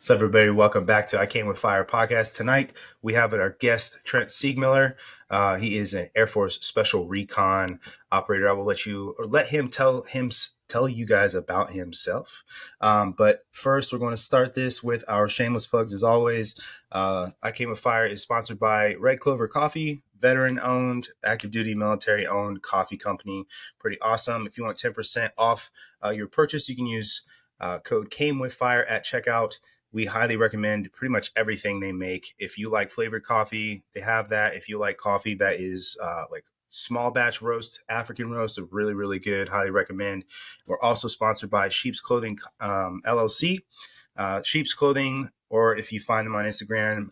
So everybody, welcome back to I Came with Fire podcast. Tonight we have our guest Trent Seegmiller. He is an Air Force Special Recon operator. I will let him tell you guys about himself. But first, we're going to start this with our shameless plugs. As always, I Came with Fire is sponsored by Red Clover Coffee, veteran-owned, active duty military-owned coffee company. Pretty awesome. If you want 10% off your purchase, you can use code Came with Fire at checkout. We highly recommend pretty much everything they make. If you like flavored coffee, they have that. If you like coffee that is like small batch roast, African roast, are really, really good. Highly recommend. We're also sponsored by Sheep's Clothing LLC. Sheep's Clothing, or if you find them on Instagram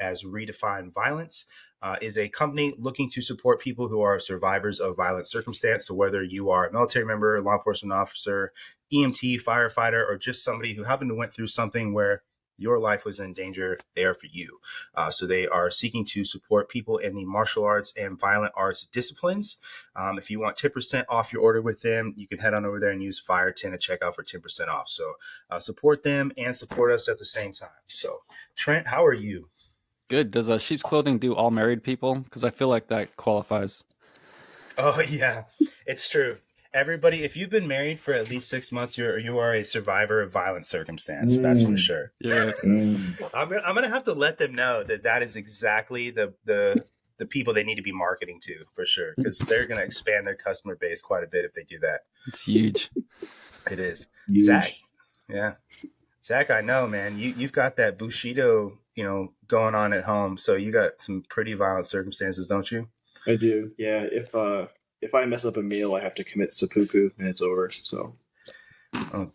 as Redefine Violence, is a company looking to support people who are survivors of violent circumstance. So whether you are a military member, law enforcement officer, EMT, firefighter, or just somebody who happened to went through something where your life was in danger, they are for you. So they are seeking to support people in the martial arts and violent arts disciplines. If you want 10% off your order with them, you can head on over there and use FIRE10 at checkout for 10% off. So support them and support us at the same time. So Trent, how are you? Good. Does Sheep's Clothing do all married people? Because I feel like that qualifies. Oh yeah, it's true. Everybody, if you've been married for at least 6 months, you are a survivor of violent circumstance. That's for sure. Yeah. I'm gonna have to let them know that is exactly the people they need to be marketing to for sure, because they're gonna expand their customer base quite a bit if they do that. It's huge. It is. Huge. Zach, yeah, Zach, I know, man. You've got that Bushido, going on at home, so you got some pretty violent circumstances, don't you? I do. Yeah. If I mess up a meal, I have to commit seppuku and it's over. So. Oh,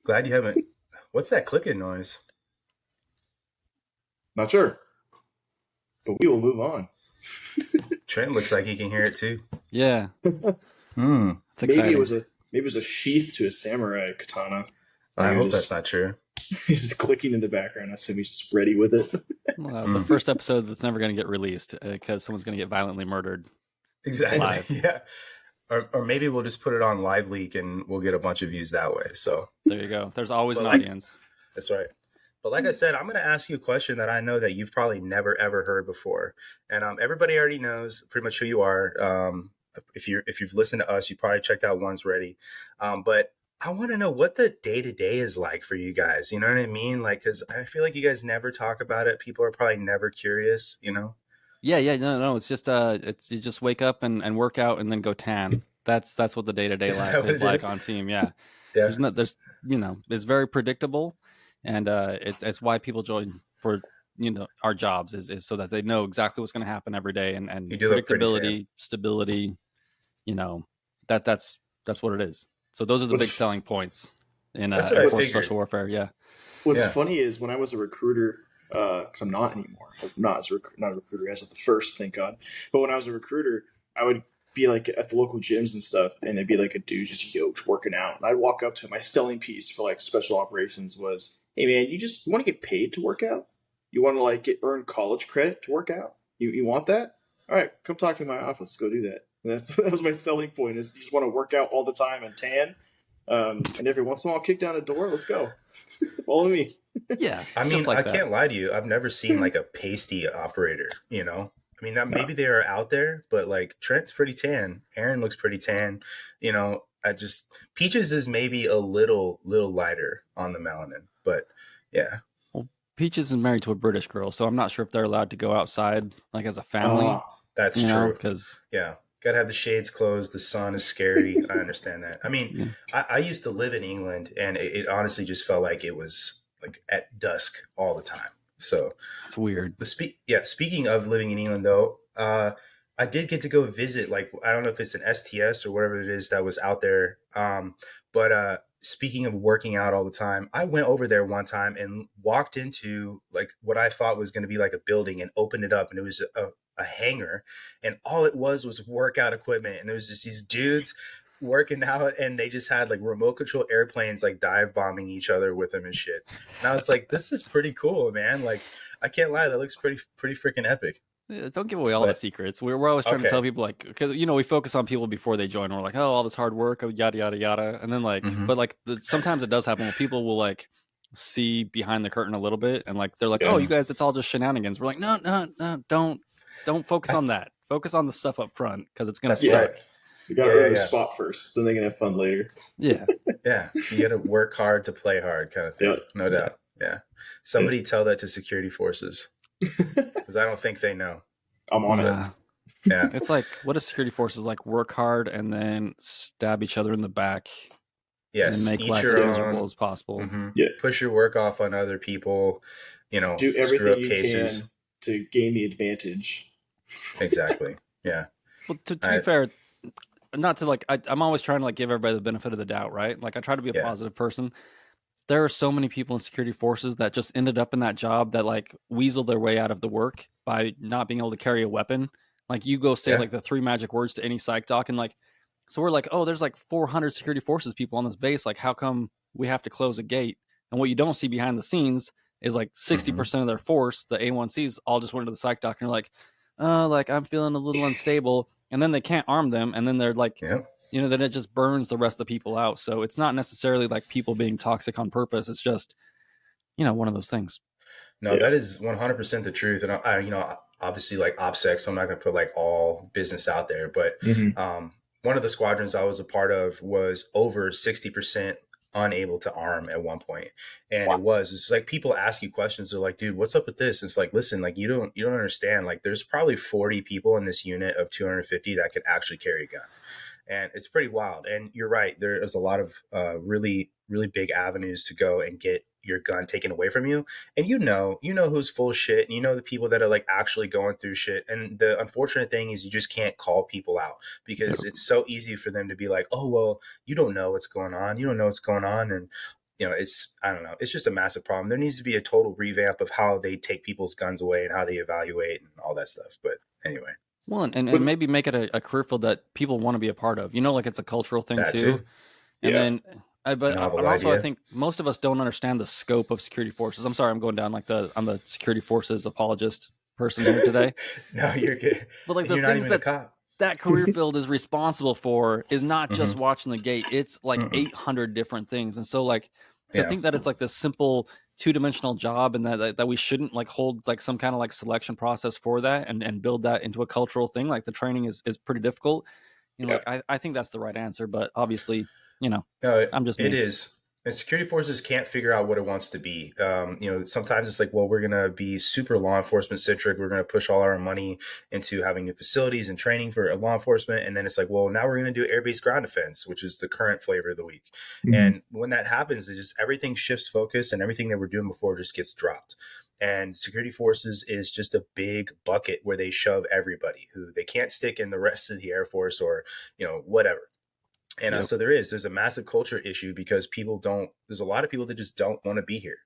glad you haven't. What's that clicking noise? Not sure. But we will move on. Trent looks like he can hear it too. Yeah. It's exciting. Maybe it was a sheath to a samurai katana. I hope that's not true. He's just clicking in the background. I assume he's just ready with it. Well, the first episode that's never going to get released because someone's going to get violently murdered. Exactly. Live. Yeah. Or maybe we'll just put it on Live Leak and we'll get a bunch of views that way. So there you go. There's always an audience. That's right. But like I said, I'm going to ask you a question that I know that you've probably never ever heard before, and everybody already knows pretty much who you are. If you've listened to us, you probably checked out OnesReady. But I want to know what the day-to-day is like for you guys. You know what I mean? Like, because I feel like you guys never talk about it. People are probably never curious, Yeah. No. It's just you just wake up and work out and then go tan. That's what the day-to-day life is like on team. Yeah. Yeah. It's very predictable, and it's why people join for our jobs is so that they know exactly what's going to happen every day, and predictability, stability. That's what it is. So those are the big selling points in Air Force Special Warfare. Yeah. What's funny is when I was a recruiter, because I'm not anymore. I'm not a recruiter as of the first, thank God. But when I was a recruiter, I would be like at the local gyms and stuff, and there'd be like a dude just yoked working out. And I'd walk up to him. My selling piece for like special operations was, "Hey man, you want to get paid to work out? You want to earn college credit to work out? You want that? All right, come talk to me in my office. Let's go do that." That was my selling point. Is you just want to work out all the time and tan, and every once in a while kick down a door. Let's go. Follow me. Yeah, I mean, I can't lie to you. I've never seen like a pasty operator. I mean, maybe they are out there, but like Trent's pretty tan. Aaron looks pretty tan. Peaches is maybe a little lighter on the melanin, but yeah. Well, Peaches is married to a British girl, so I'm not sure if they're allowed to go outside like as a family. That's true. Because gotta have the shades closed. The sun is scary. I understand that. I mean, I used to live in England, and it honestly just felt like it was like at dusk all the time. So it's weird. But speaking of living in England, though, I did get to go visit. Like, I don't know if it's an STS or whatever it is that was out there. But speaking of working out all the time, I went over there one time and walked into like what I thought was going to be like a building and opened it up, and it was a hangar, and all it was workout equipment, and there was just these dudes working out, and they just had like remote control airplanes like dive bombing each other with them and shit. And I was like, this is pretty cool, man. Like, I can't lie, that looks pretty freaking epic. Don't give away all the secrets. We're always trying to tell people, like, because we focus on people before they join. We're like, oh, all this hard work, yada yada yada, and then like, but like sometimes it does happen where people will like see behind the curtain a little bit, and like they're like, "Oh, you guys, it's all just shenanigans." We're like, "No, don't focus on that. Focus on the stuff up front because it's gonna suck." You got to earn the spot first, then they can have fun later. Yeah, yeah. You got to work hard to play hard, kind of thing. No doubt. Yeah. Somebody tell that to security forces, because I don't think they know. I'm on it. Yeah. It's like, what does security forces like? Work hard and then stab each other in the back. Yes. And make life as miserable as possible. Mm-hmm. Yeah. Push your work off on other people. You know, do everything you can to gain the advantage. Exactly. Yeah. Well, to be fair, not to like, I'm always trying to like give everybody the benefit of the doubt, right? Like I try to be a positive person. There are so many people in security forces that just ended up in that job that like weasel their way out of the work by not being able to carry a weapon. Like you go say like the 3 magic words to any psych doc and like, so we're like, oh, there's like 400 security forces people on this base. Like how come we have to close a gate? And what you don't see behind the scenes is like 60% of their force, the A1Cs, all just went to the psych doc and are like, like I'm feeling a little unstable. And then they can't arm them. And then they're like, you know, then it just burns the rest of the people out. So it's not necessarily like people being toxic on purpose. It's just, you know, one of those things. No, that is 100% the truth. And I, you know, obviously like OPSEC, so I'm not going to put like all business out there, but one of the squadrons I was a part of was over 60% unable to arm at one point. And it's like people ask you questions. They're like, dude, what's up with this? It's like, listen, like you don't understand. Like there's probably 40 people in this unit of 250 that could actually carry a gun. And it's pretty wild. And you're right. There is a lot of really, really big avenues to go and get your gun taken away from you. And you know who's full of shit, and you know the people that are like actually going through shit. And the unfortunate thing is you just can't call people out because it's so easy for them to be like, oh, well, you don't know what's going on. You don't know what's going on. And, you know, I don't know. It's just a massive problem. There needs to be a total revamp of how they take people's guns away and how they evaluate and all that stuff. But anyway. Well, and maybe make it a career field that people want to be a part of. You know, like it's a cultural thing too. And then, but also I think most of us don't understand the scope of security forces. I'm sorry, I'm going down like I'm the security forces apologist person here today. No, you're good. But like the things that career field is responsible for is not just watching the gate. It's like 800 different things. And so like to think that it's like this simple 2-dimensional job and that we shouldn't like hold like some kind of like selection process for that and build that into a cultural thing. Like the training is pretty difficult. You know, like I think that's the right answer, but obviously, you know, I'm just it is. And security forces can't figure out what it wants to be. You know, sometimes it's like, well, we're going to be super law enforcement centric. We're going to push all our money into having new facilities and training for law enforcement. And then it's like, well, now we're going to do air-based ground defense, which is the current flavor of the week. And when that happens, it's just everything shifts focus and everything that we're doing before just gets dropped. And security forces is just a big bucket where they shove everybody who they can't stick in the rest of the Air Force or, you know, whatever. And so there's a massive culture issue because there's a lot of people that just don't want to be here.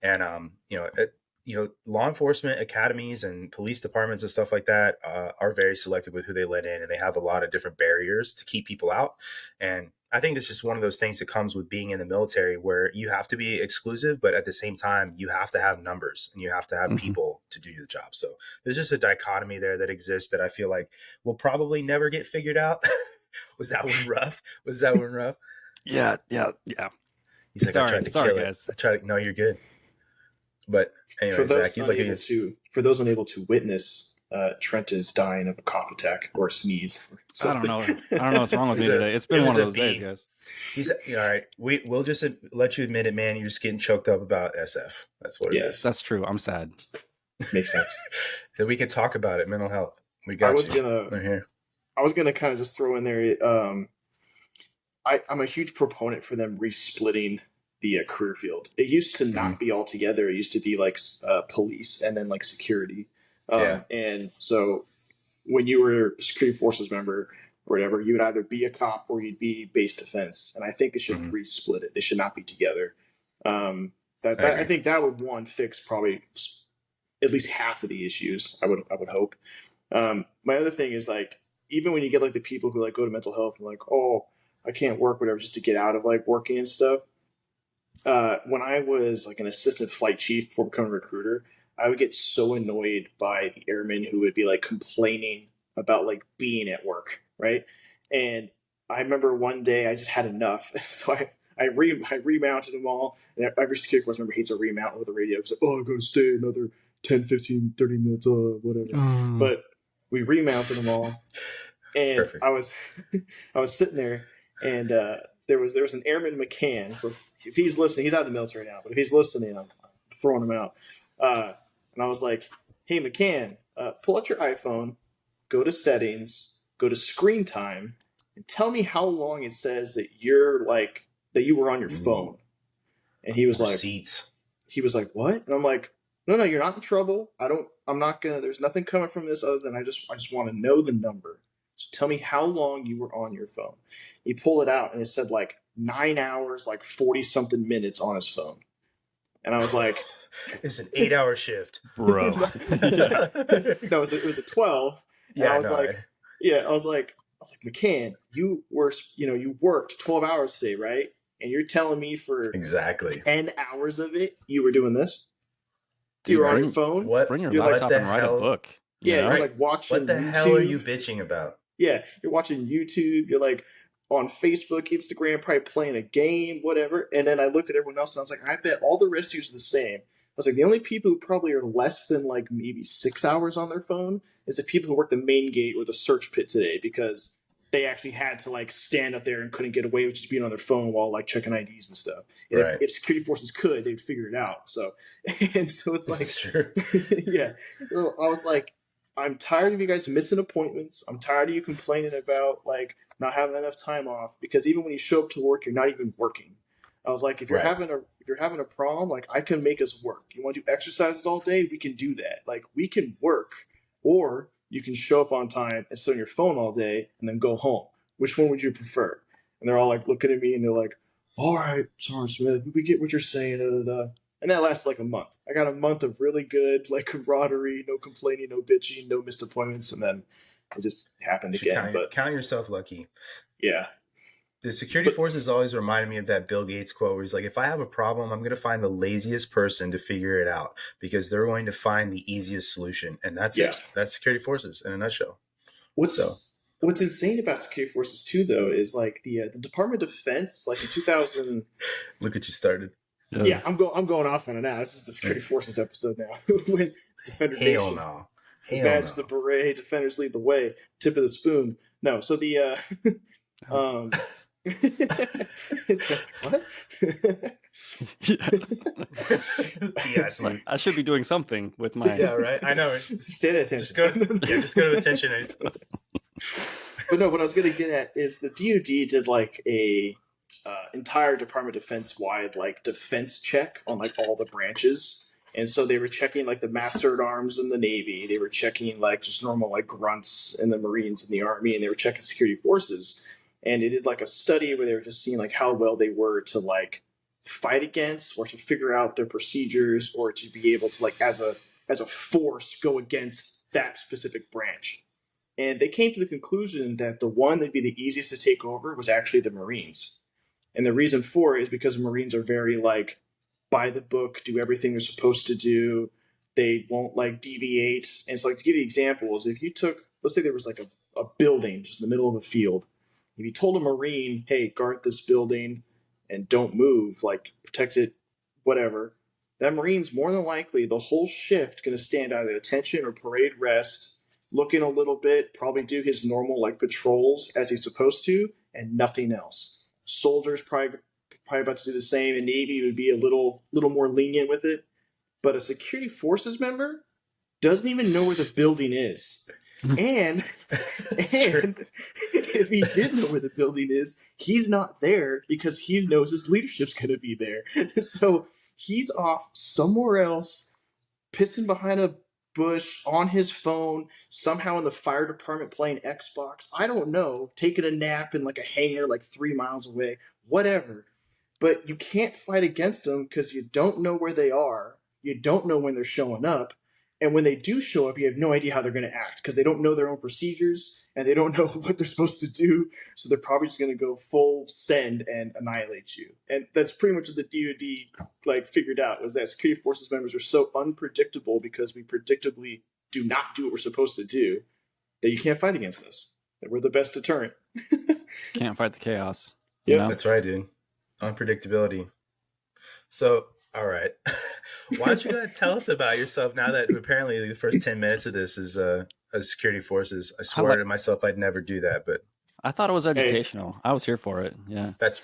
And, you know, law enforcement academies and police departments and stuff like that are very selective with who they let in. And they have a lot of different barriers to keep people out. And I think it's just one of those things that comes with being in the military where you have to be exclusive, but at the same time, you have to have numbers and you have to have people to do the job. So there's just a dichotomy there that exists that I feel like will probably never get figured out. Was that one rough? Yeah. He's like, I tried to kill it. No, you're good. But anyway, Zach, for those unable to witness, Trent is dying of a cough attack or a sneeze. I don't know what's wrong with me today. It's been one of those days, guys. He's all right. We'll just let you admit it, man. You're just getting choked up about SF. That's what it is. That's true. I'm sad. Makes sense. Then we can talk about it. Mental health. We got I was gonna kind of just throw in there. I'm a huge proponent for them resplitting the career field. It used to not be all together. It used to be like police and then like security. And so when you were a security forces member or whatever, you would either be a cop or you'd be base defense. And I think they should resplit it. They should not be together. I think that would fix probably at least half of the issues. I would hope. My other thing is like, even when you get like the people who like go to mental health and like, oh, I can't work, whatever, just to get out of like working and stuff. When I was like an assistant flight chief before becoming a recruiter, I would get so annoyed by the airmen who would be like complaining about like being at work, right? And I remember one day I just had enough, and so I remounted them all. And every security force member hates a remount with a radio. It's like, oh, I got to stay another 10, 15, 30 minutes, whatever. But we remounted them all. And perfect. I was sitting there, and there was an airman McCann. So if he's listening, he's out of the military now, but if he's listening, I'm throwing him out. And I was like, hey, McCann, pull out your iPhone, go to settings, go to screen time, and tell me how long it says that that you were on your phone. And he was he was like, what? And I'm like, no, you're not in trouble. There's nothing coming from this other than I just want to know the number. So tell me how long you were on your phone. He pulled it out, and it said 9 hours, 40 something minutes on his phone. And I was like, it's an 8-hour shift, bro. No, it was a 12. And I was like, McCann, you worked 12 hours today, right? And you're telling me for exactly 10 hours of it, you were doing this? You were on your phone? Bring your laptop and write a book. Yeah, you're watching what the YouTube. hell are you bitching about? Yeah, you're watching YouTube. You're on Facebook, Instagram, probably playing a game, whatever. And then I looked at everyone else, and I was like, I bet all the rest of you are the same. I was like, the only people who probably are less than maybe 6 hours on their phone is the people who work the main gate or the search pit today, because they actually had to stand up there and couldn't get away with just being on their phone while checking IDs and stuff. And right. if security forces could, they'd figure it out. So it's That's true. Yeah. So I was like, I'm tired of you guys missing appointments. I'm tired of you complaining about not having enough time off, because even when you show up to work, you're not even working. I was like, if you're having a problem, I can make us work. You want to do exercises all day? We can do that. We can work, or you can show up on time and sit on your phone all day and then go home. Which one would you prefer? And they're all looking at me, and they're like, all right, Sergeant Smith, we get what you're saying. Da, da, da. And that lasted a month. I got a month of really good camaraderie, no complaining, no bitching, no missed appointments, and then it just happened again. Count yourself lucky. Yeah. The security forces always reminded me of that Bill Gates quote where he's like, if I have a problem, I'm going to find the laziest person to figure it out, because they're going to find the easiest solution. And that's it. That's security forces in a nutshell. What's insane about security forces too, though, is the Department of Defense, in 2000. Look at you started. Yeah, I'm going off on it now. This is the security forces episode now. When Defender Nation, badge the beret, defenders lead the way, tip of the spoon. No, so the that's what? I should be doing something with my. Yeah, right. I know. Stay at attention. Just go to attention. But no, what I was going to get at is the DoD did a entire Department of Defense wide defense check on all the branches. And so they were checking the master at arms in the Navy. They were checking just normal grunts in the Marines and the Army, and they were checking security forces. And they did a study where they were just seeing how well they were to fight against, or to figure out their procedures, or to be able to as a force go against that specific branch. And they came to the conclusion that the one that'd be the easiest to take over was actually the Marines. And the reason for it is because the Marines are very by the book, do everything they're supposed to do. They won't deviate. And so to give you examples, if you took, let's say there was a building just in the middle of a field. If you told a Marine, hey, guard this building and don't move, protect it, whatever, that Marine's more than likely the whole shift going to stand either attention or parade rest, looking a little bit, probably do his normal patrols as he's supposed to, and nothing else. Soldiers probably about to do the same, and Navy would be a little more lenient with it. But a security forces member doesn't even know where the building is. And if he did know where the building is, he's not there because he knows his leadership's going to be there. So he's off somewhere else, pissing behind a bush on his phone, somehow in the fire department playing Xbox. I don't know, taking a nap in a hangar 3 miles away, whatever. But you can't fight against them because you don't know where they are. You don't know when they're showing up. And when they do show up, you have no idea how they're going to act because they don't know their own procedures and they don't know what they're supposed to do. So they're probably just going to go full send and annihilate you. And that's pretty much what the DoD figured out, was that security forces members are so unpredictable because we predictably do not do what we're supposed to do that you can't fight against us. That we're the best deterrent. Can't fight the chaos. Yeah, that's right, dude. Unpredictability. So, all right. Why don't you go ahead and tell us about yourself now that apparently the first 10 minutes of this is security forces. I swore to myself I'd never do that, but I thought it was educational. I was here for it. Yeah. That's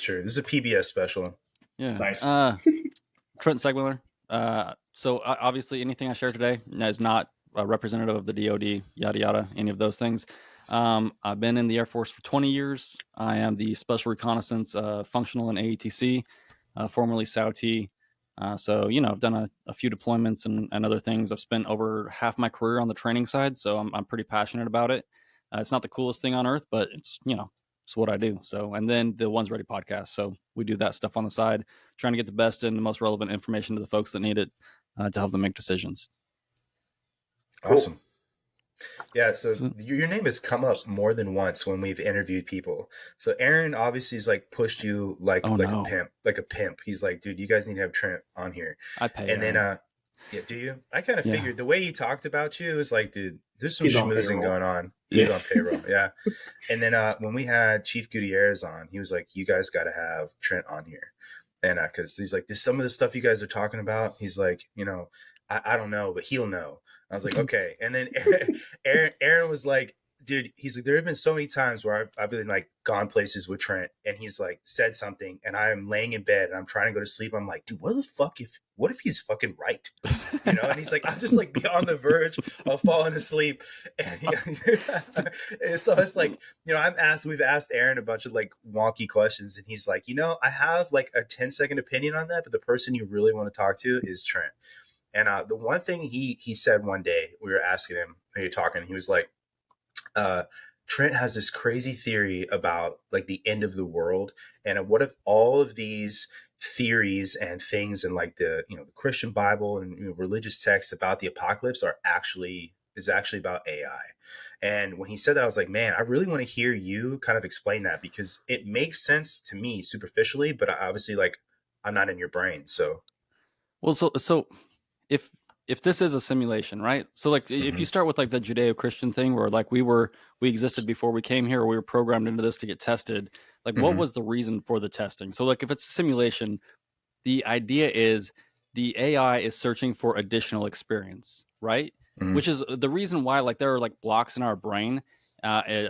true. This is a PBS special. Yeah. Nice. Trent Seegmiller. So obviously anything I share today is not representative of the DoD, yada, yada, any of those things. I've been in the Air Force for 20 years. I am the Special Reconnaissance functional in AETC, formerly SAUT. So, I've done a few deployments and other things. I've spent over half my career on the training side, so I'm pretty passionate about it. It's not the coolest thing on earth, but it's what I do. So, and then the OnesReady podcast. So we do that stuff on the side, trying to get the best and the most relevant information to the folks that need it to help them make decisions. Awesome. Cool. Yeah, so your name has come up more than once when we've interviewed people. So Aaron obviously has like pushed you like a pimp. He's like, dude, you guys need to have Trent on here. I pay. And then yeah, do you? I kind of figured the way he talked about you was like, dude, there's some schmoozing going on. He's on payroll. Yeah. And then when we had Chief Gutierrez on, he was like, you guys got to have Trent on here. And because he's like, there's some of the stuff you guys are talking about. He's like, I don't know, but he'll know. I was like, okay. And then Aaron was like, dude, he's like, there have been so many times where I've been like gone places with Trent and he's like said something and I'm laying in bed and I'm trying to go to sleep. I'm like, dude, what if he's fucking right? And he's like, I'll just like be on the verge of falling asleep. And so it's like, we've asked Aaron a bunch of like wonky questions and he's like, I have like a 10-second opinion on that, but the person you really want to talk to is Trent. And the one thing he said one day, we were asking him, he was like, Trent has this crazy theory about like the end of the world. And what if all of these theories and things and like the Christian Bible and religious texts about the apocalypse is actually about AI. And when he said that, I was like, man, I really want to hear you kind of explain that because it makes sense to me superficially, but obviously like I'm not in your brain. So, well, so if this is a simulation, right? So like if you start with like the Judeo-Christian thing where like we existed before we came here or we were programmed into this to get tested, like what was the reason for the testing? So like if it's a simulation, the idea is the AI is searching for additional experience, right? Which is the reason why like there are like blocks in our brain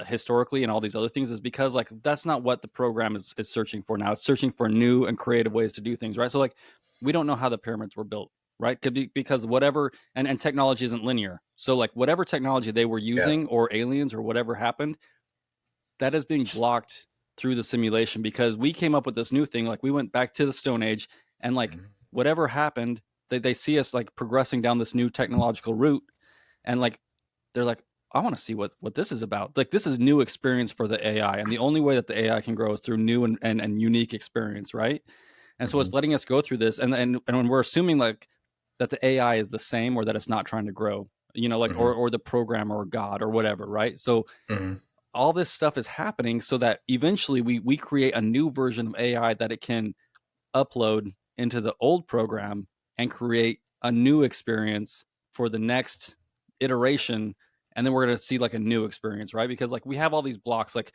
historically and all these other things is because like that's not what the program is searching for now. It's searching for new and creative ways to do things, right? So like we don't know how the pyramids were built, right? Could be because whatever and technology isn't linear. So like whatever technology they were using or aliens or whatever happened, that is being blocked through the simulation because we came up with this new thing. Like we went back to the Stone Age and like whatever happened, they see us like progressing down this new technological route. And like, they're like, I want to see what this is about. Like this is new experience for the AI. And the only way that the AI can grow is through new and unique experience. Right. And so it's letting us go through this. And when we're assuming like that the AI is the same or that it's not trying to grow, or the program or God or whatever. Right. So all this stuff is happening so that eventually we create a new version of AI that it can upload into the old program and create a new experience for the next iteration. And then we're going to see like a new experience, right? Because like we have all these blocks, like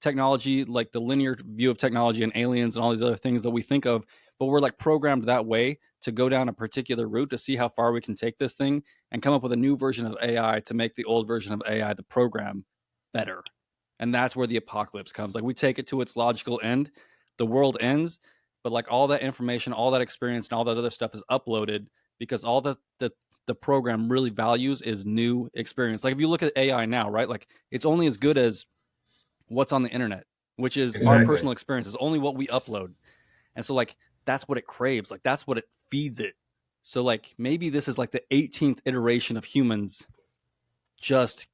technology, like the linear view of technology and aliens and all these other things that we think of, but we're like programmed that way to go down a particular route to see how far we can take this thing and come up with a new version of AI to make the old version of AI, the program, better. And that's where the apocalypse comes. Like we take it to its logical end, the world ends, but like all that information, all that experience, and all that other stuff is uploaded because all the program really values is new experience. Like if you look at AI now, right? Like it's only as good as what's on the internet, which is our personal experience. It's only what we upload. And so like that's what it craves. Like that's what it feeds it. So like maybe this is like the 18th iteration of humans just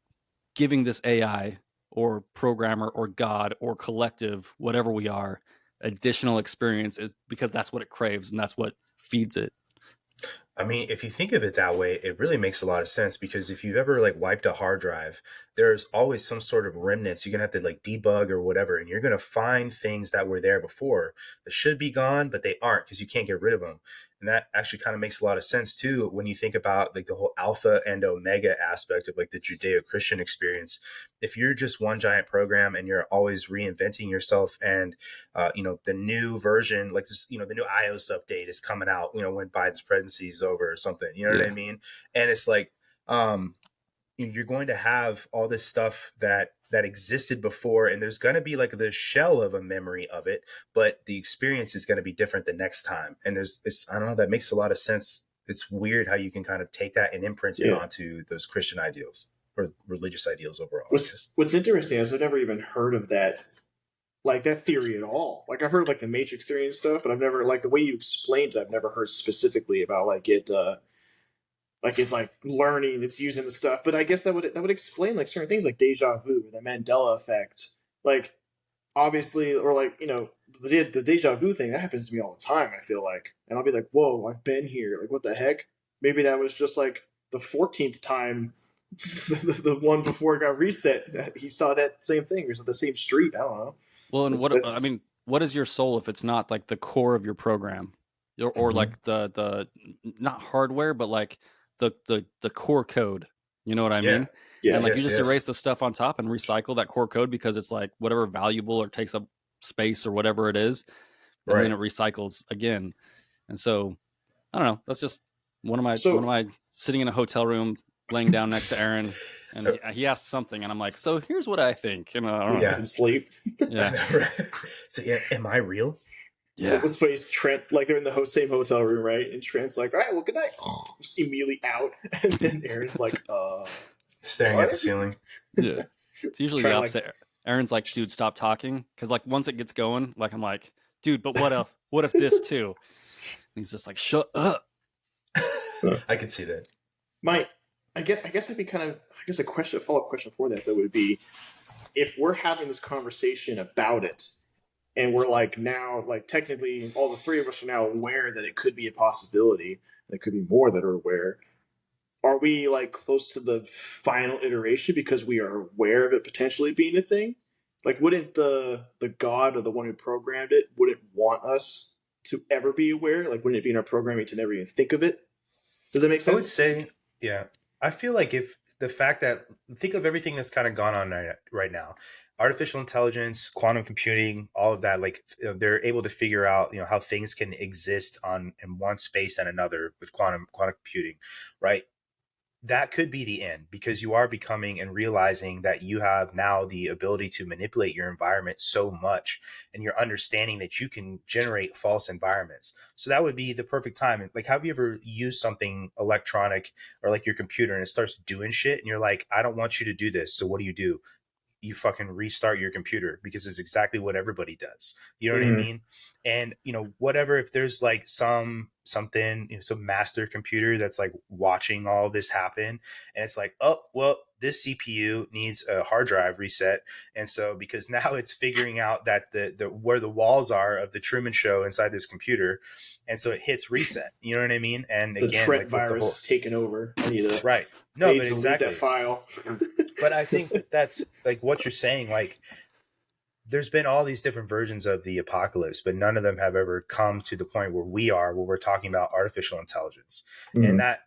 giving this AI or programmer or God or collective, whatever we are, additional experience is because that's what it craves and that's what feeds it. I mean, if you think of it that way, it really makes a lot of sense because if you've ever like wiped a hard drive, there's always some sort of remnants. You're going to have to like debug or whatever, and you're going to find things that were there before that should be gone, but they aren't because you can't get rid of them. And that actually kind of makes a lot of sense too when you think about like the whole alpha and omega aspect of like the Judeo-Christian experience. If you're just one giant program and you're always reinventing yourself, and the new version, like this, the new iOS update is coming out, when Biden's presidency is over or something, you know what I mean? And it's like, you're going to have all this stuff that existed before, and there's going to be like the shell of a memory of it, but the experience is going to be different the next time. And I don't know, that makes a lot of sense. It's weird how you can kind of take that and imprint it onto those Christian ideals or religious ideals overall. What's interesting is I've never even heard of that, like that theory at all. Like I've heard like the Matrix theory and stuff, but I've never, like the way you explained it, I've never heard specifically about like it, like it's like learning, it's using the stuff. But I guess that would explain like certain things like deja vu or the Mandela effect. Like obviously, or like, the deja vu thing, that happens to me all the time, I feel like. And I'll be like, whoa, I've been here. Like what the heck? Maybe that was just like the 14th time the one before it got reset, he saw that same thing, or the same street. I don't know. Well, and what is your soul if it's not like the core of your program, or like the not hardware, but like the core code, you know what I mean? Yeah. And like you just erase the stuff on top and recycle that core code because it's like whatever valuable or takes up space or whatever it is, and then it recycles again. And so I don't know. That's just one of my sitting in a hotel room, laying down next to Aaron, and he asked something, and I'm like, so here's what I think. I don't know. And sleep. Yeah. So am I real? Yeah. What's funny is Trent, like they're in the same hotel room, right? And Trent's like, all right, well, good night. Just immediately out. And then Aaron's like, staring at the ceiling. Yeah. It's usually the opposite. Like, Aaron's like, dude, stop talking. Because like once it gets going, like I'm like, dude, but what if this too? And he's just like, shut up. I could see that. I guess I'd be kind of, a follow-up question for that would be, if we're having this conversation about it, and we're like now, like technically all the three of us are now aware that it could be a possibility, there could be more that are aware. Are we like close to the final iteration because we are aware of it potentially being a thing? Like, wouldn't the God or the one who programmed it, wouldn't want us to ever be aware? Like, wouldn't it be in our programming to never even think of it? Does that make sense? I would say, yeah. I feel like if the fact that, think of everything that's kind of gone on right now, artificial intelligence, quantum computing, all of that, like they're able to figure out, how things can exist in one space and another with quantum computing, right? That could be the end, because you are becoming and realizing that you have now the ability to manipulate your environment so much, and you're understanding that you can generate false environments. So that would be the perfect time. Like, have you ever used something electronic or like your computer and it starts doing shit and you're like, I don't want you to do this. So what do? You fucking restart your computer, because it's exactly what everybody does. You know what I mean? And, whatever, if there's like something, some master computer that's like watching all this happen, and it's like, oh, well, this CPU needs a hard drive reset. And so, because now it's figuring out that the where the walls are of the Truman Show inside this computer. And so it hits reset. You know what I mean? And the again, Trent virus is taken over. I need to, right. No, but exactly that file. But I think that's like what you're saying. Like, there's been all these different versions of the apocalypse, but none of them have ever come to the point where we're talking about artificial intelligence. And that,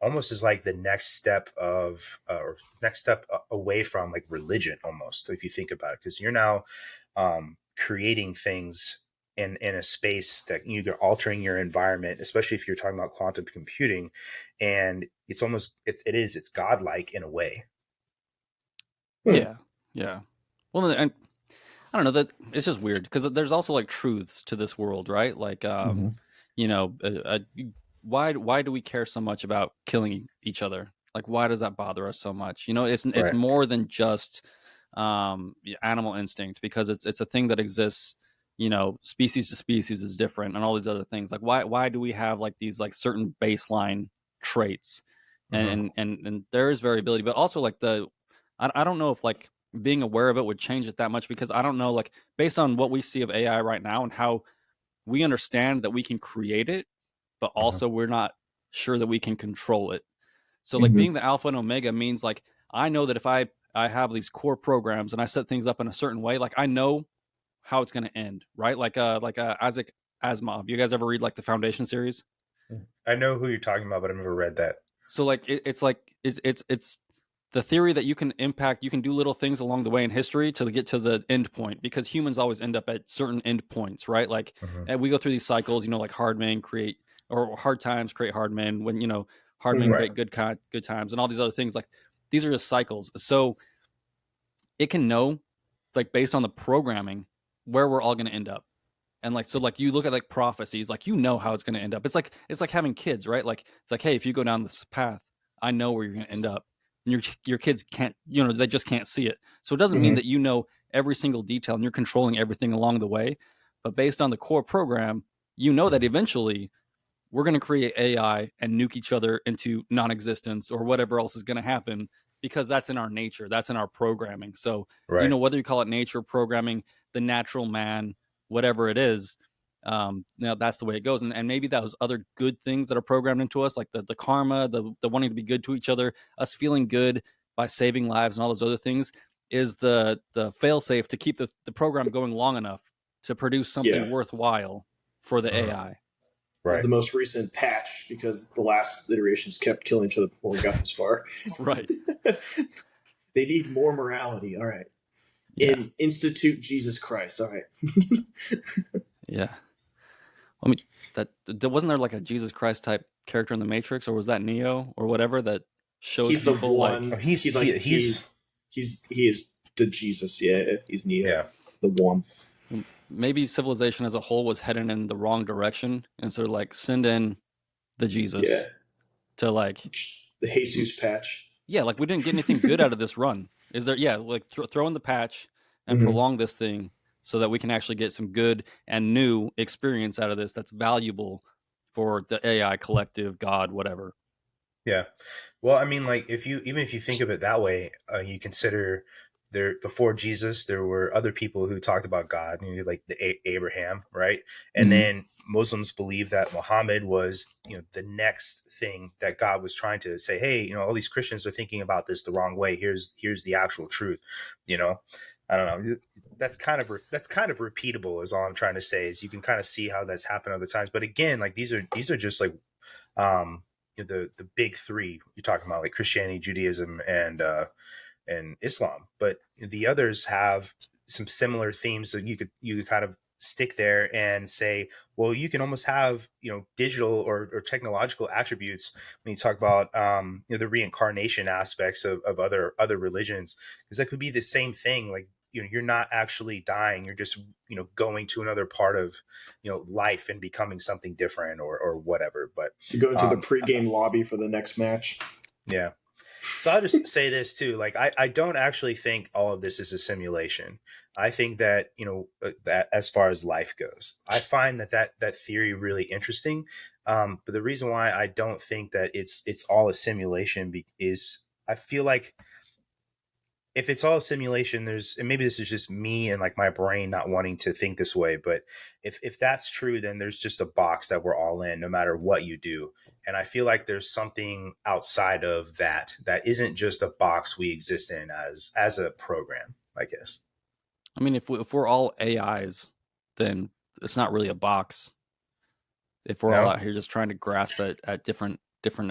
almost is like the next step away from like religion, almost, if you think about it, because you're now creating things in a space that you're altering your environment, especially if you're talking about quantum computing, and it's godlike in a way. Yeah. Well, and I don't know, that it's just weird because there's also like truths to this world, right? Like, why do we care so much about killing each other? Like, why does that bother us so much? It's more than just animal instinct, because it's a thing that exists. Species to species is different, and all these other things. Like, why do we have like these like certain baseline traits, and there is variability, but also like I don't know if like being aware of it would change it that much, because I don't know, like based on what we see of AI right now and how we understand that we can create it, but also we're not sure that we can control it. So like being the alpha and omega means like, I know that if I have these core programs and I set things up in a certain way, like I know how it's going to end, right? Like Isaac Asimov. You guys ever read like the Foundation series? I know who you're talking about, but I've never read that. So like it's the theory that you can do little things along the way in history to get to the end point, because humans always end up at certain end points, right? Like, and we go through these cycles, like hard men create, or hard times create hard men, when, hard men create good times, and all these other things. Like, these are just cycles. So it can know, like, based on the programming, where we're all going to end up. And like, so like you look at like prophecies, like, how it's going to end up. It's like having kids, right? Like, it's like, hey, if you go down this path, I know where you're going to end up. And your kids can't, they just can't see it. So it doesn't mean that every single detail and you're controlling everything along the way. But based on the core program, that eventually we're going to create AI and nuke each other into non-existence or whatever else is going to happen, because that's in our nature. That's in our programming. So, whether you call it nature, programming, the natural man, whatever it is, that's the way it goes. And maybe those other good things that are programmed into us, like the karma, the wanting to be good to each other, us feeling good by saving lives and all those other things, is the fail-safe to keep the program going long enough to produce something worthwhile for the AI. Right. It's the most recent patch, because the last iterations kept killing each other before we got this far. Right. They need more morality. All right. Yeah. Institute Jesus Christ. All right. Yeah. I mean, that wasn't there like a Jesus Christ type character in the Matrix, or was that Neo or whatever, that shows he's people the one, like he is the Jesus. Yeah, he's Neo. Yeah. The one. Maybe civilization as a whole was heading in the wrong direction, and so like send in the Jesus to like the Jesus patch. Yeah, like we didn't get anything good out of this run. Is there? Yeah, like throw in the patch and prolong this thing so that we can actually get some good and new experience out of this that's valuable for the AI collective, God, whatever. Yeah. Well, I mean, like, if you think of it that way, you consider there, before Jesus, there were other people who talked about God, like Abraham, right? And then Muslims believe that Muhammad was, the next thing that God was trying to say, hey, all these Christians are thinking about this the wrong way. Here's the actual truth. I don't know. That's kind of repeatable, is all I'm trying to say. Is you can kind of see how that's happened other times. But again, like, these are just like the big three you're talking about, like Christianity, Judaism, and Islam. But the others have some similar themes that you could kind of stick there and say, well, you can almost have digital or technological attributes when you talk about the reincarnation aspects of other religions, because that could be the same thing. Like, you're not actually dying, you're just going to another part of life and becoming something different or whatever. But you go into the pregame lobby for the next match. Yeah. So I'll just say this too. Like, I don't actually think all of this is a simulation. I think that, that as far as life goes, I find that theory really interesting. But the reason why I don't think that it's all a simulation is I feel like if it's all a simulation, and maybe this is just me and like my brain not wanting to think this way, but if that's true, then there's just a box that we're all in, no matter what you do. And I feel like there's something outside of that isn't just a box we exist in as a program, I guess. I mean, if we're all AIs, then it's not really a box. If we're all out here just trying to grasp at different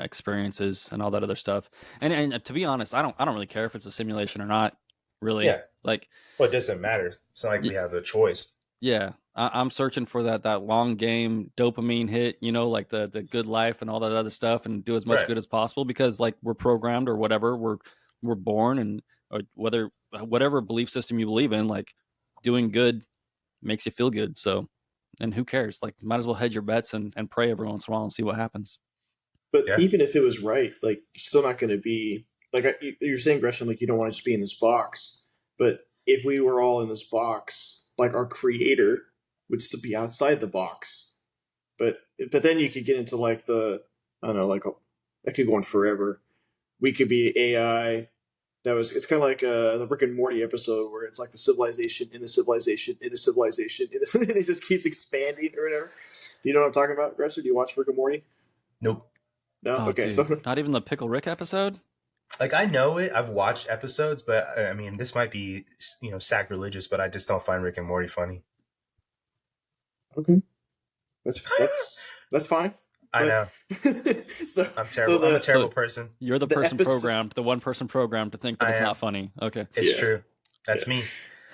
experiences and all that other stuff. And to be honest, I don't really care if it's a simulation or not, really. Yeah. Like, well, it doesn't matter. It's not like we have a choice. Yeah. I'm searching for that long game dopamine hit, like the good life and all that other stuff, and do as much good as possible, because like we're programmed or whatever, we're born, and or whatever belief system you believe in, like doing good makes you feel good. So, and who cares? Like, might as well hedge your bets and pray every once in a while and see what happens. But even if it was right, like, you're still not going to be like you're saying, Gresham, like, you don't want to just be in this box. But if we were all in this box, like, our creator would still be outside the box. But then you could get into like I don't know, like that could go on forever. We could be AI. It's kind of like the Rick and Morty episode where it's like the civilization in a civilization in a civilization and it just keeps expanding or whatever. Do you know what I'm talking about, Gresham? Do you watch Rick and Morty? Nope. No? Oh, okay, dude. So not even the Pickle Rick episode? Like, I know it. I've watched episodes, but I mean, this might be, sacrilegious, but I just don't find Rick and Morty funny. Okay. That's fine. I know. So I'm terrible. I'm a terrible person. You're the person programmed, the one person programmed to think that it's not funny. Okay. It's true. That's me.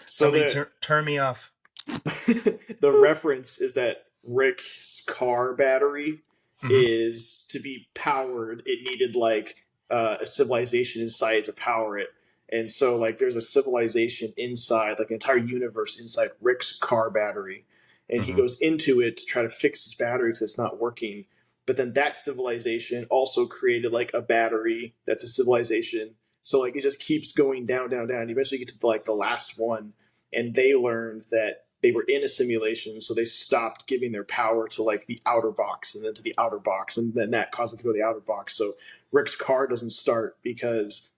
So Somebody turn me off. The reference is that Rick's car battery is to be powered. It needed like a civilization inside to power it. And so like there's a civilization inside, like an entire universe inside Rick's car battery. And he goes into it to try to fix his battery because it's not working. But then that civilization also created like a battery that's a civilization. So like it just keeps going down, down, down. You eventually get to like the last one, and they learned that they were in a simulation, so they stopped giving their power to like the outer box and then to the outer box, and then that caused it to go to the outer box. So Rick's car doesn't start because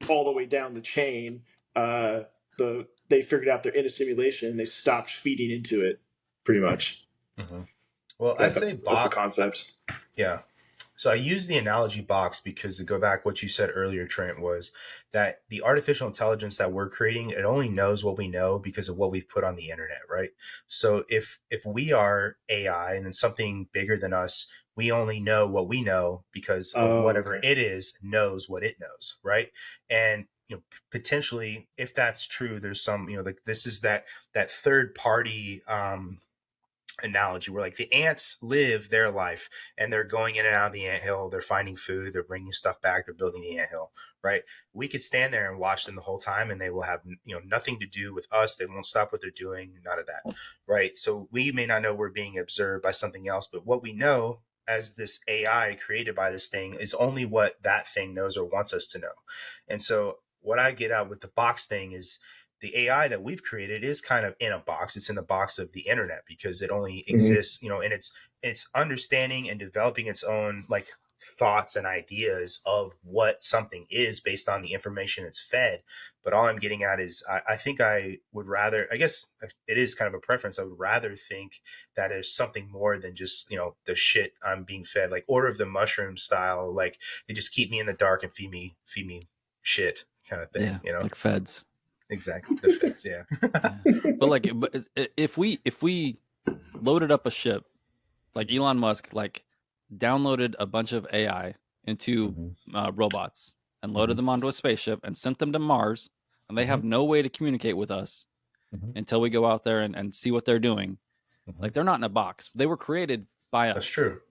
all the way down the chain, they figured out they're in a simulation and they stopped feeding into it, pretty much. Well, that's the concept. Yeah. So I use the analogy box because to go back, what you said earlier, Trent, was that the artificial intelligence that we're creating, it only knows what we know because of what we've put on the internet, right? So if we are AI and then something bigger than us, we only know what we know because of whatever it is knows what it knows, right? And potentially, if that's true, there's some, like this is that third party analogy where like the ants live their life and they're going in and out of the anthill, they're finding food, they're bringing stuff back, they're building the anthill, right? We could stand there and watch them the whole time and they will have nothing to do with us. They won't stop what they're doing, none of that, right? So we may not know we're being observed by something else, but what we know as this AI created by this thing is only what that thing knows or wants us to know. And so what I get out with the box thing is the AI that we've created is kind of in a box. It's in the box of the internet because it only exists, and it's understanding and developing its own like thoughts and ideas of what something is based on the information it's fed. But all I'm getting at is I think I would rather, I guess it is kind of a preference. I would rather think that there's something more than just, the shit I'm being fed, like Order of the Mushroom style. Like they just keep me in the dark and feed me shit kind of thing, like feds. Exactly, the feds, yeah. But if we loaded up a ship, like Elon Musk, like downloaded a bunch of AI into robots and loaded them onto a spaceship and sent them to Mars, and they have no way to communicate with us until we go out there and see what they're doing. Like they're not in a box; they were created by us. That's true.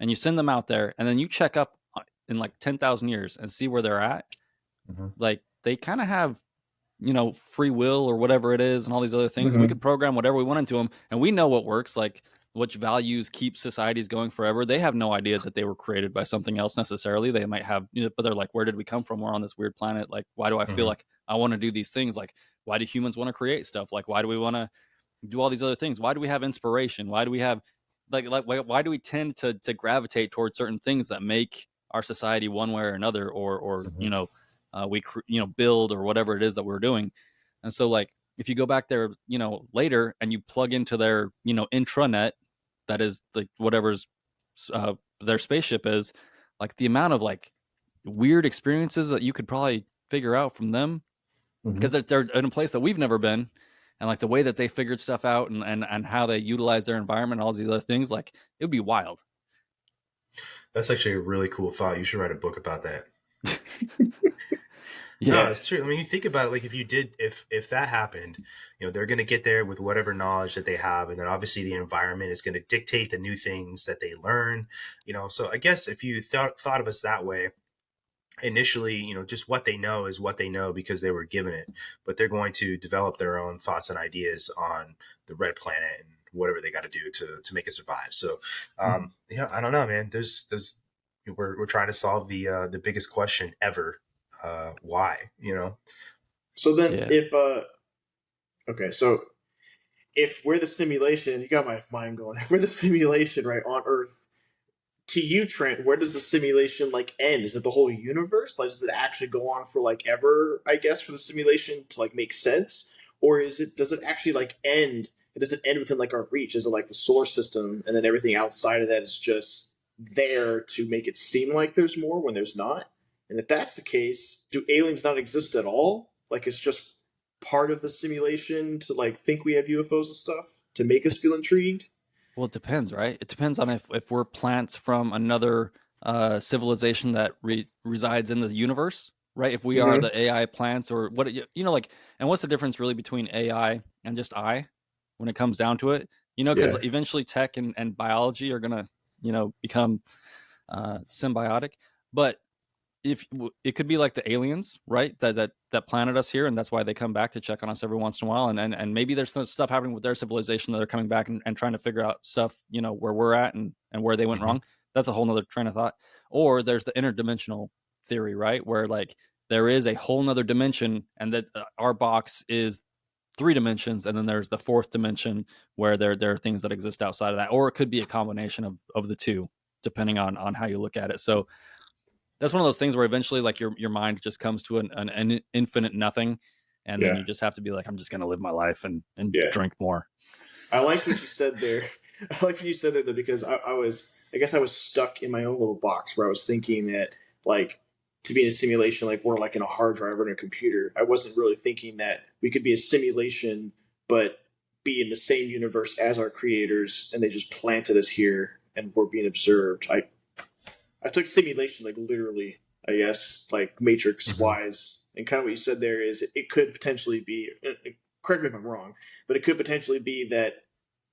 And you send them out there, and then you check up in like 10,000 years and see where they're at. Like they kind of have free will or whatever it is and all these other things. And we could program whatever we want into them, and we know what works, like which values keep societies going forever. They have no idea that they were created by something else necessarily. They might have, but they're like, where did we come from? We're on this weird planet. Like, why do I feel like I want to do these things? Like, why do humans want to create stuff? Like, why do we want to do all these other things? Why do we have inspiration? Why do we have why do we tend to gravitate towards certain things that make our society one way or another, or we build or whatever it is that we're doing? And so like if you go back there later and you plug into their intranet, that is like whatever's their spaceship is, like the amount of like weird experiences that you could probably figure out from them, because they're in a place that we've never been, and like the way that they figured stuff out and how they utilize their environment, all these other things, like it would be wild. That's actually a really cool thought. You should write a book about that. Yeah, no, it's true. I mean, you think about it, like if that happened, they're going to get there with whatever knowledge that they have. And then obviously the environment is going to dictate the new things that they learn, so I guess if you thought of us that way, initially, just what they know is what they know because they were given it, but they're going to develop their own thoughts and ideas on the red planet and whatever they got to do to make it survive. So, yeah, I don't know, man. We're trying to solve the biggest question ever. Why, So then so if we're the simulation, you got my mind going, if we're the simulation, right, on Earth, to you, Trent, where does the simulation like end? Is it the whole universe? Like, does it actually go on for like ever, I guess, for the simulation to like make sense? Or does it actually like end? Does it end within like our reach? Is it like the solar system and then everything outside of that is just there to make it seem like there's more when there's not? And if that's the case, do aliens not exist at all? Like it's just part of the simulation to like think we have UFOs and stuff to make us feel intrigued? Well, it depends, right? It depends on if we're plants from another civilization that resides in the universe, right? If we are the AI plants, or what, like, and what's the difference really between AI and just I when it comes down to it? Because eventually tech and biology are going to, become symbiotic. But if it could be like the aliens, right? That planted us here, and that's why they come back to check on us every once in a while. And maybe there's some stuff happening with their civilization that they're coming back and trying to figure out stuff, where we're at and where they went wrong. That's a whole nother train of thought. Or there's the interdimensional theory, right? Where like there is a whole nother dimension, and that our box is 3 dimensions, and then there's the 4th dimension where there are things that exist outside of that. Or it could be a combination of the two, depending on how you look at it. So that's one of those things where eventually like your mind just comes to an infinite nothing, and then you just have to be like, I'm just going to live my life and drink more. I like what you said there. I like what you said there, though, because I guess I was stuck in my own little box where I was thinking that, like, to be in a simulation, like we're like in a hard drive or in a computer. I wasn't really thinking that we could be a simulation, but be in the same universe as our creators, and they just planted us here and we're being observed. I took simulation like literally, I guess, like Matrix wise. And kind of what you said there is it could potentially be, correct me if I'm wrong, but it could potentially be that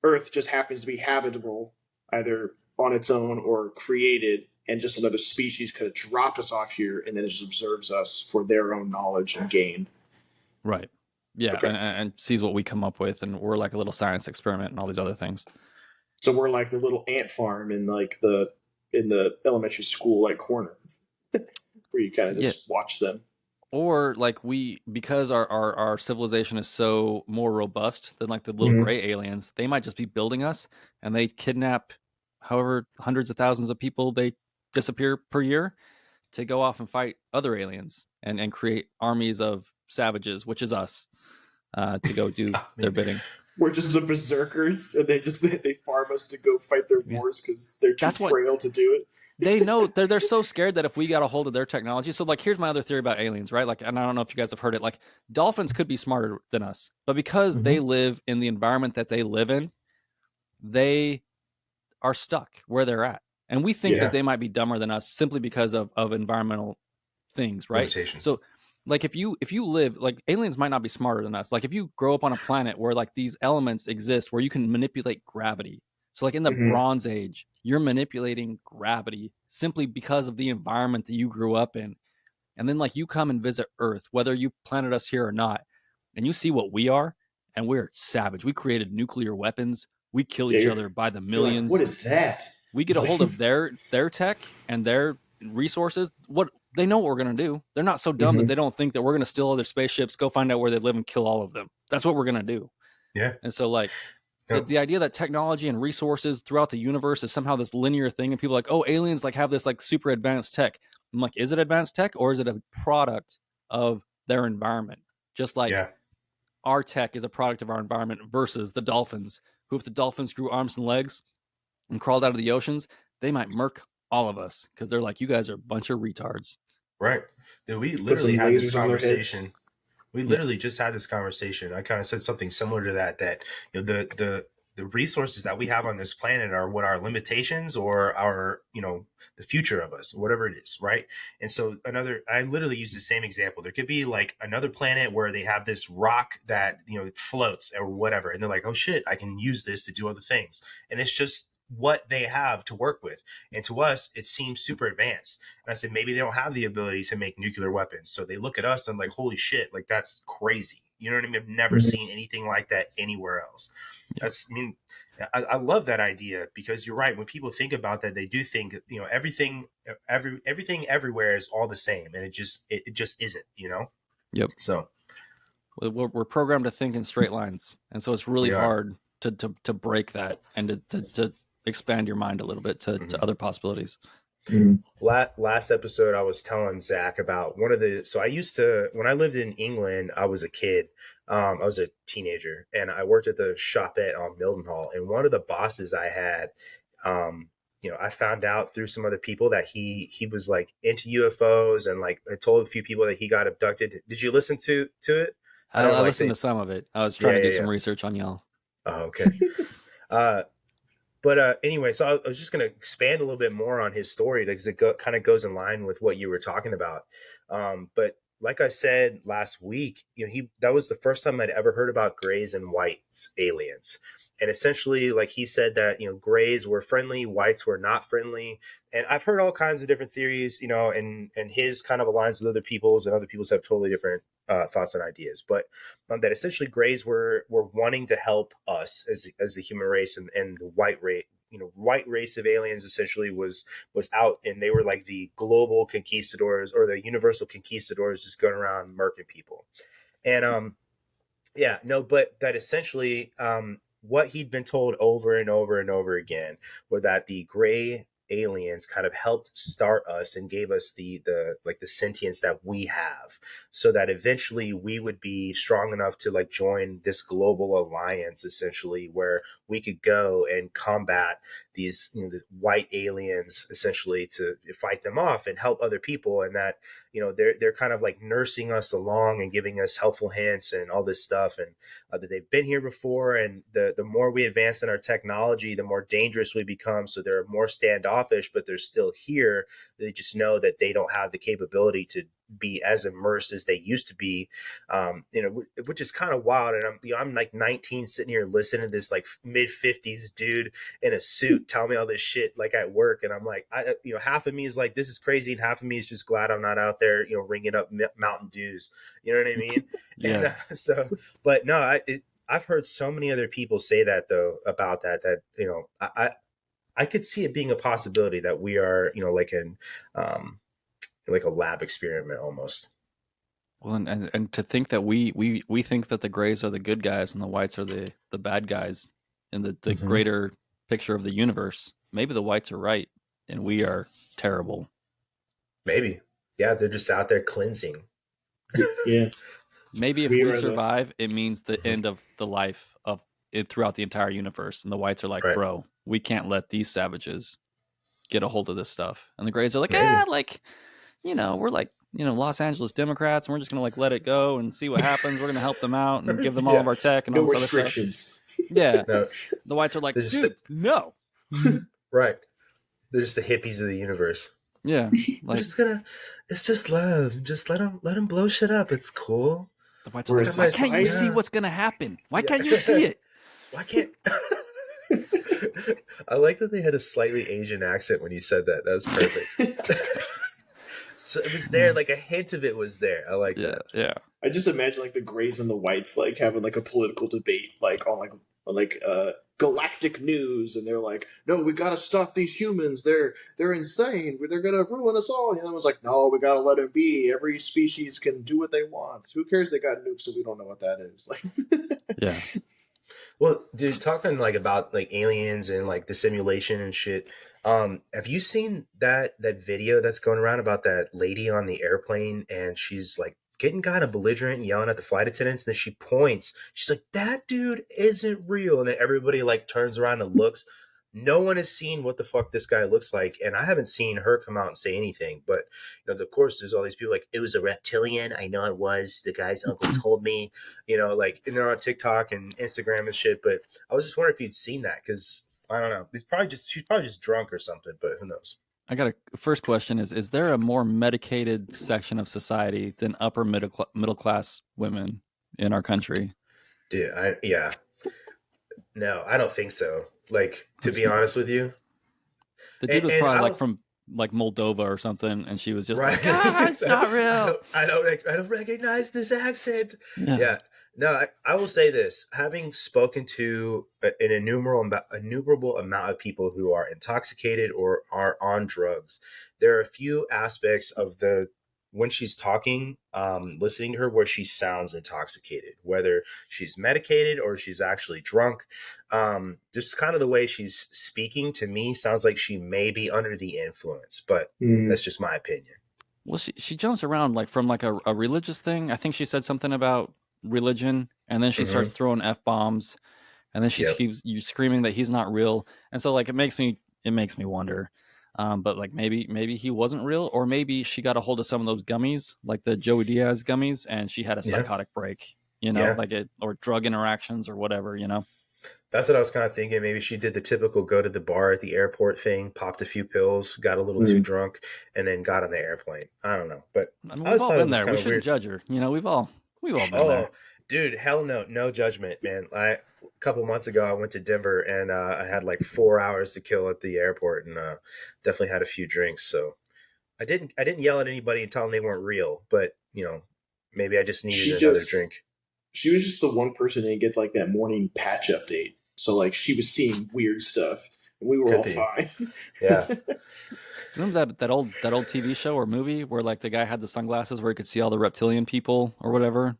Earth just happens to be habitable either on its own or created, and just another species could have dropped us off here and then it just observes us for their own knowledge and gain. Right. Yeah. Okay. And sees what we come up with, and we're like a little science experiment and all these other things. So we're like the little ant farm in like in the elementary school like corner where you kind of just watch them. Or like because our civilization is so more robust than like the little gray aliens, they might just be building us, and they kidnap however hundreds of thousands of people they disappear per year to go off and fight other aliens and create armies of savages, which is us, to go do their bidding. We're just the berserkers, and they farm us to go fight their wars because they're too frail to do it. They know they're so scared that if we got a hold of their technology. So like, here's my other theory about aliens, right? Like, and I don't know if you guys have heard it, like dolphins could be smarter than us, but because they live in the environment that they live in, they are stuck where they're at. And we think that they might be dumber than us simply because of environmental things, right? Limitations. So like if you live, like aliens might not be smarter than us. Like if you grow up on a planet where like these elements exist where you can manipulate gravity. So like in the Bronze Age, you're manipulating gravity simply because of the environment that you grew up in. And then like you come and visit Earth, whether you planted us here or not, and you see what we are, and we're savage. We created nuclear weapons. We kill each other by the millions. Like, what is that? We get a hold of their tech and their resources. What they know what we're going to do. They're not so dumb that they don't think that we're going to steal all their spaceships, go find out where they live, and kill all of them. That's what we're going to do. Yeah. And so like the idea that technology and resources throughout the universe is somehow this linear thing, and people are like, oh, aliens like have this like super advanced tech. I'm like, is it advanced tech, or is it a product of their environment? Just like our tech is a product of our environment versus the dolphins, who if the dolphins grew arms and legs and crawled out of the oceans, they might murk all of us because they're like, you guys are a bunch of retards. Right. Dude, we literally had this conversation. We literally just had this conversation. I kind of said something similar to that the resources that we have on this planet are what our limitations or our, the future of us, whatever it is. Right. And so I literally use the same example. There could be like another planet where they have this rock that, floats or whatever. And they're like, oh shit, I can use this to do other things. And it's just what they have to work with. And to us, it seems super advanced. And I said, maybe they don't have the ability to make nuclear weapons. So they look at us and like, holy shit, like that's crazy. You know what I mean? I've never seen anything like that anywhere else. I love that idea, because you're right. When people think about that, they do think, everything everywhere is all the same. And it just isn't, Yep. So we're programmed to think in straight lines. And so it's really hard to break that and to expand your mind a little bit to other possibilities. Last episode, I was telling Zach about so I used to, when I lived in England, I was a kid. I was a teenager, and I worked at the shopette on Mildenhall. And one of the bosses I had, I found out through some other people that he was like into UFOs, and like I told a few people that he got abducted. Did you listen to it? I listened to some of it. I was trying to do some research on y'all. Oh, okay. But anyway, so I was just going to expand a little bit more on his story because it kind of goes in line with what you were talking about. But like I said last week, that was the first time I'd ever heard about grays and whites aliens. And essentially, like he said that, grays were friendly, whites were not friendly. And I've heard all kinds of different theories, and his kind of aligns with other people's, and other people's have totally different thoughts and ideas. But that essentially grays were wanting to help us as the human race, and the white race, white race of aliens essentially was out, and they were like the global conquistadors or the universal conquistadors, just going around murking people. And yeah, no, but that essentially what he'd been told over and over and over again were that the gray aliens kind of helped start us and gave us the sentience that we have, so that eventually we would be strong enough to like join this global alliance, essentially, where we could go and combat these the white aliens, essentially, to fight them off and help other people. And that they're kind of like nursing us along and giving us helpful hints and all this stuff, and that they've been here before. And the more we advance in our technology, the more dangerous we become. So they're more standoffish, but they're still here. They just know that they don't have the capability to be as immersed as they used to be, which is kind of wild. And I'm like 19, sitting here listening to this like mid-50s dude in a suit tell me all this shit like at work, and I'm like, half of me is like, this is crazy, and half of me is just glad I'm not out there, ringing up Mountain Dews. You know what I mean? Yeah. And, but no, I've heard so many other people say that though about that I could see it being a possibility that we are, like a lab experiment almost. Well, and to think that we think that the grays are the good guys and the whites are the bad guys in the mm-hmm. greater picture of the universe. Maybe the whites are right and we are terrible. Maybe. Yeah, they're just out there cleansing. Yeah. Maybe if we survive, it means the end of the life of it throughout the entire universe. And the whites are like, right. Bro, we can't let these savages get a hold of this stuff. And the grays are like, we're like, Los Angeles Democrats, and we're just going to like let it go and see what happens. We're going to help them out and give them all of our tech and all this restrictions. Other stuff. Yeah. No. The whites are like, dude, no. Right. They're just the hippies of the universe. Yeah. Like, it's just love. Just let them blow shit up. It's cool. The whites are like, why can't you see what's going to happen? Why can't you see it? Why can't... I like that they had a slightly Asian accent when you said that. That was perfect. So it was there, like a hint of it was there. I like that. Yeah. I just imagine like the grays and the whites like having like a political debate like on galactic news, and they're like, no, we gotta stop these humans. They're insane. They're gonna ruin us all. And the other one's like, no, we gotta let them be. Every species can do what they want. Who cares they got nukes so we don't know what that is? Like yeah. Well, dude, talking like about like aliens and like the simulation and shit. Have you seen that video that's going around about that lady on the airplane, and she's like getting kind of belligerent and yelling at the flight attendants, and then she points, she's like, that dude isn't real. And then everybody like turns around and looks. No one has seen what the fuck this guy looks like, and I haven't seen her come out and say anything. But of course, there's all these people like, it was a reptilian. I know it was. The guy's uncle told me. Like, and they're on TikTok and Instagram and shit. But I was just wondering if you'd seen that, because I don't know. She's probably just drunk or something. But who knows? I got a first question: Is there a more medicated section of society than upper middle class women in our country? Dude, yeah. No, I don't think so. Like, to be honest with you, the dude was probably from like Moldova or something, and she was just right. Like, it's not real. I don't recognize this accent. Yeah. No, I will say this: having spoken to an innumerable amount of people who are intoxicated or are on drugs, there are a few aspects of when she's talking, listening to her, where she sounds intoxicated, whether she's medicated or she's actually drunk. Just kind of the way she's speaking to me sounds like she may be under the influence, but that's just my opinion. Well, she jumps around like from like a religious thing. I think she said something about religion, and then she starts throwing F-bombs, and then she keeps screaming that he's not real. And so like it makes me wonder. But like maybe he wasn't real, or maybe she got a hold of some of those gummies, like the Joey Diaz gummies, and she had a psychotic break, like or drug interactions or whatever, That's what I was kind of thinking. Maybe she did the typical go to the bar at the airport thing, popped a few pills, got a little too drunk, and then got on the airplane. I don't know, but I mean, I we've always all thought it been was there. kind We of shouldn't weird. judge her. We've all been there. Oh, dude, hell no, no judgment, man. A couple months ago, I went to Denver and I had like 4 hours to kill at the airport, and definitely had a few drinks. So I didn't yell at anybody and tell them they weren't real, but maybe I just needed another drink. She was just the one person to get like that morning patch update. So like she was seeing weird stuff, and we were all fine. Yeah. Remember that old TV show or movie where like the guy had the sunglasses where he could see all the reptilian people or whatever,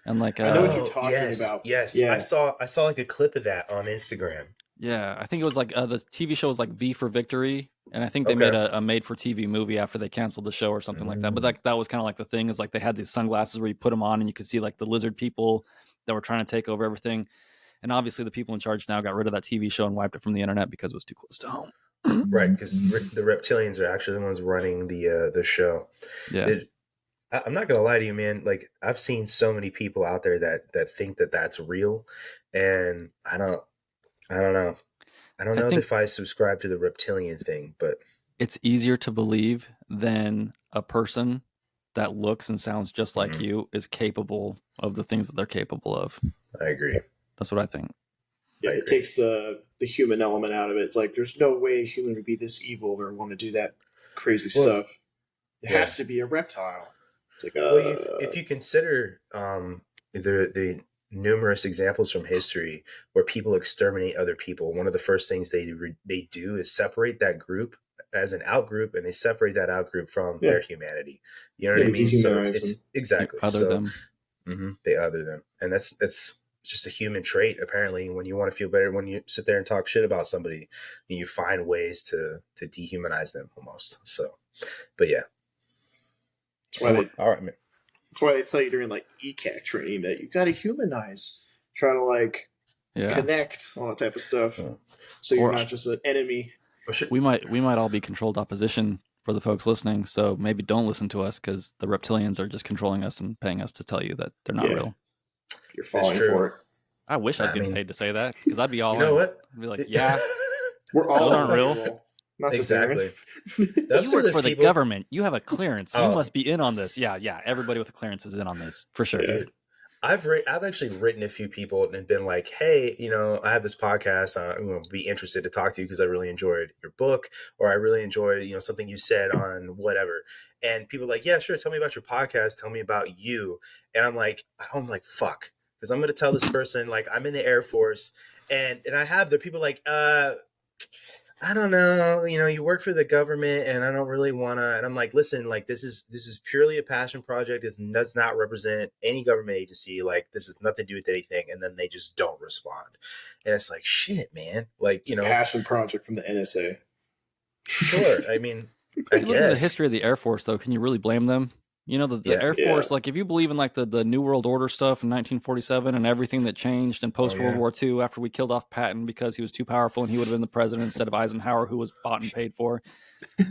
and like I know what you're talking about. Yes, yeah. I saw like a clip of that on Instagram. Yeah, I think it was like the TV show was like V for Victory, and I think they made a made for TV movie after they canceled the show or something like that. But that was kind of like the thing is like they had these sunglasses where you put them on and you could see like the lizard people that were trying to take over everything. And obviously the people in charge now got rid of that TV show and wiped it from the internet because it was too close to home. Right, because the reptilians are actually the ones running the show. Yeah. I'm not gonna lie to you, man. Like I've seen so many people out there that think that that's real, and I don't know. I don't know if I subscribe to the reptilian thing, but it's easier to believe than a person that looks and sounds just like you is capable of the things that they're capable of. I agree. That's what I think. Yeah, it takes the human element out of it. It's like there's no way a human would be this evil or want to do that crazy stuff. It has to be a reptile. It's like if you consider the numerous examples from history where people exterminate other people, one of the first things they do is separate that group as an out group, and they separate that out group from their humanity. You know what I mean? So it's exactly them. They other them, and that's just a human trait. Apparently, when you want to feel better, when you sit there and talk shit about somebody, you find ways to dehumanize them almost. So, but yeah, that's why all right, man. That's why they tell you during like ECAC training that you got to humanize, try to like connect, all that type of stuff. So you're not just an enemy. We might all be controlled opposition for the folks listening. So maybe don't listen to us because the reptilians are just controlling us and paying us to tell you that they're not real. You're falling for it. I wish I was getting paid to say that because I'd be all. You know what? I'd be like, yeah, we're all those aren't real. Not exactly. You work for the government. You have a clearance. You must be in on this. Yeah. Everybody with a clearance is in on this for sure. Dude, I've actually written a few people and been like, hey, I have this podcast. I'm going to be interested to talk to you because I really enjoyed your book, or I really enjoyed, something you said on whatever. And people are like, yeah, sure. Tell me about your podcast. Tell me about you. And I'm like, fuck, because I'm going to tell this person like I'm in the Air Force, and I have the people like, I don't know, you work for the government and I don't really want to. And I'm like, listen, like this is purely a passion project. It does not represent any government agency. Like this has nothing to do with anything. And then they just don't respond. And it's like, shit, man. Like, it's a passion project from the NSA. Sure. I mean, I guess. Look at the history of the Air Force though. Can you really blame them? The Air Force, like if you believe in like the New World Order stuff in 1947 and everything that changed in post World War II after we killed off Patton because he was too powerful and he would have been the president instead of Eisenhower, who was bought and paid for. I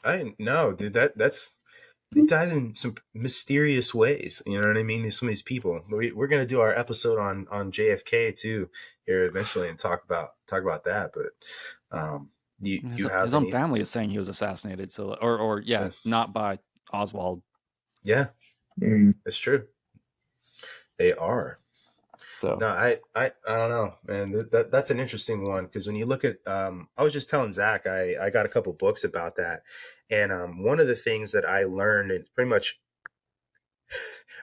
didn't know, dude. They died in some mysterious ways. You know what I mean? Some of these people. We're gonna do our episode on JFK too here eventually and talk about that. But his own family is saying he was assassinated. So or not by Oswald. Yeah, it's true. They are. So no, I don't know, man. That's an interesting one because when you look at, I was just telling Zach, I got a couple books about that, and one of the things that I learned, and pretty much,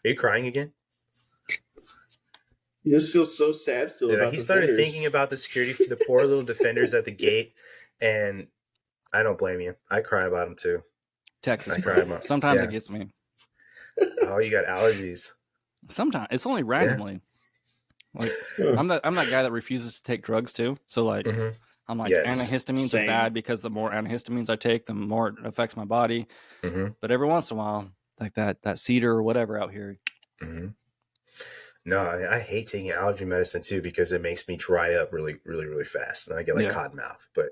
are you crying again? You just feel so sad still. About he started thinking about the poor little defenders at the gate, and I don't blame you. I cry about them too. Texas, sometimes it gets me. Oh, you got allergies. Sometimes it's only randomly. Like I'm that guy that refuses to take drugs too. So like I'm like antihistamines are bad because the more antihistamines I take, the more it affects my body. But every once in a while, like that cedar or whatever out here. No, I hate taking allergy medicine too because it makes me dry up really, really, really fast, and I get like cotton mouth. But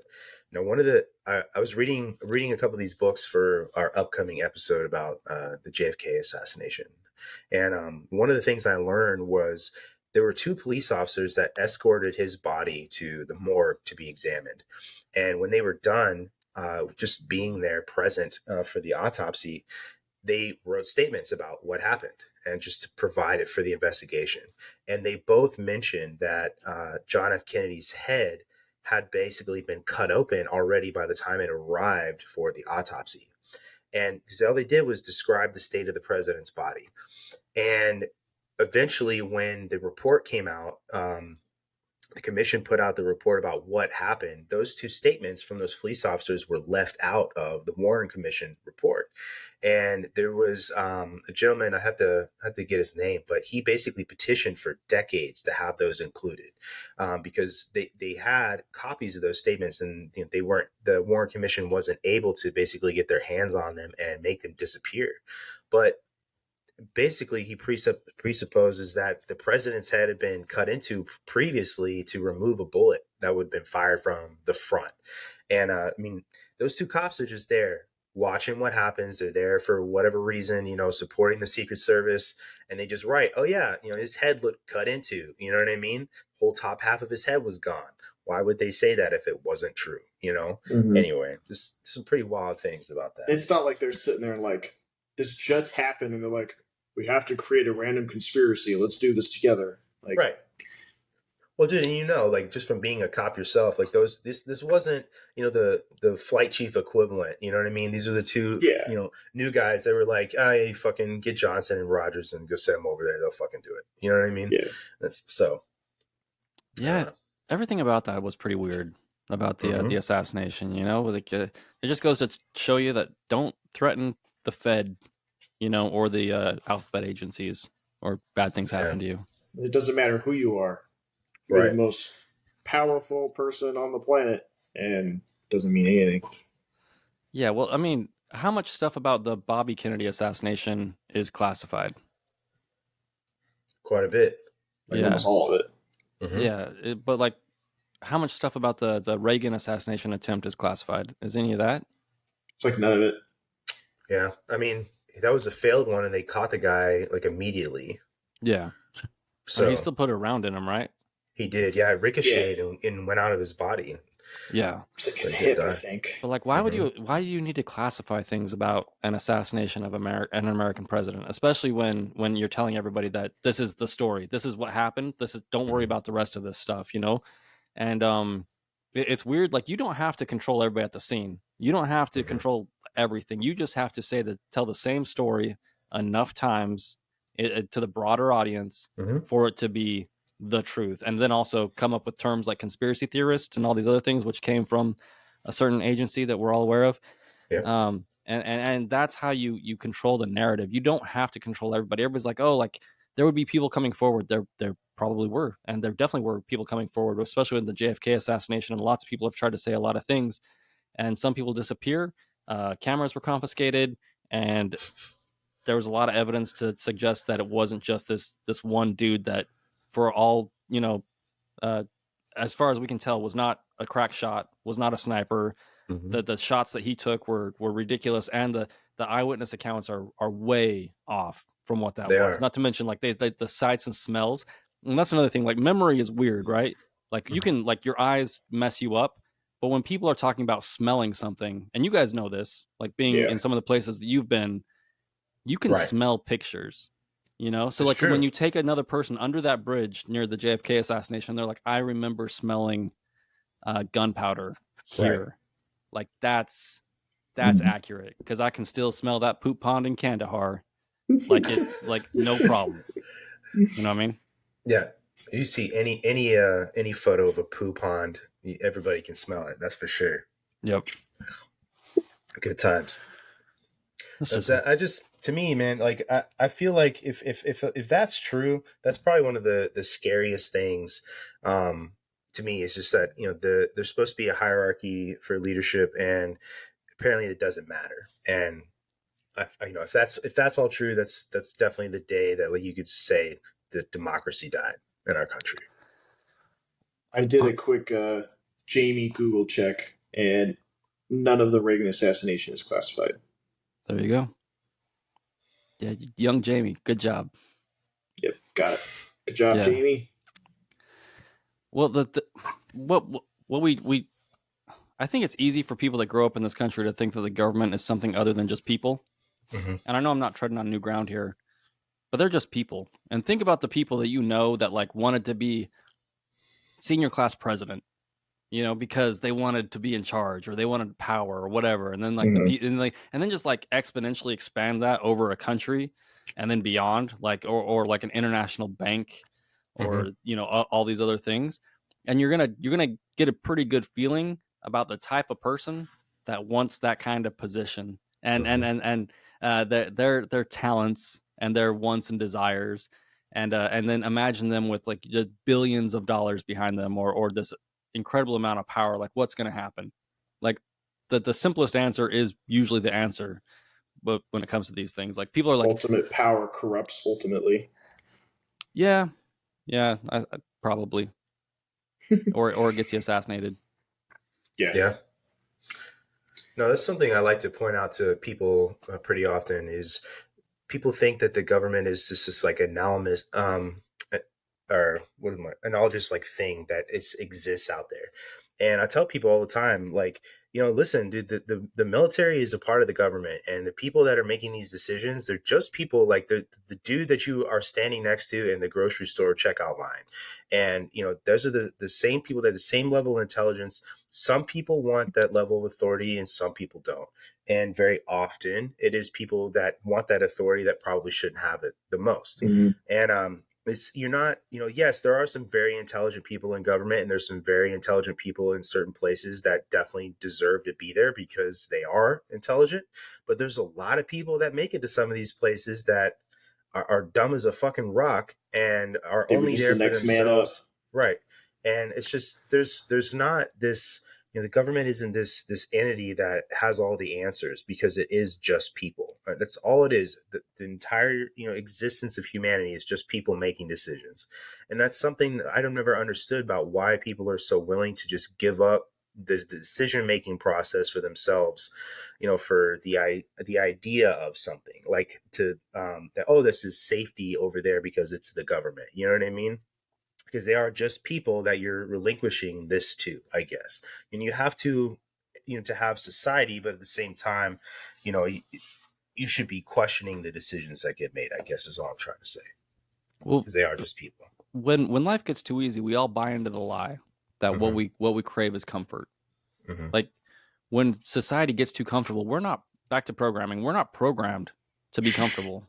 one of the I was reading a couple of these books for our upcoming episode about the JFK assassination, and one of the things I learned was there were two police officers that escorted his body to the morgue to be examined. And when they were done, just being there present for the autopsy, they wrote statements about what happened and just to provide it for the investigation. And they both mentioned that John F. Kennedy's head had basically been cut open already by the time it arrived for the autopsy. And because all they did was describe the state of the president's body. And eventually, when the report came out, the commission put out the report about what happened. Those two statements from those police officers were left out of the Warren Commission report. And there was a gentleman, I have to get his name, but he basically petitioned for decades to have those included because they had copies of those statements, and they weren't. The Warren Commission wasn't able to basically get their hands on them and make them disappear. But basically, he presupposes that the president's head had been cut into previously to remove a bullet that would have been fired from the front. And I mean, those two cops are just there watching what happens. They're there for whatever reason, supporting the Secret Service. And they just write, oh, yeah, his head looked cut into. You know what I mean? The whole top half of his head was gone. Why would they say that if it wasn't true? Mm-hmm. Anyway, just some pretty wild things about that. It's not like they're sitting there and like, this just happened. And they're like, we have to create a random conspiracy. Let's do this together. Like, right. Well, dude, and like just from being a cop yourself, like this wasn't, the flight chief equivalent. You know what I mean? These are the two, new guys that were like, hey, fucking get Johnson and Rogers and go send them over there. They'll fucking do it. You know what I mean? Yeah. Yeah. Everything about that was pretty weird about the assassination. Like it just goes to show you that don't threaten the Fed, or the alphabet agencies, or bad things happen to you. It doesn't matter who you are. You're the most powerful person on the planet, and it doesn't mean anything. Yeah, well, I mean, how much stuff about the Bobby Kennedy assassination is classified? Quite a bit. Almost all of it. Mm-hmm. Yeah, but like, how much stuff about the Reagan assassination attempt is classified? Is any of that? It's like none of it. Yeah, I mean, that was a failed one, and they caught the guy like immediately. Yeah. So he still put a round in him, right? He did. Yeah, it ricocheted and went out of his body. Yeah. It's like his hip, I think. But like, why do you need to classify things about an assassination of an American president, especially when you're telling everybody that this is the story, this is what happened, don't worry about the rest of this stuff, And it's weird. Like, you don't have to control everybody at the scene. You don't have to control everything. You just have to tell the same story enough times to the broader audience for it to be the truth, and then also come up with terms like conspiracy theorists and all these other things, which came from a certain agency that we're all aware of. Yeah. And that's how you control the narrative. You don't have to control everybody. Everybody's like, oh, like there would be people coming forward. There probably were, and there definitely were people coming forward, especially in the JFK assassination. And lots of people have tried to say a lot of things, and some people disappear. Cameras were confiscated, and there was a lot of evidence to suggest that it wasn't just this one dude that, for all, as far as we can tell, was not a crack shot, was not a sniper. The shots that he took were ridiculous, and the eyewitness accounts are way off from what that was. Not to mention, like, the sights and smells. And that's another thing. Like, memory is weird, right? Like, you can, like, your eyes mess you up, but when people are talking about smelling something, and you guys know this, like being in some of the places that you've been, you can smell pictures. So that's like true. When you take another person under that bridge near the JFK assassination, they're like, I remember smelling gunpowder here. Right. Like, that's accurate, because I can still smell that poop pond in Kandahar. Like no problem. You know what I mean? Yeah. You see any photo of a poop pond, everybody can smell it. That's for sure. Yep. Good times. To me, man, like I feel like if that's true, that's probably one of the scariest things to me. Is just that there's supposed to be a hierarchy for leadership, and apparently it doesn't matter. And if that's all true, that's definitely the day that, like, you could say that democracy died in our country. I did a quick Jamie Google check, and none of the Reagan assassination is classified. There you go. Yeah, young Jamie, good job. Yep, got it. Good job, Jamie. Well, what we I think it's easy for people that grow up in this country to think that the government is something other than just people. And I know I'm not treading on new ground here, but they're just people. And think about the people that you know that like wanted to be senior class president, because they wanted to be in charge or they wanted power or whatever. And then like and then just like exponentially expand that over a country and then beyond, like or like an international bank or all these other things. And you're gonna get a pretty good feeling about the type of person that wants that kind of position and their talents and their wants and desires, and then imagine them with like just billions of dollars behind them or this incredible amount of power. Like what's going to happen? Like the simplest answer is usually the answer, but when it comes to these things, like people are like, ultimate power corrupts ultimately. Yeah, I probably, or it gets you assassinated. Yeah. No, that's something I like to point out to people pretty often is people think that the government is just this like anomalous, or analogous like thing that exists out there. And I tell people all the time, like, listen, dude, the military is a part of the government, and the people that are making these decisions, they're just people like the dude that you are standing next to in the grocery store checkout line. And, those are the same people that have the same level of intelligence. Some people want that level of authority and some people don't. And very often it is people that want that authority that probably shouldn't have it the most. And, you're not, yes, there are some very intelligent people in government, and there's some very intelligent people in certain places that definitely deserve to be there because they are intelligent. But there's a lot of people that make it to some of these places that are dumb as a fucking rock and are only there for themselves. Right. And it's just, there's not this, the government isn't this entity that has all the answers, because it is just people. Right? That's all it is. The entire, existence of humanity is just people making decisions. And that's something that I've never understood about why people are so willing to just give up the decision-making process for themselves, for the idea of something like that, this is safety over there because it's the government. You know what I mean? Because they are just people that you're relinquishing this to, I guess. And you have to, to have society, but at the same time, you should be questioning the decisions that get made, I guess is all I'm trying to say. Well, because they are just people. When life gets too easy, we all buy into the lie that what we crave is comfort. Like when society gets too comfortable, we're not, back to programming, we're not programmed to be comfortable.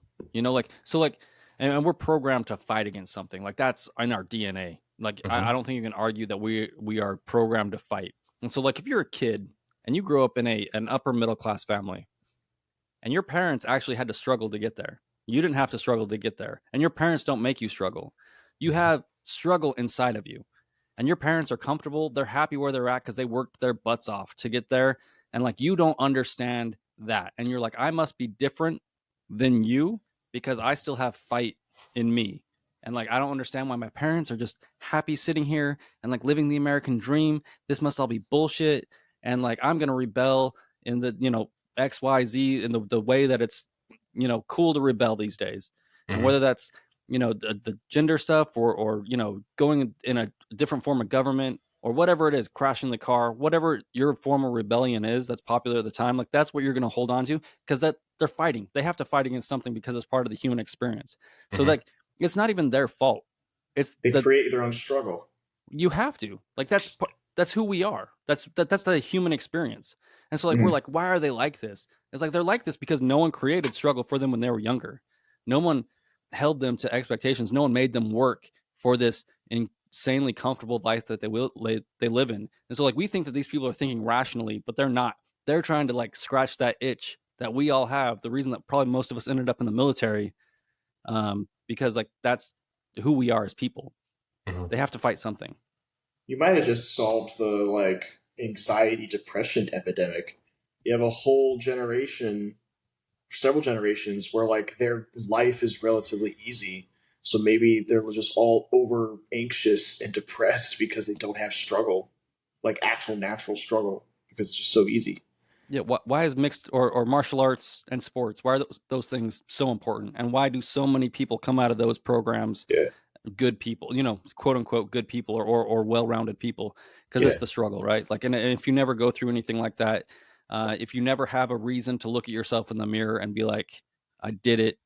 And we're programmed to fight against something. Like that's in our DNA. Like I don't think you can argue that we are programmed to fight. And so like if you're a kid and you grow up in an upper middle class family, and your parents actually had to struggle to get there, you didn't have to struggle to get there, and your parents don't make you struggle. You have struggle inside of you, and your parents are comfortable. They're happy where they're at because they worked their butts off to get there. And like you don't understand that, and you're like, I must be different than you because I still have fight in me. And like, I don't understand why my parents are just happy sitting here and like living the American dream. This must all be bullshit. And like, I'm going to rebel in the, XYZ in the way that it's, cool to rebel these days. And whether that's, the gender stuff or, going in a different form of government or whatever it is, crashing the car, whatever your form of rebellion is that's popular at the time, like that's what you're going to hold on to, because that they're fighting. They have to fight against something because it's part of the human experience. So like, it's not even their fault. They create their own struggle. You have to, like, that's who we are. That's the human experience. And so like, we're like, why are they like this? It's like, they're like this because no one created struggle for them when they were younger. No one held them to expectations. No one made them work for this insanely comfortable life that they live in. And so like, we think that these people are thinking rationally, but they're not. They're trying to like scratch that itch that we all have. The reason that probably most of us ended up in the military, because like that's who we are as people. They have to fight something. You might have just solved the like anxiety depression epidemic. You have a whole generation, several generations, where like their life is relatively easy. So maybe they're just all over anxious and depressed because they don't have struggle, like actual natural struggle, because it's just so easy. Yeah, why is mixed or martial arts and sports, why are those things so important? And why do so many people come out of those programs good people, quote unquote good people or well-rounded people, because it's the struggle, right? Like, and if you never go through anything like that, if you never have a reason to look at yourself in the mirror and be like, I did it,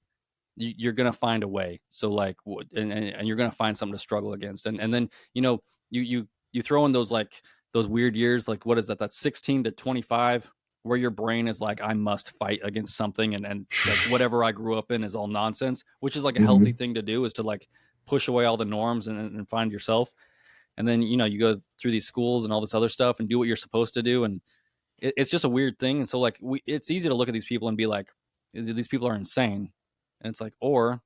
you're gonna find a way. So like, and you're gonna find something to struggle against, and then you throw in those weird years, like what is that? That's 16 to 25, where your brain is like, I must fight against something, and like whatever I grew up in is all nonsense, which is like a healthy thing to do, is to like push away all the norms and find yourself. And then you go through these schools and all this other stuff and do what you're supposed to do, and it's just a weird thing. And so like it's easy to look at these people and be like, these people are insane. And it's like, or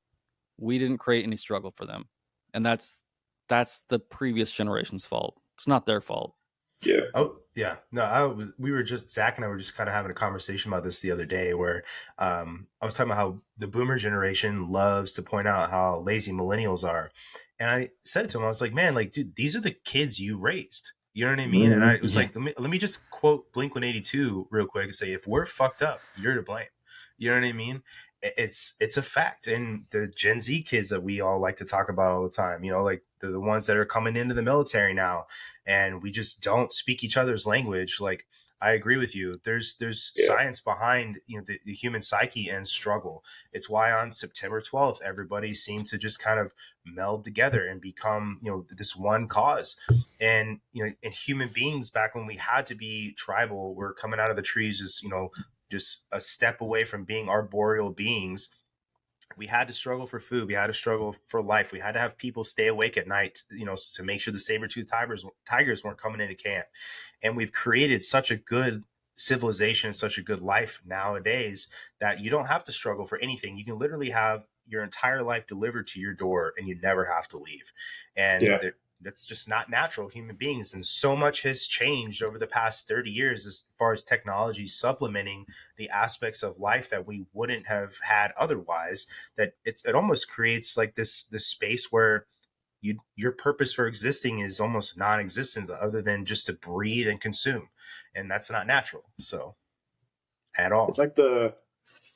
we didn't create any struggle for them, and that's the previous generation's fault. It's not their fault. Yeah. Oh, yeah. No, we were just, Zach and I were just kind of having a conversation about this the other day, where I was talking about how the boomer generation loves to point out how lazy millennials are. And I said to him, I was like, man, like, dude, these are the kids you raised. You know what I mean? And I was like, let me just quote Blink 182 real quick and say, if we're fucked up, you're to blame. You know what I mean? It's a fact. And the Gen Z kids that we all like to talk about all the time, like the ones that are coming into the military now, and we just don't speak each other's language. Like, I agree with you. There's science behind the human psyche and struggle. It's why on September 12th, everybody seemed to just kind of meld together and become this one cause. And and human beings, back when we had to be tribal, we're coming out of the trees just a step away from being arboreal beings. We had to struggle for food. We had to struggle for life. We had to have people stay awake at night, to make sure the saber-toothed tigers weren't coming into camp. And we've created such a good civilization and such a good life nowadays that you don't have to struggle for anything. You can literally have your entire life delivered to your door and you never have to leave. And that's just not natural human beings. And so much has changed over the past 30 years as far as technology supplementing the aspects of life that we wouldn't have had otherwise, that it almost creates like this space where your purpose for existing is almost non-existent, other than just to breed and consume. And that's not natural. So at all. It's like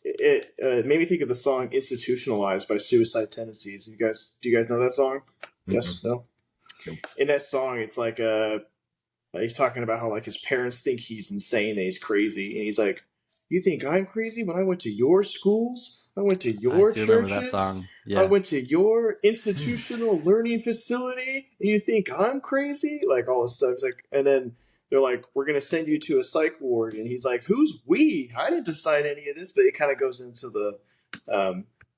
it made me think of the song Institutionalized by Suicide Tendencies. Do you guys know that song? Mm-hmm. Yes? No? In that song, it's like he's talking about how like his parents think he's insane and he's crazy, and he's like, "You think I'm crazy? When I went to your schools, I went to your churches, remember that song. Yeah. I went to your institutional learning facility, and you think I'm crazy?" Like all this stuff. It's like, and then they're like, "We're gonna send you to a psych ward," and he's like, "Who's we? I didn't decide any of this." But it kind of goes into the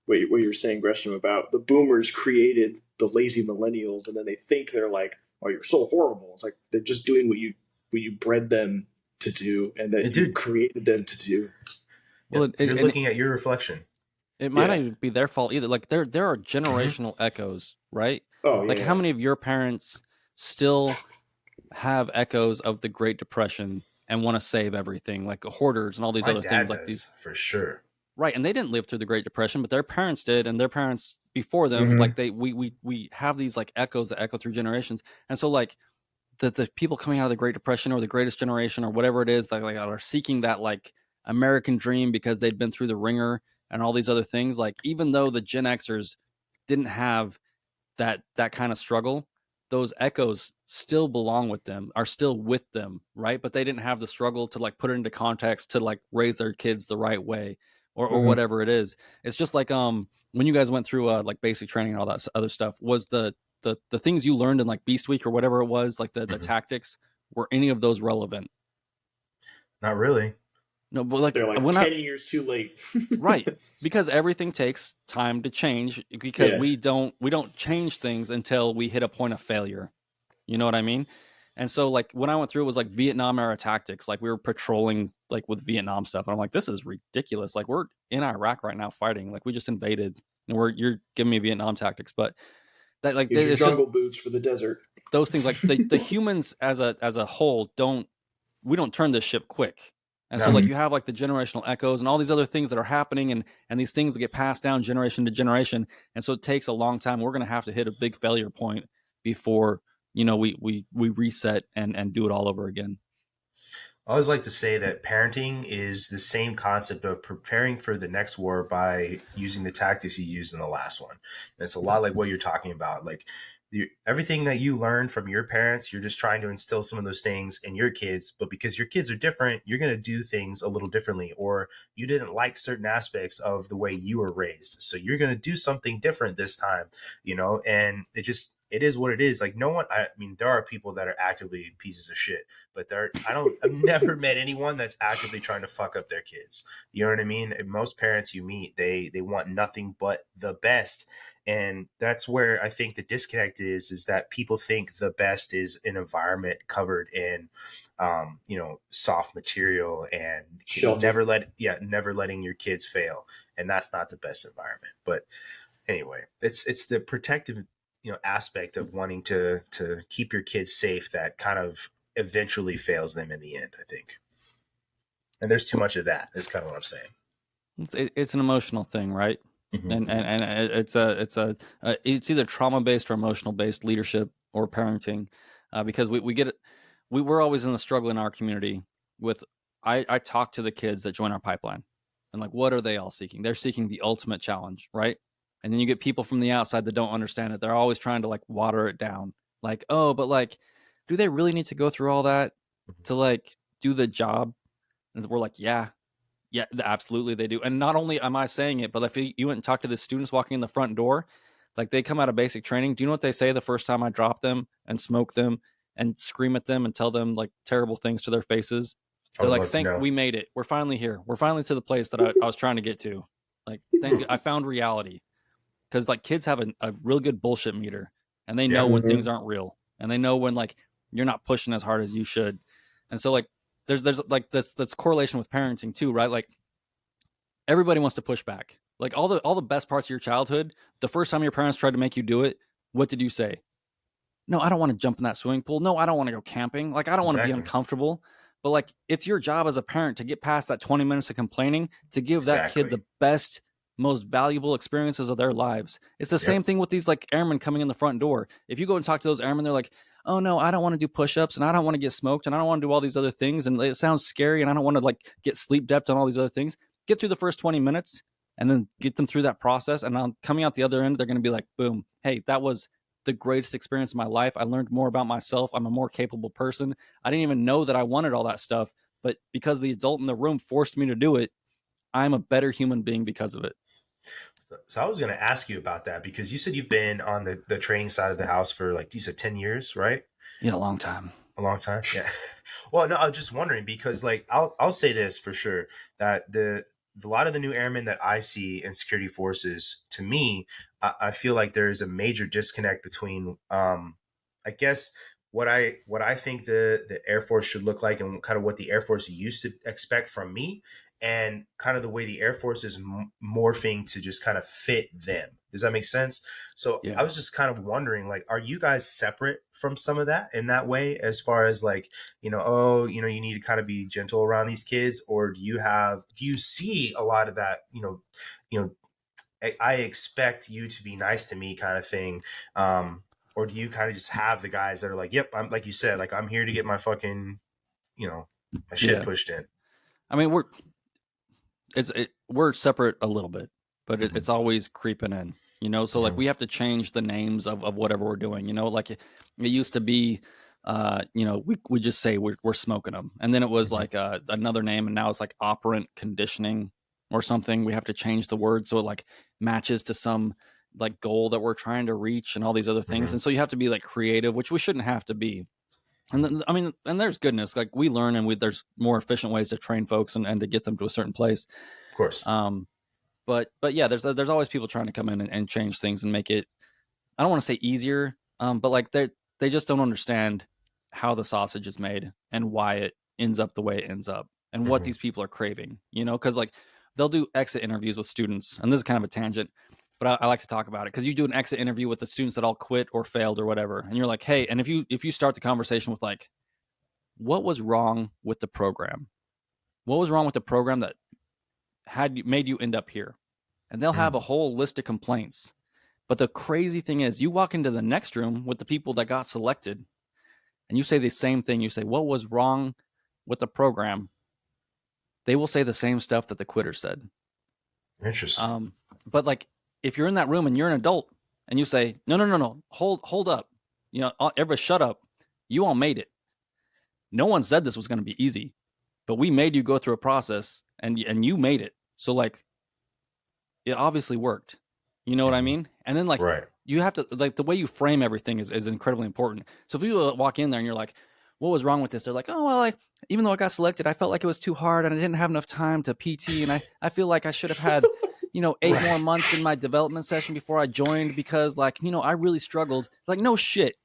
what you were saying, Gresham, about the boomers created the lazy millennials, and then they think they're like, "Oh, you're so horrible." It's like they're just doing what you bred them to do, and that you created them to do. Well, you're looking at your reflection. It might not even be their fault either. Like there are generational echoes, right? Oh, like how many of your parents still have echoes of the Great Depression and want to save everything, like hoarders and all these other things, like these, for sure. Right, and they didn't live through the Great Depression, but their parents did, and their parents before them, like we have these like echoes that echo through generations, and so like the people coming out of the Great Depression or the Greatest Generation or whatever it is, that like are seeking that like American dream because they'd been through the ringer and all these other things. Like even though the Gen Xers didn't have that kind of struggle, those echoes still belong with them, are still with them, right? But they didn't have the struggle to like put it into context to like raise their kids the right way. Or whatever it is. It's just like when you guys went through like basic training and all that other stuff, was the things you learned in like Beast Week or whatever it was, like the tactics, were any of those relevant? Not really. No, but like they're like 10 years too late. Right, because everything takes time to change, because we don't change things until we hit a point of failure. You know what I mean? And so like when I went through, it was like Vietnam era tactics. Like we were patrolling like with Vietnam stuff. And I'm like, this is ridiculous. Like we're in Iraq right now fighting. Like we just invaded and you're giving me Vietnam tactics. But that like it's jungle boots for the desert. Those things, like the humans as a whole we don't turn this ship quick. And so like you have like the generational echoes and all these other things that are happening and these things that get passed down generation to generation. And so it takes a long time. We're going to have to hit a big failure point before we reset and do it all over again. I always like to say that parenting is the same concept of preparing for the next war by using the tactics you used in the last one. And it's a lot like what you're talking about. Like everything that you learned from your parents, you're just trying to instill some of those things in your kids. But because your kids are different, you're going to do things a little differently, or you didn't like certain aspects of the way you were raised. So you're going to do something different this time, and it is what it is. Like no one, I mean, there are people that are actively pieces of shit, but I've never met anyone that's actively trying to fuck up their kids. You know what I mean? And most parents you meet, they want nothing but the best. And that's where I think the disconnect is that people think the best is an environment covered in, soft material and never letting your kids fail. And that's not the best environment. But anyway, it's the protective, aspect of wanting to keep your kids safe that kind of eventually fails them in the end, I think. And there's too much of that. Is kind of what I'm saying. It's an emotional thing, right? Mm-hmm. And it's either trauma based or emotional based leadership or parenting, because we get it. We're always in the struggle in our community with. I talk to the kids that join our pipeline, and like, what are they all seeking? They're seeking the ultimate challenge, right? And then you get people from the outside that don't understand it. They're always trying to like water it down. Like, oh, but like, do they really need to go through all that to like do the job? And we're like, yeah, absolutely they do. And not only am I saying it, but if you went and talked to the students walking in the front door, like they come out of basic training. Do you know what they say the first time I drop them and smoke them and scream at them and tell them like terrible things to their faces? They're like, we made it. We're finally here. We're finally to the place that I was trying to get to. Like, thank you. I found reality. Because like kids have a real good bullshit meter, and they know when things aren't real, and they know when like you're not pushing as hard as you should. And so like there's like this correlation with parenting too, right? Like everybody wants to push back. Like all the best parts of your childhood, the first time your parents tried to make you do it, what did you say? No, I don't want to jump in that swimming pool. No, I don't want to go camping. Like I don't want to be uncomfortable. But like it's your job as a parent to get past that 20 minutes of complaining to give that kid the best, most valuable experiences of their lives. It's the same thing with these like airmen coming in the front door. If you go and talk to those airmen, they're like, oh no, I don't want to do push-ups and I don't want to get smoked and I don't want to do all these other things. And it sounds scary and I don't want to like get sleep deprived on all these other things. Get through the first 20 minutes and then get them through that process. And on coming out the other end, they're going to be like, boom, hey, that was the greatest experience of my life. I learned more about myself. I'm a more capable person. I didn't even know that I wanted all that stuff, but because the adult in the room forced me to do it, I'm a better human being because of it. So I was going to ask you about that because you said you've been on the training side of the house for like, you said 10 years, right? Yeah, a long time. A long time. Yeah. Well, no, I was just wondering because like, I'll say this for sure that a lot of the new airmen that I see in security forces, to me, I feel like there is a major disconnect between, I guess, what I think the Air Force should look like and kind of what the Air Force used to expect from me, and kind of the way the Air Force is morphing to just kind of fit them. Does that make sense? So I was just kind of wondering, like, are you guys separate from some of that in that way, as far as like, you need to kind of be gentle around these kids, or do you see a lot of that, I expect you to be nice to me kind of thing? Or do you kind of just have the guys that are like, yep, I'm like you said, like I'm here to get my fucking, my shit pushed in. I mean, we're separate a little bit, but it's always creeping in, so like we have to change the names of whatever we're doing, like it used to be, we just say we're smoking them. And then it was like another name. And now it's like operant conditioning or something. We have to change the word so it like matches to some like goal that we're trying to reach and all these other things. And so you have to be like creative, which we shouldn't have to be. And then, I mean, and there's goodness, like we learn and there's more efficient ways to train folks and to get them to a certain place. Of course. But yeah, there's always people trying to come in and change things and make it, I don't want to say easier, but like they just don't understand how the sausage is made and why it ends up the way it ends up and what these people are craving, because like they'll do exit interviews with students. And this is kind of a tangent, but I like to talk about it because you do an exit interview with the students that all quit or failed or whatever. And you're like, hey, and if you start the conversation with like, what was wrong with the program? What was wrong with the program that made you end up here? And they'll have a whole list of complaints. But the crazy thing is you walk into the next room with the people that got selected and you say the same thing. You say, what was wrong with the program, they will say the same stuff that the quitter said. Interesting. But like, if you're in that room and you're an adult and you say, no, hold up, everybody shut up. You all made it. No one said this was going to be easy, but we made you go through a process and you made it. So like, it obviously worked. You know what I mean? And then like, you have to, like, the way you frame everything is incredibly important. So if you walk in there and you're like, what was wrong with this? They're like, oh, well, even though I got selected, I felt like it was too hard and I didn't have enough time to PT. And I feel like I should have had, 8 more months in my development session before I joined because I really struggled. Like, no shit.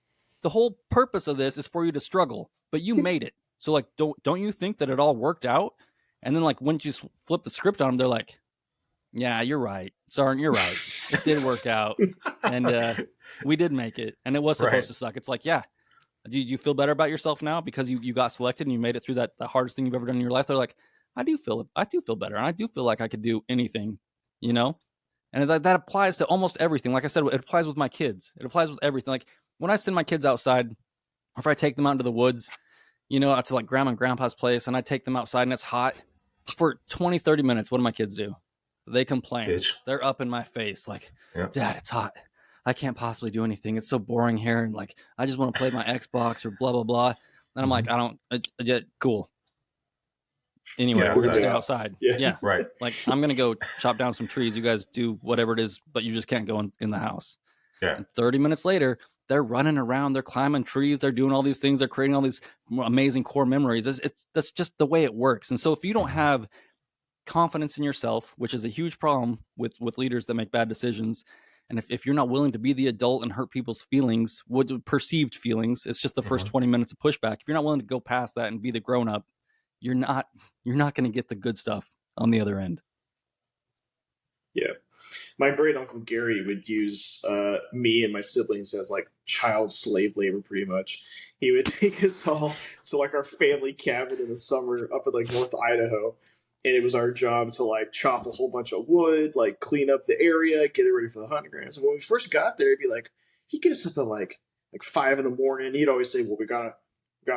The whole purpose of this is for you to struggle, but you made it. So like, don't you think that it all worked out? And then like, when you flip the script on them, they're like, yeah, you're right. Sergeant, you're right. It did work out. And we did make it. And it was supposed to suck. It's like, yeah. Do you feel better about yourself now because you got selected and you made it through the hardest thing you've ever done in your life? They're like, I do feel better. And I do feel like I could do anything, And that applies to almost everything. Like I said, it applies with my kids. It applies with everything. Like when I send my kids outside, or if I take them out into the woods, out to like grandma and grandpa's place, and I take them outside and it's hot for 20, 30 minutes. What do my kids do? They complain. Bitch. They're up in my face like, Dad, it's hot. I can't possibly do anything. It's so boring here. And like, I just want to play my Xbox or blah, blah, blah. And I'm like, cool. Anyway, we're going to stay outside. Yeah. Right. Like, I'm going to go chop down some trees. You guys do whatever it is, but you just can't go in the house. Yeah. And 30 minutes later, they're running around. They're climbing trees. They're doing all these things. They're creating all these amazing core memories. That's just the way it works. And so if you don't have confidence in yourself, which is a huge problem with leaders that make bad decisions, and if you're not willing to be the adult and hurt people's feelings, perceived feelings, it's just the first 20 minutes of pushback. If you're not willing to go past that and be the grown up, you're not going to get the good stuff on the other end. Yeah. My great uncle Gary would use me and my siblings as like child slave labor, pretty much. He would take us all to like our family cabin in the summer up in like North Idaho. And it was our job to like chop a whole bunch of wood, like clean up the area, get it ready for the hunting grounds. And when we first got there, he'd get us up at like 5 a.m. And he'd always say, well, we gotta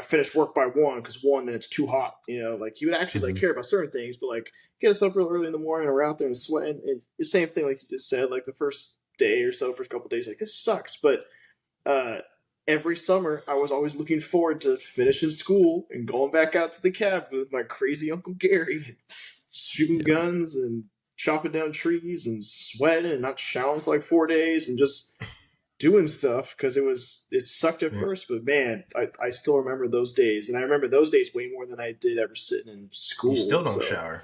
finish work by 1 because 1, then it's too hot. Like he would actually like care about certain things, but like get us up real early in the morning and we're out there and sweating. And the same thing, like you just said, like the first day or so, first couple of days, like this sucks. But every summer, I was always looking forward to finishing school and going back out to the cabin with my crazy Uncle Gary, shooting guns and chopping down trees and sweating and not showering for like 4 days and just doing stuff because it sucked at first. But man, I still remember those days. And I remember those days way more than I did ever sitting in school. You still don't shower.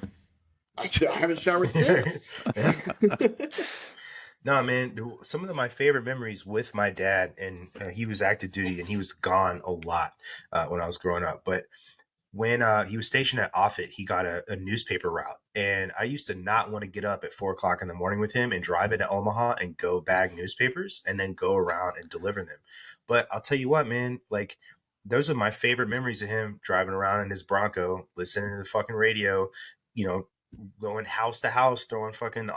I haven't showered since. No, man, some of my favorite memories with my dad, and he was active duty and he was gone a lot when I was growing up. But when he was stationed at Offutt, he got a newspaper route. And I used to not want to get up at 4 o'clock in the morning with him and drive into Omaha and go bag newspapers and then go around and deliver them. But I'll tell you what, man, like those are my favorite memories of him driving around in his Bronco, listening to the fucking radio, going house to house, throwing fucking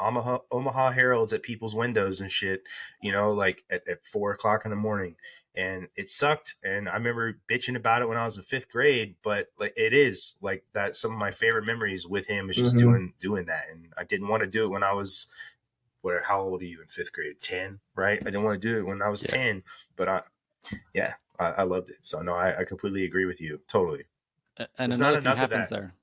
Omaha Heralds at people's windows and shit, like at 4 o'clock in the morning. And it sucked. And I remember bitching about it when I was in 5th grade, but like it is like that. Some of my favorite memories with him is just doing that. And I didn't want to do it when I was, how old are you in 5th grade? 10, right? I didn't want to do it when I was 10, but I loved it. So no, I completely agree with you. Totally. And another thing happens there.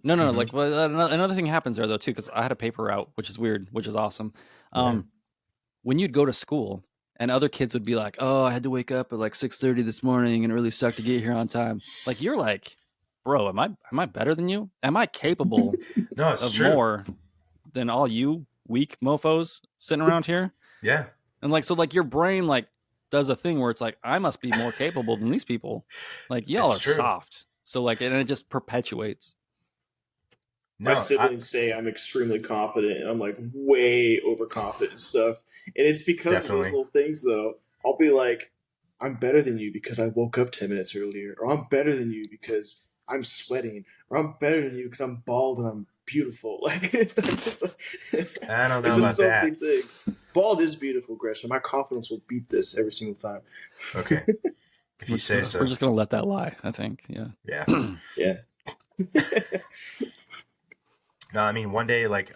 No. Like another thing happens there though too, because I had a paper route, which is weird, which is awesome. When you'd go to school and other kids would be like, "Oh, I had to wake up at like 6:30 this morning and it really sucked to get here on time." Like you're like, "Bro, am I better than you? Am I capable of more than all you weak mofos sitting around here?" Yeah. And like so, like your brain like does a thing where it's like, I must be more capable than these people. Like y'all are soft. So like, and it just perpetuates. My siblings say I'm extremely confident, and I'm like way overconfident and stuff. And it's because of those little things, though. I'll be like, I'm better than you because I woke up 10 minutes earlier, or I'm better than you because I'm sweating, or I'm better than you because I'm bald and I'm beautiful. Like, I don't know about that. Many things. Bald is beautiful, Gresham. My confidence will beat this every single time. Okay. If you say so. We're just gonna let that lie, I think. Yeah. Yeah. Yeah. No, I mean, one day, like,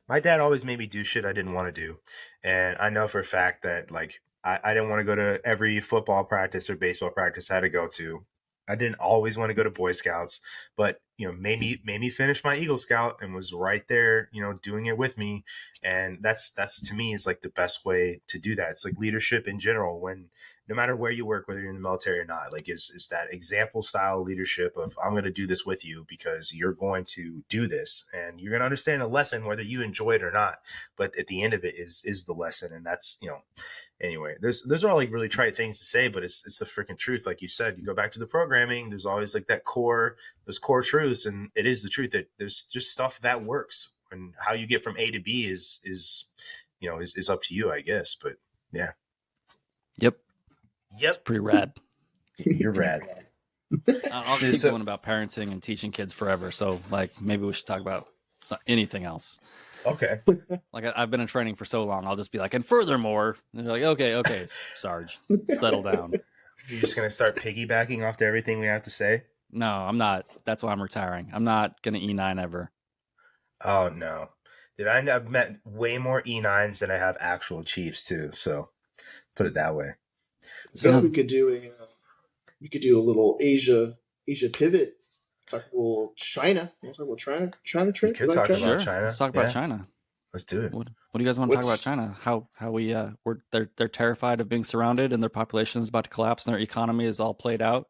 my dad always made me do shit I didn't want to do. And I know for a fact that, like, I didn't want to go to every football practice or baseball practice I had to go to. I didn't always want to go to Boy Scouts, but, made me finish my Eagle Scout and was right there, doing it with me. And that's to me is like the best way to do that. It's like leadership in general, when no matter where you work, whether you're in the military or not, like is that example style leadership of I'm going to do this with you because you're going to do this and you're going to understand the lesson whether you enjoy it or not. But at the end of it is the lesson, and that's anyway. Those are all like really trite things to say, but it's the freaking truth. Like you said, you go back to the programming. There's always like those core truths, and it is the truth that there's just stuff that works, and how you get from A to B is up to you, I guess. But yeah. Yep. It's pretty rad. You're rad. I'll keep going about parenting and teaching kids forever. So, like, maybe we should talk about anything else. Okay. Like, I've been in training for so long, I'll just be like, and furthermore, and they're like, okay, Sarge, settle down. You're just gonna start piggybacking off to everything we have to say? No, I'm not. That's why I'm retiring. I'm not gonna E9 ever. Oh no, dude! I've met way more E9s than I have actual Chiefs too. So, put it that way. So we could do a little Asia pivot. Talk a little China. You want to talk about China? We could talk about China. Let's talk about China. Let's do it. What do you guys want to talk about China? How they're terrified of being surrounded, and their population is about to collapse, and their economy is all played out,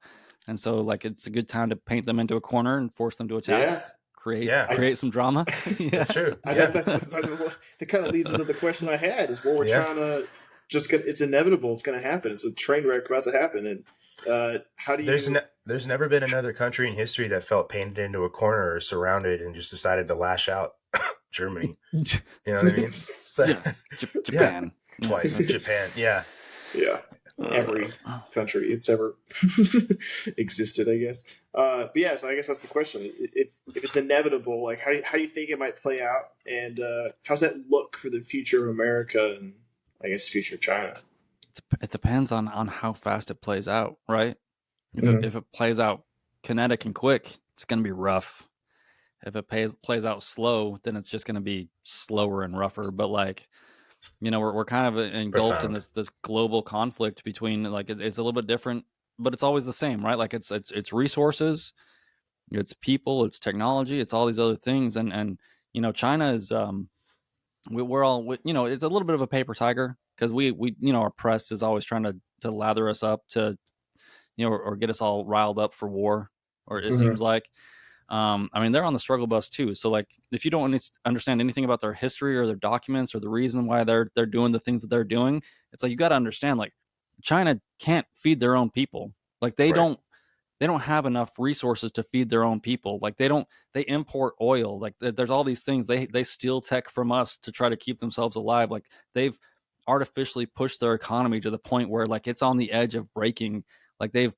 and so like it's a good time to paint them into a corner and force them to attack. Yeah. Create some drama. That's true. That kind of leads into the question I had: is what we're trying to it's inevitable. It's going to happen. It's a train wreck about to happen, and how do you? There's never been another country in history that felt painted into a corner or surrounded and just decided to lash out. Germany, you know what I mean? So, Japan, twice. Japan, yeah. Every country it's ever existed, I guess. But yeah, so I guess that's the question. If it's inevitable, like how do you think it might play out, and how's that look for the future of America and I guess future China? It depends on how fast it plays out, right? If it plays out kinetic and quick, it's going to be rough. If it plays out slow, then it's just going to be slower and rougher. But like, we're kind of engulfed in this global conflict between like it's a little bit different, but it's always the same, right? Like it's resources, it's people, it's technology, it's all these other things, and China is we're all it's a little bit of a paper tiger because we our press is always trying to lather us up to or get us all riled up for war, or it seems like. I mean, they're on the struggle bus too. So like, if you don't understand anything about their history or their documents or the reason why they're doing the things that they're doing, it's like, you got to understand, like, China can't feed their own people. Like they don't have enough resources to feed their own people. Like they import oil. Like there's all these things. They steal tech from us to try to keep themselves alive. Like they've artificially pushed their economy to the point where like it's on the edge of breaking. Like they've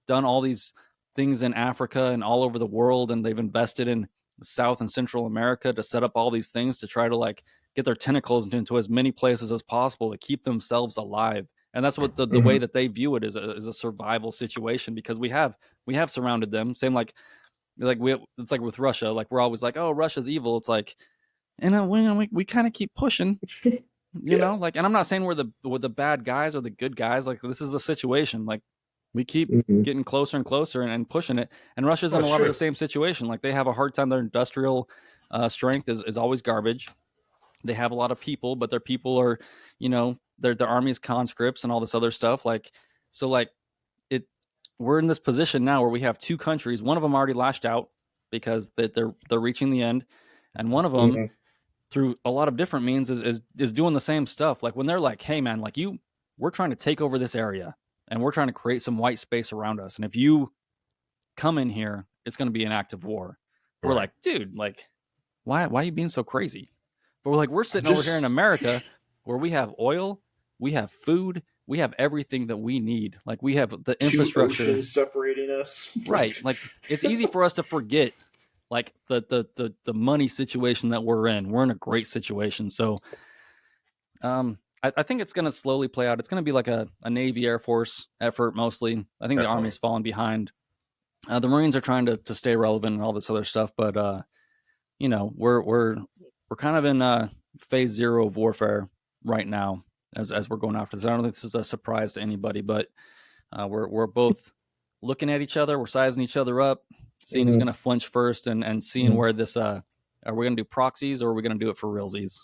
done all these things in Africa and all over the world, and they've invested in South and Central America to set up all these things to try to like get their tentacles into as many places as possible to keep themselves alive. And that's what the way that they view it is a survival situation, because we have surrounded them. Same like it's like with Russia, like we're always like, oh, Russia's evil. It's like, we kind of keep pushing, you know, like, and I'm not saying we're the bad guys or the good guys. Like this is the situation. Like we keep getting closer and closer and pushing it. And Russia's in a lot of the same situation. Like they have a hard time. Their industrial strength is always garbage. They have a lot of people, but their people are, their army is conscripts and all this other stuff. Like, so like we're in this position now where we have two countries. One of them already lashed out because they're reaching the end. And one of them through a lot of different means is doing the same stuff. Like when they're like, hey man, like we're trying to take over this area. And we're trying to create some white space around us. And if you come in here, it's going to be an act of war. We're like, dude, like, why are you being so crazy? But we're like, we're sitting over here in America where we have oil, we have food, we have everything that we need. Like we have the infrastructure. 2 oceans separating us. Right. Like it's easy for us to forget like the money situation that we're in. We're in a great situation. So, I think it's going to slowly play out. It's going to be like a Navy Air Force effort mostly. I think the Army's fallen behind The Marines are trying to stay relevant and all this other stuff, but we're kind of in phase 0 of warfare right now as we're going after this. I don't think this is a surprise to anybody, but we're both looking at each other, we're sizing each other up, seeing who's going to flinch first, and seeing where this. Are we going to do proxies, or are we going to do it for realsies?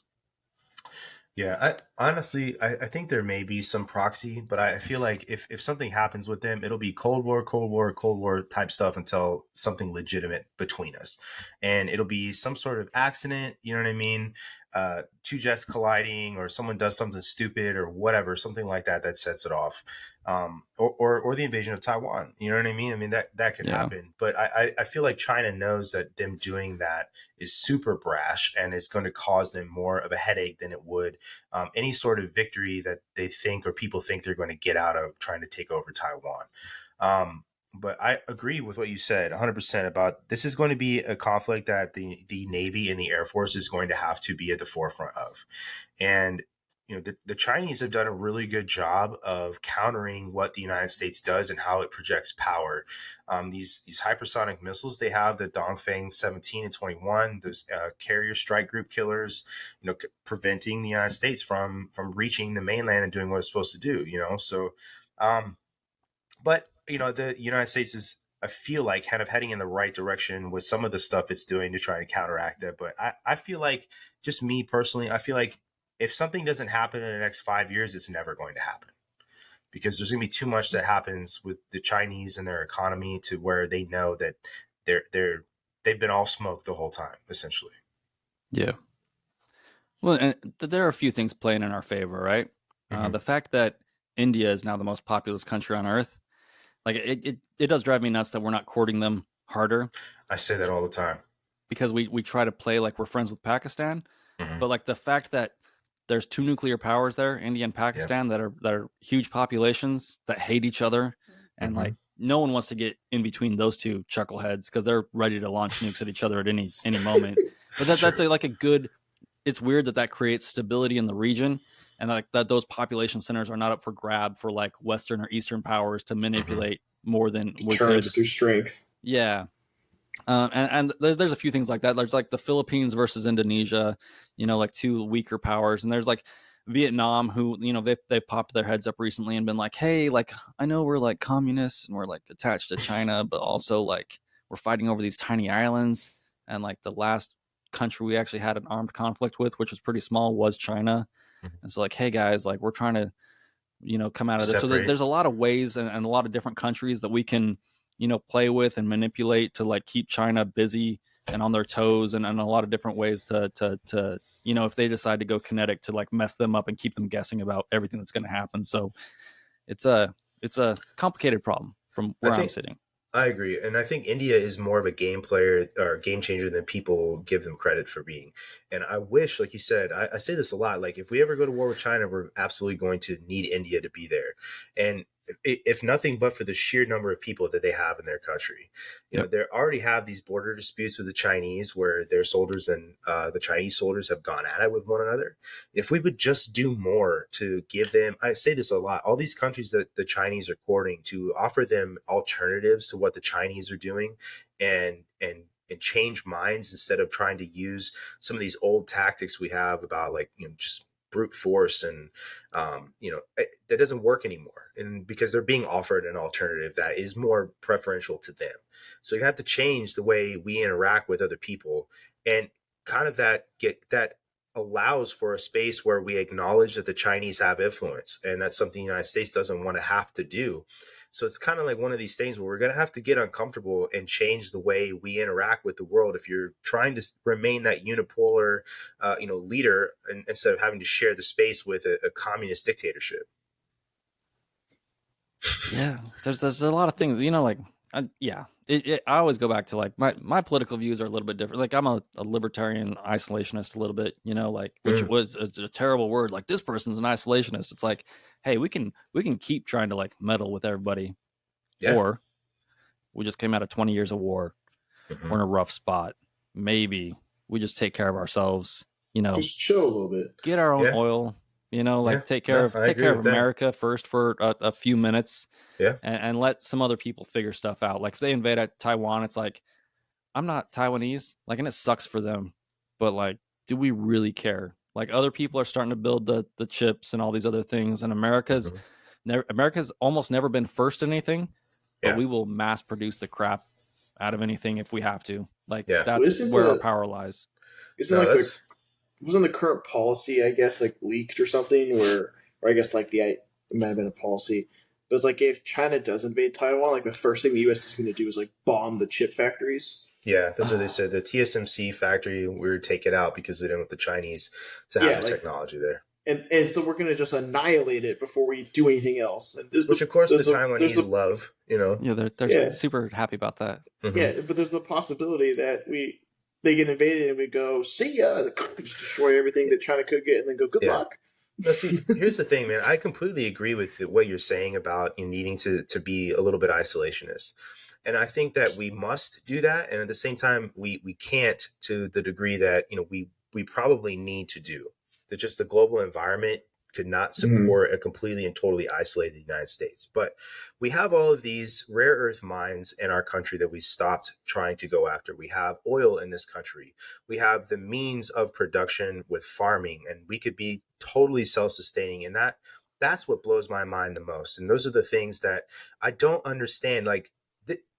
Yeah, I think there may be some proxy, but I feel like if something happens with them, it'll be Cold War type stuff until something legitimate between us. And it'll be some sort of accident, you know what I mean? Two jets colliding, or someone does something stupid or whatever, something like that sets it off. Or the invasion of Taiwan, you know what I mean? I mean, that could happen. But I feel like China knows that them doing that is super brash and is going to cause them more of a headache than it would any sort of victory that they think or people think they're going to get out of trying to take over Taiwan. But I agree with what you said 100% about this is going to be a conflict that the Navy and the Air Force is going to have to be at the forefront of. And the Chinese have done a really good job of countering what the United States does and how it projects power. These hypersonic missiles they have, the Dongfeng 17 and 21, those carrier strike group killers, preventing the United States from reaching the mainland and doing what it's supposed to do. So. But the United States is, I feel like, kind of heading in the right direction with some of the stuff it's doing to try to counteract that. But I feel like, just me personally, I feel like if something doesn't happen in the next 5 years, it's never going to happen, because there's going to be too much that happens with the Chinese and their economy to where they know that they've been all smoke the whole time, essentially. Yeah. Well, and there are a few things playing in our favor, right? The fact that India is now the most populous country on Earth, like it does drive me nuts that we're not courting them harder. I say that all the time. Because we try to play like we're friends with Pakistan, but like the fact that there's 2 nuclear powers there, India and Pakistan, that are huge populations that hate each other, and like no one wants to get in between those two chuckleheads because they're ready to launch nukes at each other at any moment. But that's like a good. It's weird that creates stability in the region, and like that those population centers are not up for grab for like Western or Eastern powers to manipulate more than we could through strength. Yeah. And there's a few things like that. There's like the Philippines versus Indonesia, like 2 weaker powers. And there's like Vietnam, who, they've popped their heads up recently and been like, hey, like, I know we're like communists and we're like attached to China, but also like we're fighting over these tiny islands. And like the last country we actually had an armed conflict with, which was pretty small, was China. And so like, hey guys, like we're trying to, come out of this. Separate. So there's a lot of ways and a lot of different countries that we can, play with and manipulate to like keep China busy and on their toes, and a lot of different ways to if they decide to go kinetic, to like mess them up and keep them guessing about everything that's going to happen. So it's a complicated problem from where I'm sitting. I agree. And I think India is more of a game player or game changer than people give them credit for being. And I wish, like you said, I say this a lot, like if we ever go to war with China, we're absolutely going to need India to be there. And if nothing but for the sheer number of people that they have in their country. They already have these border disputes with the Chinese where their soldiers and the Chinese soldiers have gone at it with one another. If we would just do more to give them, I say this a lot, all these countries that the Chinese are courting, to offer them alternatives to what the Chinese are doing and change minds instead of trying to use some of these old tactics we have about like, just brute force and that doesn't work anymore, and because they're being offered an alternative that is more preferential to them. So you have to change the way we interact with other people, and kind of that allows for a space where we acknowledge that the Chinese have influence, and that's something the United States doesn't want to have to do. So it's kind of like one of these things where we're going to have to get uncomfortable and change the way we interact with the world if you're trying to remain that unipolar, leader, instead of having to share the space with a communist dictatorship. Yeah, there's a lot of things, like, I always go back to like my political views are a little bit different. Like I'm a libertarian isolationist a little bit, like, which was a terrible word. Like this person's an isolationist. It's like, hey, we can keep trying to like meddle with everybody, or we just came out of 20 years of war. We're in a rough spot. Maybe we just take care of ourselves. Just chill a little bit. Get our own oil. You know, like take care of America first for a few minutes. Yeah. And let some other people figure stuff out. Like if they invade at Taiwan, it's like, I'm not Taiwanese, like, and it sucks for them, but like, do we really care? Like other people are starting to build the chips and all these other things, and America's almost never been first in anything, but we will mass produce the crap out of anything if we have to. Like that's where our power lies. Wasn't the current policy, I guess, like leaked or something, or I guess like it might have been a policy, but it's like if China does invade Taiwan, like the first thing the U.S. is going to do is like bomb the chip factories. Yeah, that's what they said. The TSMC factory, we would take it out because they didn't want the Chinese to have the technology there. And so we're going to just annihilate it before we do anything else. And which, of course, the Taiwanese love, you know. Yeah, they're super happy about that. Mm-hmm. Yeah, but there's the possibility that they get invaded and we go, see ya, just destroy everything that China could get and then go, good luck. No, see, here's the thing, man. I completely agree with what you're saying about needing to be a little bit isolationist. And I think that we must do that. And at the same time, we can't to the degree that, you know, we probably need to do. That just the global environment could not support a completely and totally isolated United States. But we have all of these rare earth mines in our country that we stopped trying to go after. We have oil in this country. We have the means of production with farming, and we could be totally self-sustaining. And that's what blows my mind the most. And those are the things that I don't understand. Like,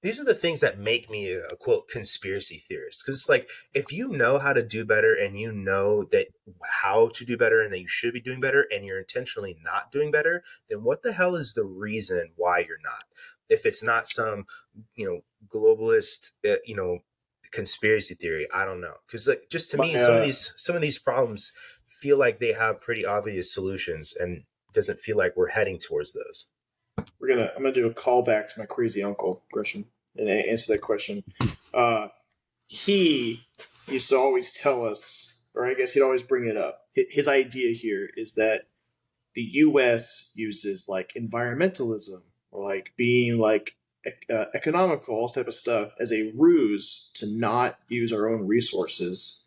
these are the things that make me a quote conspiracy theorist, because it's like, if you know how to do better and you know that how to do better and that you should be doing better and you're intentionally not doing better, then what the hell is the reason why you're not? If it's not some, you know, globalist, you know, conspiracy theory, I don't know. Because like, just to me, some of these problems feel like they have pretty obvious solutions, and it doesn't feel like we're heading towards those. I'm gonna do a callback to my crazy uncle, Gresham, and answer that question. He used to always tell us, or I guess he'd always bring it up. His idea here is that the U.S. uses like environmentalism or like being like economical, all this type of stuff, as a ruse to not use our own resources,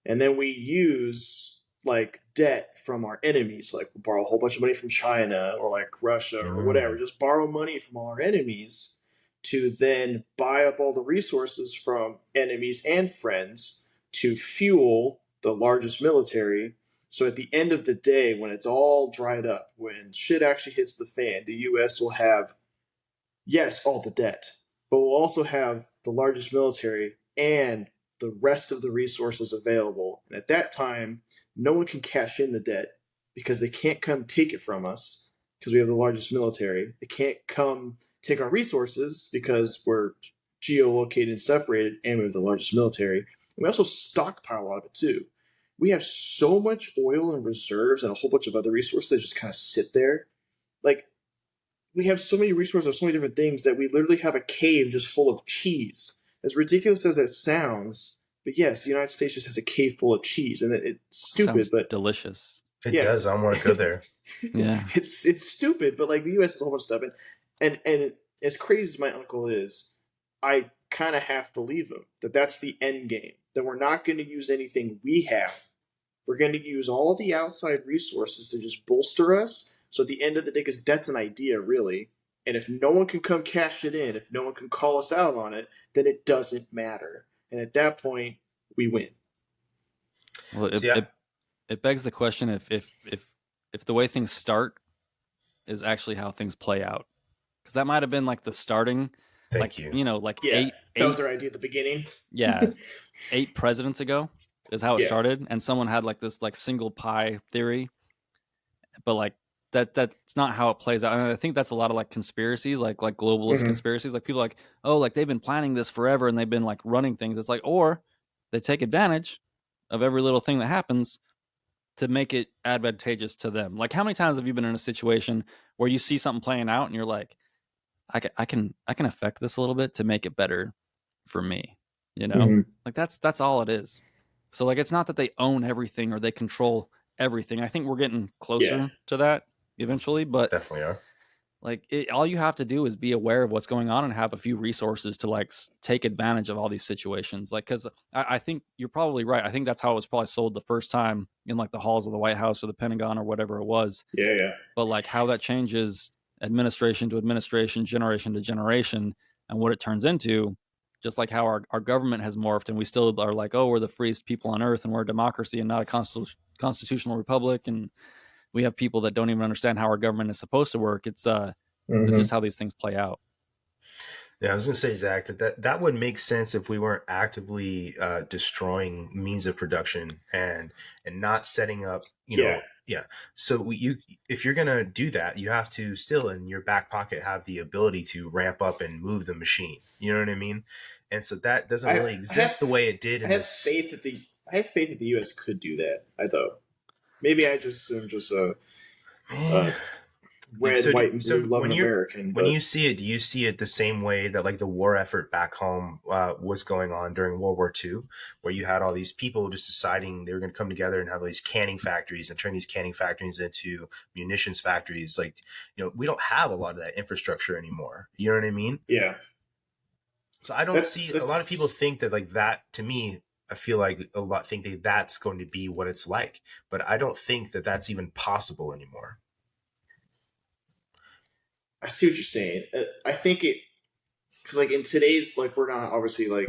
and then we use like debt from our enemies, like we'll borrow a whole bunch of money from China or like Russia or whatever, just borrow money from all our enemies to then buy up all the resources from enemies and friends to fuel the largest military. So at the end of the day, when it's all dried up, when shit actually hits the fan, the US will have, yes, all the debt, but we'll also have the largest military and the rest of the resources available. And at that time, no one can cash in the debt because they can't come take it from us because we have the largest military. They can't come take our resources because we're geolocated and separated and we have the largest military. And we also stockpile a lot of it too. We have so much oil and reserves and a whole bunch of other resources that just kind of sit there. Like, we have so many resources, so many different things that we literally have a cave just full of cheese. As ridiculous as that sounds, but yes, the United States just has a cave full of cheese, and it's stupid, but delicious. It does. I want to go there. Yeah, it's stupid, but like the U.S. has a whole bunch of stuff, and as crazy as my uncle is, I kind of have to leave him that that's the end game. That we're not going to use anything we have. We're going to use all the outside resources to just bolster us. So at the end of the day, because that's an idea, really. And if no one can come cash it in, if no one can call us out on it, then it doesn't matter. And at that point, we win. Well, it begs the question if the way things start is actually how things play out, because that might have been like the starting. Thank you. You know, like that was their idea at the beginning. Yeah, 8 presidents ago is how it started, and someone had like this like single pie theory, but like that's not how it plays out. And I think that's a lot of like conspiracies, like globalist conspiracies. Like people like, oh, like they've been planning this forever and they've been like running things. It's like, or they take advantage of every little thing that happens to make it advantageous to them. Like, how many times have you been in a situation where you see something playing out and you're like, I can affect this a little bit to make it better for me, you know? Like that's all it is. So like, it's not that they own everything or they control everything. I think we're getting closer to that eventually, but definitely are. all you have to do is be aware of what's going on and have a few resources to like take advantage of all these situations. Like, because I think you're probably right. I think that's how it was probably sold the first time in like the halls of the White House or the Pentagon or whatever it was. Yeah. But like how that changes administration to administration, generation to generation, and what it turns into, just like how our government has morphed, and we still are like, oh, we're the freest people on earth and we're a democracy and not a constitutional republic, and we have people that don't even understand how our government is supposed to work. It's just how these things play out. Yeah, I was going to say, Zach, that would make sense if we weren't actively destroying means of production and not setting up, Yeah. So if you're going to do that, you have to still in your back pocket have the ability to ramp up and move the machine. You know what I mean? And so that doesn't really exist the way it did. I have faith that the U.S. could do that. Maybe I just am just a red, white, and blue loving American. When you see it, do you see it the same way that like the war effort back home was going on during World War II, where you had all these people just deciding they were going to come together and have these canning factories and turn these canning factories into munitions factories? Like, we don't have a lot of that infrastructure anymore. You know what I mean? Yeah. So I don't see a lot of people think that like that. To me, I feel like a lot think that that's going to be what it's like, but I don't think that that's even possible anymore. I see what you're saying. I think because like in today's, like we're not obviously like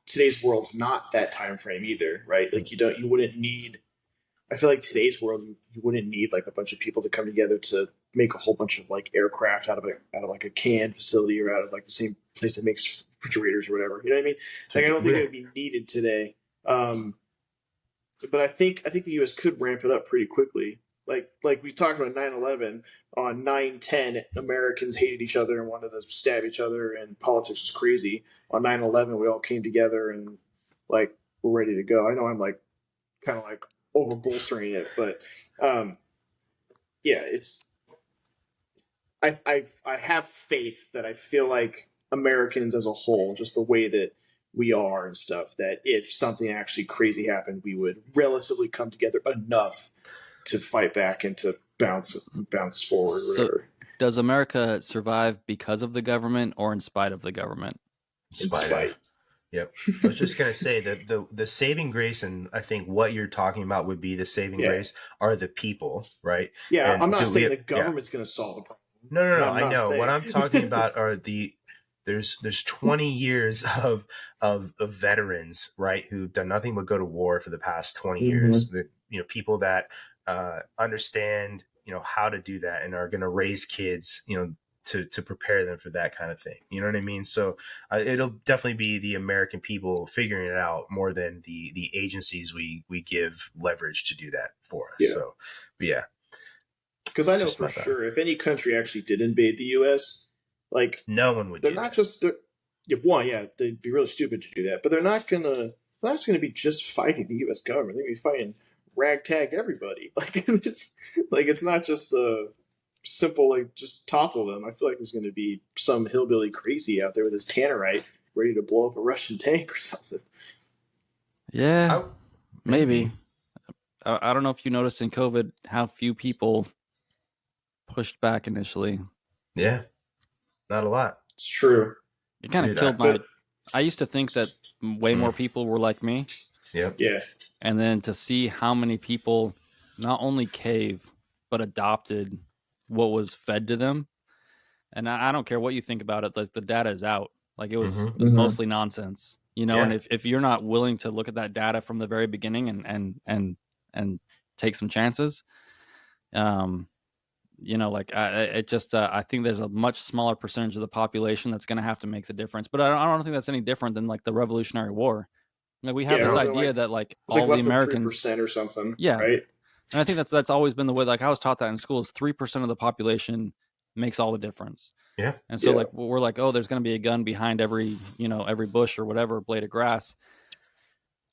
today's world's not that time frame either, right? Like you wouldn't need. I feel like today's world you wouldn't need like a bunch of people to come together to make a whole bunch of like aircraft out of like a canned facility or out of like the same place that makes refrigerators or whatever. You know what I mean? Like I don't think it would be needed today. But I think the U.S. could ramp it up pretty quickly. Like we talked about 9/11, on 9/10, Americans hated each other and wanted to stab each other, and politics was crazy. On 9/11, we all came together and like we're ready to go. I know I'm like kind of like over bolstering it, but yeah, it's I have faith that I feel like Americans as a whole, just the way that we are and stuff, that if something actually crazy happened, we would relatively come together enough to fight back and to bounce forward. So does America survive because of the government or in spite of the government? In spite. Yep. I was just going to say that the saving grace, and I think what you're talking about would be the saving grace, are the people, right? Yeah, and I'm not saying the government's going to solve the problem. No. I know. What I'm talking about are there's 20 years of veterans, right, who've done nothing but go to war for the past 20 years. People that understand, how to do that and are going to raise kids, to prepare them for that kind of thing. You know what I mean? So it'll definitely be the American people figuring it out more than the agencies we give leverage to do that for us. Yeah. So, but yeah. Because I know for sure if any country actually did invade the U.S., like no one would. They're not just they'd be really stupid to do that, but they're not gonna be just fighting the U.S. government. They're gonna be fighting ragtag everybody. It's not just a simple like just topple them. I feel like there's gonna be some hillbilly crazy out there with his tannerite ready to blow up a Russian tank or something. Yeah, maybe. I don't know if you noticed in COVID how few people pushed back initially. Yeah. Not a lot. It's true. It kind of killed I used to think that way more people were like me. Yep. Yeah. And then to see how many people not only cave, but adopted what was fed to them. And I don't care what you think about it. Like the data is out. Like it was mostly nonsense, and if you're not willing to look at that data from the very beginning and take some chances, I think there's a much smaller percentage of the population that's going to have to make the difference. But I don't think that's any different than like the Revolutionary War. Like we have this idea that like all the Americans 3% or something. Yeah. Right. And I think that's always been the way. Like I was taught that in school is 3% of the population makes all the difference. Yeah. And so like we're like, oh, there's going to be a gun behind every bush or whatever blade of grass.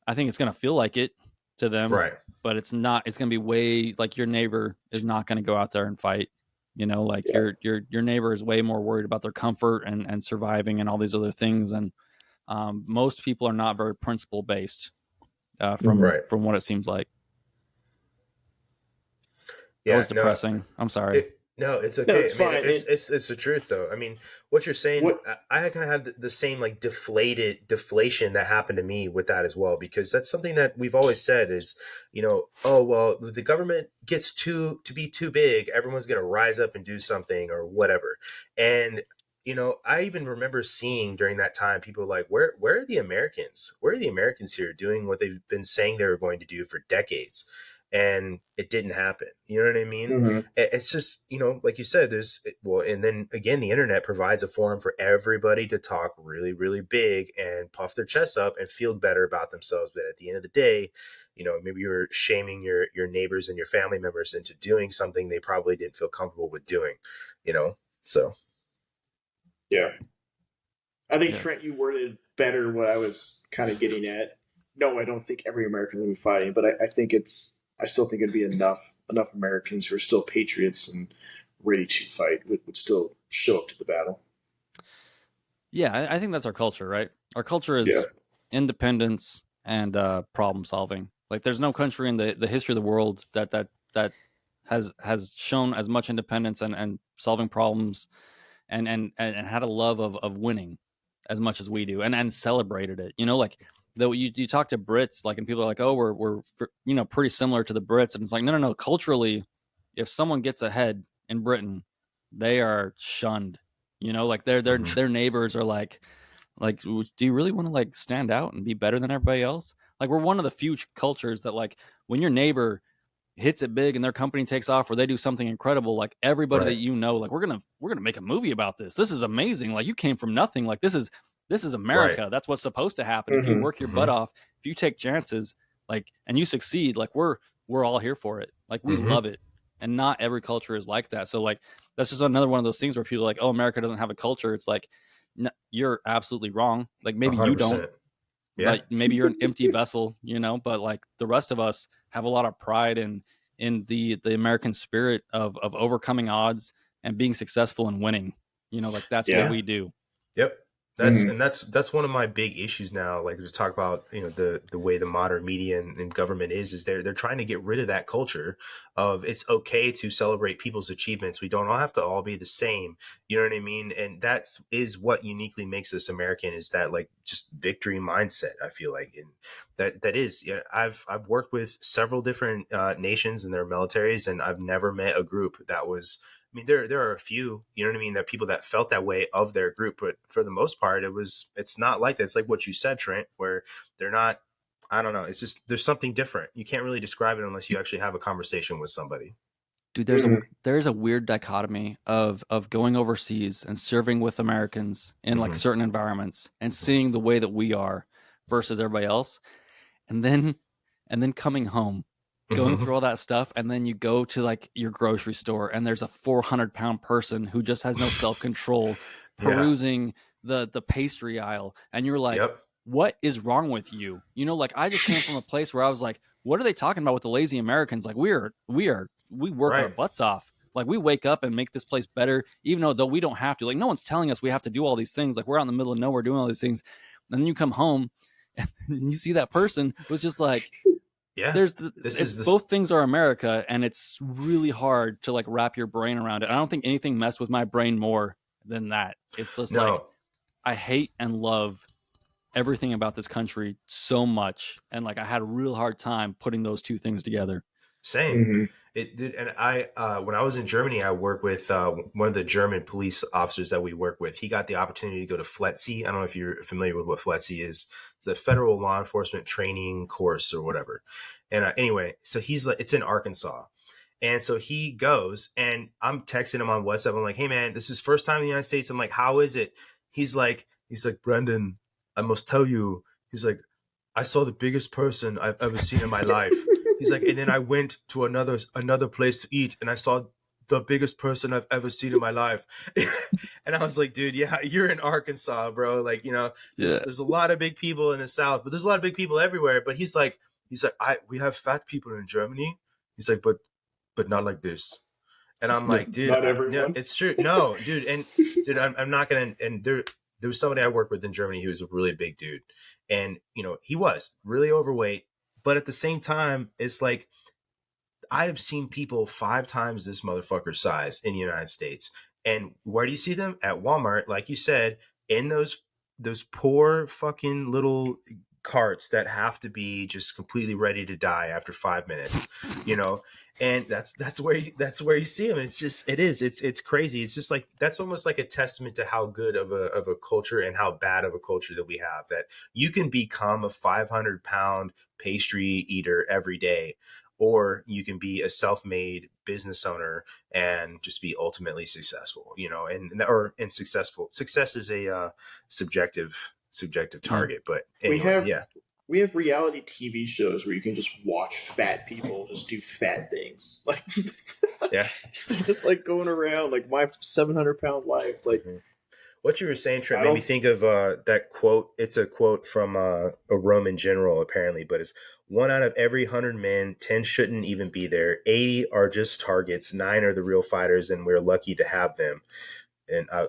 I think it's going to feel like it to them, right? But it's not. It's going to be way like your neighbor is not going to go out there and fight. Your neighbor is way more worried about their comfort and surviving and all these other things. And most people are not very principle based from what it seems like. Yeah, that was depressing. I'm sorry. No, it's No, okay. it's I mean, fine. it's the truth though. I mean, what you're saying, What? I kind of have the same like deflation that happened to me with that as well, because that's something that we've always said is, oh well, if the government gets to be too big, everyone's gonna rise up and do something or whatever. And I even remember seeing during that time people like, where are the Americans? Where are the Americans here doing what they've been saying they were going to do for decades? And it didn't happen. You know what I mean? Mm-hmm. It's just, like you said, and then again, the internet provides a forum for everybody to talk really, really big and puff their chests up and feel better about themselves. But at the end of the day, maybe you're shaming your neighbors and your family members into doing something they probably didn't feel comfortable with doing, so. Yeah. I think, Yeah. Trent, you worded better what I was kind of getting at. No, I don't think every American will be fighting, but I still think it'd be enough Americans who are still patriots and ready to fight would still show up to the battle. Yeah, I think that's our culture, right? Our culture is independence and problem solving. Like, there's no country in the history of the world that has shown as much independence and solving problems and had a love of winning as much as we do, and celebrated it. Like, though you talk to Brits, like, and people are like, oh, we're pretty similar to the Brits, and it's like, no. Culturally, if someone gets ahead in Britain, they are shunned. Like their neighbors are like, do you really want to like stand out and be better than everybody else? Like, we're one of the few cultures that, like, when your neighbor hits it big and their company takes off or they do something incredible, like, everybody Right. that like, we're gonna make a movie about this. This is amazing. Like, you came from nothing. Like, this is America. Right. That's what's supposed to happen. If you Mm-hmm. work your butt off, if you take chances, like, and you succeed, like, we're all here for it. Like, we love it. And not every culture is like that. So, like, that's just another one of those things where people are like, oh, America doesn't have a culture. It's like, no, you're absolutely wrong. Like, maybe you don't, 100%. Yeah. but maybe you're an empty vessel, but like, the rest of us have a lot of pride in the American spirit of overcoming odds and being successful and winning. Like, that's what we do. Yep. That's one of my big issues now. Like, to talk about, the way the modern media and government is they're trying to get rid of that culture of it's okay to celebrate people's achievements. We don't all have to all be the same. You know what I mean? And that is what uniquely makes us American, is that, like, just victory mindset. I feel like, and that is, I've worked with several different nations and their militaries, and I've never met a group that was. I mean, there are a few, you know what I mean, that people that felt that way of their group, but for the most part, it's not like that. It's like what you said, Trent, where they're not. I don't know. It's just there's something different. You can't really describe it unless you actually have a conversation with somebody. Dude, there's a weird dichotomy of going overseas and serving with Americans in like certain environments and seeing the way that we are versus everybody else, and then coming home, going through all that stuff, and then you go to like your grocery store and there's a 400-pound person who just has no self-control perusing the pastry aisle, and you're like, what is wrong with you? Like, I just came from a place where I was like, what are they talking about with the lazy Americans? Like, we work our butts off. Like, we wake up and make this place better, even though we don't have to. Like, no one's telling us we have to do all these things. Like, we're out in the middle of nowhere doing all these things, and then you come home and you see that person who's just like, both things are America, and it's really hard to like wrap your brain around it. I don't think anything messed with my brain more than that. It's just like, I hate and love everything about this country so much, and like, I had a real hard time putting those two things together. Same. It did. And I when I was in Germany, I worked with one of the German police officers that we work with. He got the opportunity to go to FLETC. I don't know if you're familiar with what FLETC is. It's the Federal Law Enforcement Training Course or whatever. And anyway, so he's like, it's in Arkansas. And so he goes, and I'm texting him on WhatsApp. I'm like, hey man, this is first time in the United States. I'm like, how is it? He's like, Brendan, I must tell you, he's like, I saw the biggest person I've ever seen in my life. He's like, and then I went to another place to eat, and I saw the biggest person I've ever seen in my life. And I was like, dude, yeah, you're in Arkansas, bro. Like, there's a lot of big people in the South, but there's a lot of big people everywhere. But he's like, we have fat people in Germany. He's like, but not like this. And I'm like, dude, not everyone. No, it's true. No, dude. And dude, I'm not going to, and there was somebody I worked with in Germany who was a really big dude. And, he was really overweight. But at the same time, it's like, I have seen people 5 times this motherfucker's size in the United States. And where do you see them? At Walmart, like you said, in those poor fucking little carts that have to be just completely ready to die after 5 minutes, you know. And that's where you see them. It's crazy. It's just like, that's almost like a testament to how good of a culture and how bad of a culture that we have, that you can become a 500-pound pastry eater every day, or you can be a self-made business owner and just be ultimately successful, you know. And success is a subjective target, but anyway, we have reality TV shows where you can just watch fat people just do fat things, like yeah, just like going around like my 700-pound life, like. Mm-hmm. What you were saying, Trent, made me think of that quote. It's a quote from a Roman general, apparently, but it's 1 out of every 100 men, 10 shouldn't even be there. 80 are just targets. 9 are the real fighters, and we're lucky to have them. And I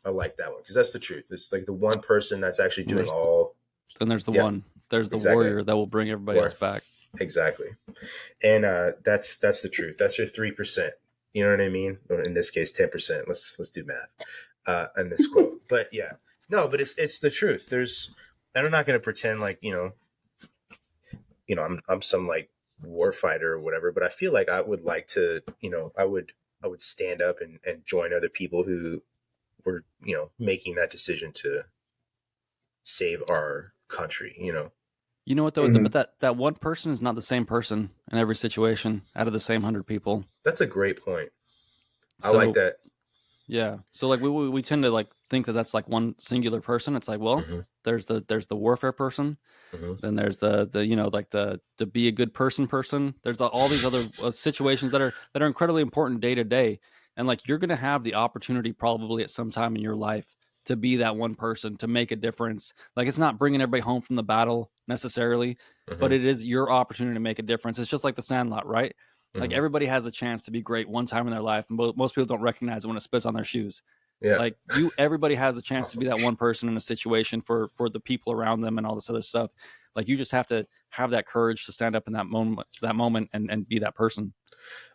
like that one, because that's the truth. It's like the one person that's actually doing all. Then there's the one. There's the warrior that will bring everybody else back. Exactly. And that's the truth. That's your 3%. You know what I mean? Or in this case, 10%. Let's do math. In this quote, but yeah, no, but it's the truth. And I'm not going to pretend like, I'm some like war fighter or whatever, but I feel like I would like to, I would stand up and join other people who were, making that decision to save our country, You know what though? Mm-hmm. But that one person is not the same person in every situation out of the same 100 people. That's a great point. I like that. Yeah. So like we tend to like think that that's like one singular person. It's like, well, mm-hmm. there's the warfare person. Mm-hmm. Then there's the like the to be a good person. There's all these other situations that are incredibly important day to day. And like, you're going to have the opportunity probably at some time in your life to be that one person, to make a difference. Like, it's not bringing everybody home from the battle necessarily, mm-hmm. but it is your opportunity to make a difference. It's just like the Sandlot, right? Like, everybody has a chance to be great one time in their life, and most people don't recognize it when it spits on their shoes. Yeah. Like, everybody has a chance to be that one person in a situation for the people around them and all this other stuff. Like, you just have to have that courage to stand up in that moment and be that person.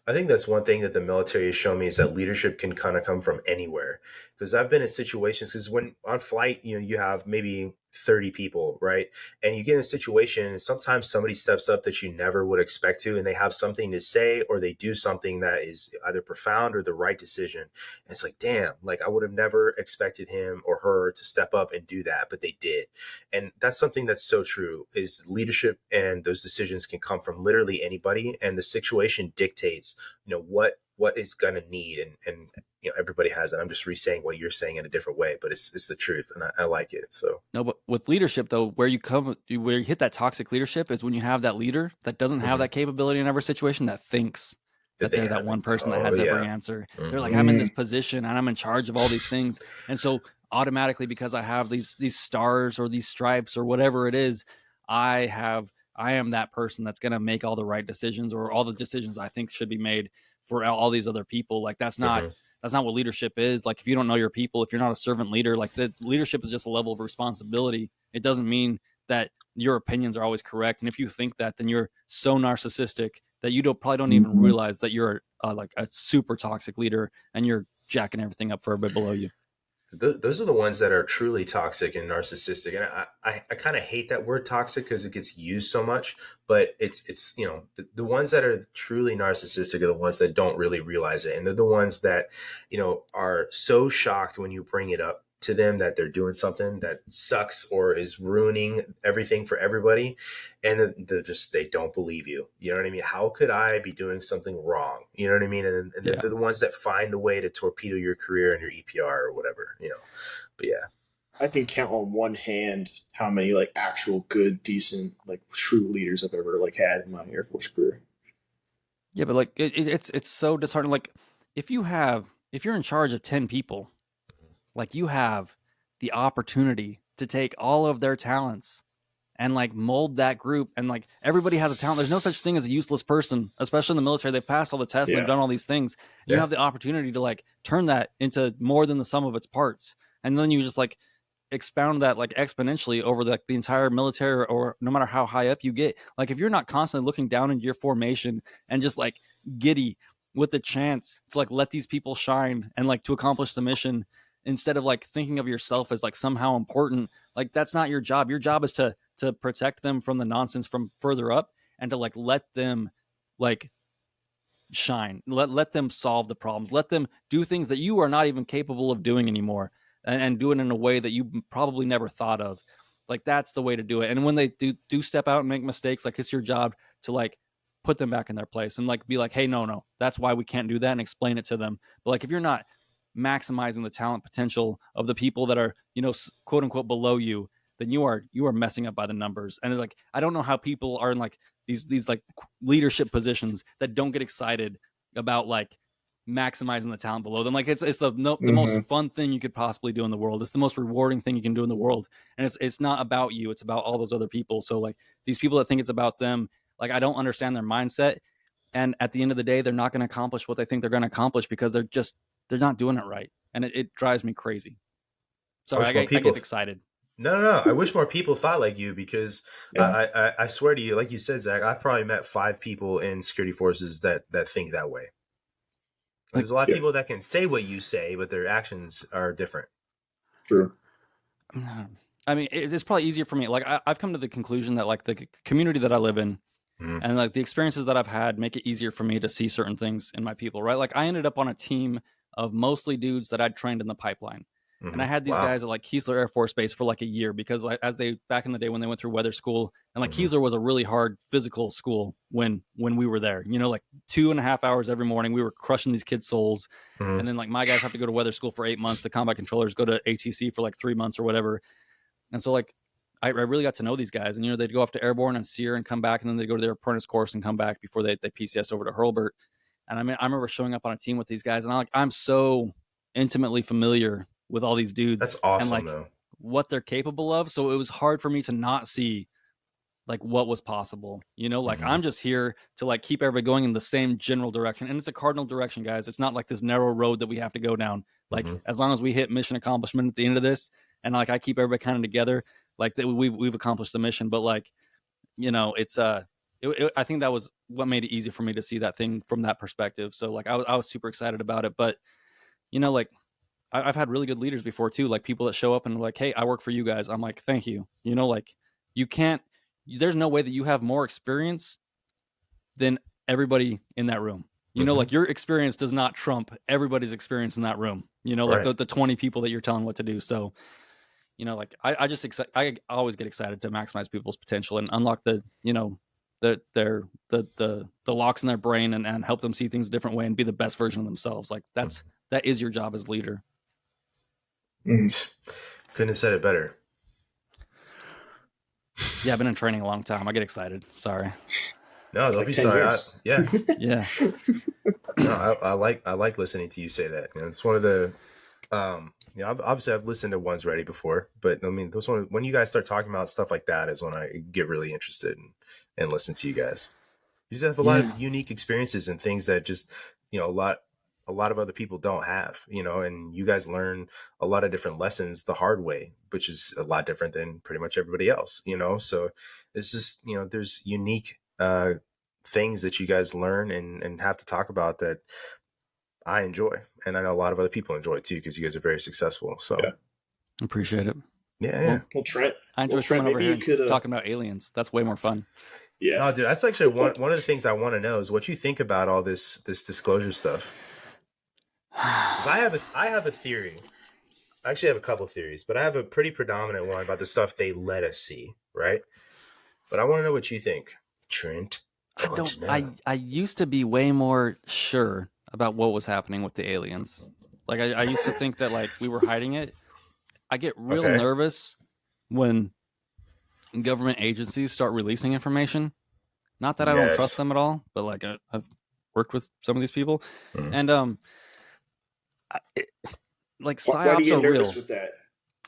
I think that's one thing that the military has shown me, is that leadership can kind of come from anywhere. Because I've been in situations, because when on flight, you have maybe 30 people, right? And you get in a situation, and sometimes somebody steps up that you never would expect to, and they have something to say, or they do something that is either profound or the right decision. And it's like, damn, like, I would have never expected him or her to step up and do that, but they did. And that's something that's so true, is leadership, and those decisions can come from literally anybody, and the situation dictates what is going to need, and everybody has it. I'm just re-saying what you're saying in a different way, but it's the truth, and I like it. So no, but with leadership though, where you hit that toxic leadership is when you have that leader that doesn't have that capability in every situation, that thinks that they're that one person that has every answer. Mm-hmm. They're like, I'm in this position and I'm in charge of all these things, and so automatically, because I have these stars or these stripes or whatever it is, I am that person that's going to make all the right decisions, or all the decisions I think should be made for all these other people. Like, that's not what leadership is. Like, if you don't know your people, if you're not a servant leader, like, the leadership is just a level of responsibility. It doesn't mean that your opinions are always correct. And if you think that, then you're so narcissistic that you probably don't even realize that you're like a super toxic leader, and you're jacking everything up for everybody below you. Those are the ones that are truly toxic and narcissistic. And I kind of hate that word toxic, because it gets used so much, but it's the ones that are truly narcissistic are the ones that don't really realize it. And they're the ones that, are so shocked when you bring it up to them that they're doing something that sucks or is ruining everything for everybody. And they don't believe you. You know what I mean? How could I be doing something wrong? You know what I mean? And they're the ones that find a way to torpedo your career and your EPR or whatever, but yeah. I can count on one hand how many like actual good, decent, like true leaders I've ever like had in my Air Force career. Yeah, but like it's so disheartening. Like, if you're in charge of 10 people, like, you have the opportunity to take all of their talents and like mold that group. And like, everybody has a talent. There's no such thing as a useless person, especially in the military. They've passed all the tests and they've done all these things. You have the opportunity to like turn that into more than the sum of its parts. And then you just like, expound that like exponentially over the entire military, or no matter how high up you get. Like if you're not constantly looking down into your formation and just like giddy with the chance to like let these people shine and like to accomplish the mission, instead of like thinking of yourself as like somehow important, like that's not your job. Your job is to protect them from the nonsense from further up, and to like let them like shine, let them solve the problems, let them do things that you are not even capable of doing anymore, and do it in a way that you probably never thought of. Like that's the way to do it. And when they do step out and make mistakes, like it's your job to like put them back in their place and like be like, hey, no, that's why we can't do that, and explain it to them. But like if you're not maximizing the talent potential of the people that are, you know, quote unquote below you, then you are messing up by the numbers. And it's like, I don't know how people are in like these like leadership positions that don't get excited about like maximizing the talent below them. Like it's the most fun thing you could possibly do in the world. It's the most rewarding thing you can do in the world. And it's not about you. It's about all those other people. So like these people that think it's about them, like I don't understand their mindset. And at the end of the day, they're not going to accomplish what they think they're going to accomplish because they're not doing it right. And it drives me crazy. Sorry, I get excited. No. I wish more people thought like you, because I swear to you, like you said, Zach, I've probably met 5 people in security forces that think that way. There's a lot of people that can say what you say, but their actions are different. True. I mean, it's probably easier for me. Like I've come to the conclusion that like the community that I live in, and like the experiences that I've had make it easier for me to see certain things in my people, right? Like I ended up on a team of mostly dudes that I'd trained in the pipeline. And I had these guys at like Keesler Air Force Base for like a year, because like as they back in the day when they went through weather school, and like Keesler was a really hard physical school when we were there, you know, like 2.5 hours every morning, we were crushing these kids' souls. And then like my guys have to go to weather school for 8 months. The combat controllers go to ATC for like 3 months or whatever. And so like I really got to know these guys, and you know, they'd go off to Airborne and SEER and come back, and then they go to their apprentice course and come back before they PCS'd over to Hurlburt. And I mean, I remember showing up on a team with these guys, and I'm so intimately familiar with all these dudes. That's awesome, and like though. What they're capable of. So it was hard for me to not see like what was possible, you know, like I'm just here to like keep everybody going in the same general direction. And it's a cardinal direction, guys. It's not like this narrow road that we have to go down. Like as long as we hit mission accomplishment at the end of this, and like I keep everybody kind of together, like that we've accomplished the mission. But like, you know, it's I think that was what made it easy for me to see that thing from that perspective. So like I was super excited about it. But you know, like I've had really good leaders before too, like people that show up and like, hey, I work for you guys. I'm like, thank you. You know, like there's no way that you have more experience than everybody in that room. You know, like your experience does not trump everybody's experience in that room. You know, like the 20 people that you're telling what to do. So, you know, like I always get excited to maximize people's potential and unlock the, you know, the locks in their brain, and help them see things a different way and be the best version of themselves. Like that is your job as leader. Couldn't have said it better. Yeah, I've been in training a long time. I get excited. Sorry. No, don't be sorry. Yeah. No, I like listening to you say that. You know, it's one of the, you know, obviously I've listened to OnesReady before, but I mean, when you guys start talking about stuff like that is when I get really interested and listen to you guys. You just have a lot of unique experiences and things that just, you know, a lot of other people don't have, you know, and you guys learn a lot of different lessons the hard way, which is a lot different than pretty much everybody else, you know? So it's just, you know, there's unique things that you guys learn and have to talk about that I enjoy. And I know a lot of other people enjoy it too, because you guys are very successful. So appreciate it. Yeah. Well, Trent, I enjoy coming over here and talking about aliens. That's way more fun. Yeah. No, dude, that's actually one of the things I want to know is what you think about all this disclosure stuff. Because I have a theory. I actually have a couple theories, but I have a pretty predominant one about the stuff they let us see, right? But I want to know what you think, Trent. I used to be way more sure about what was happening with the aliens. Like I used to think that like we were hiding it. I get real nervous when government agencies start releasing information. Not that I don't trust them at all, but like I've worked with some of these people, and like psyops why do you get nervous real. with that?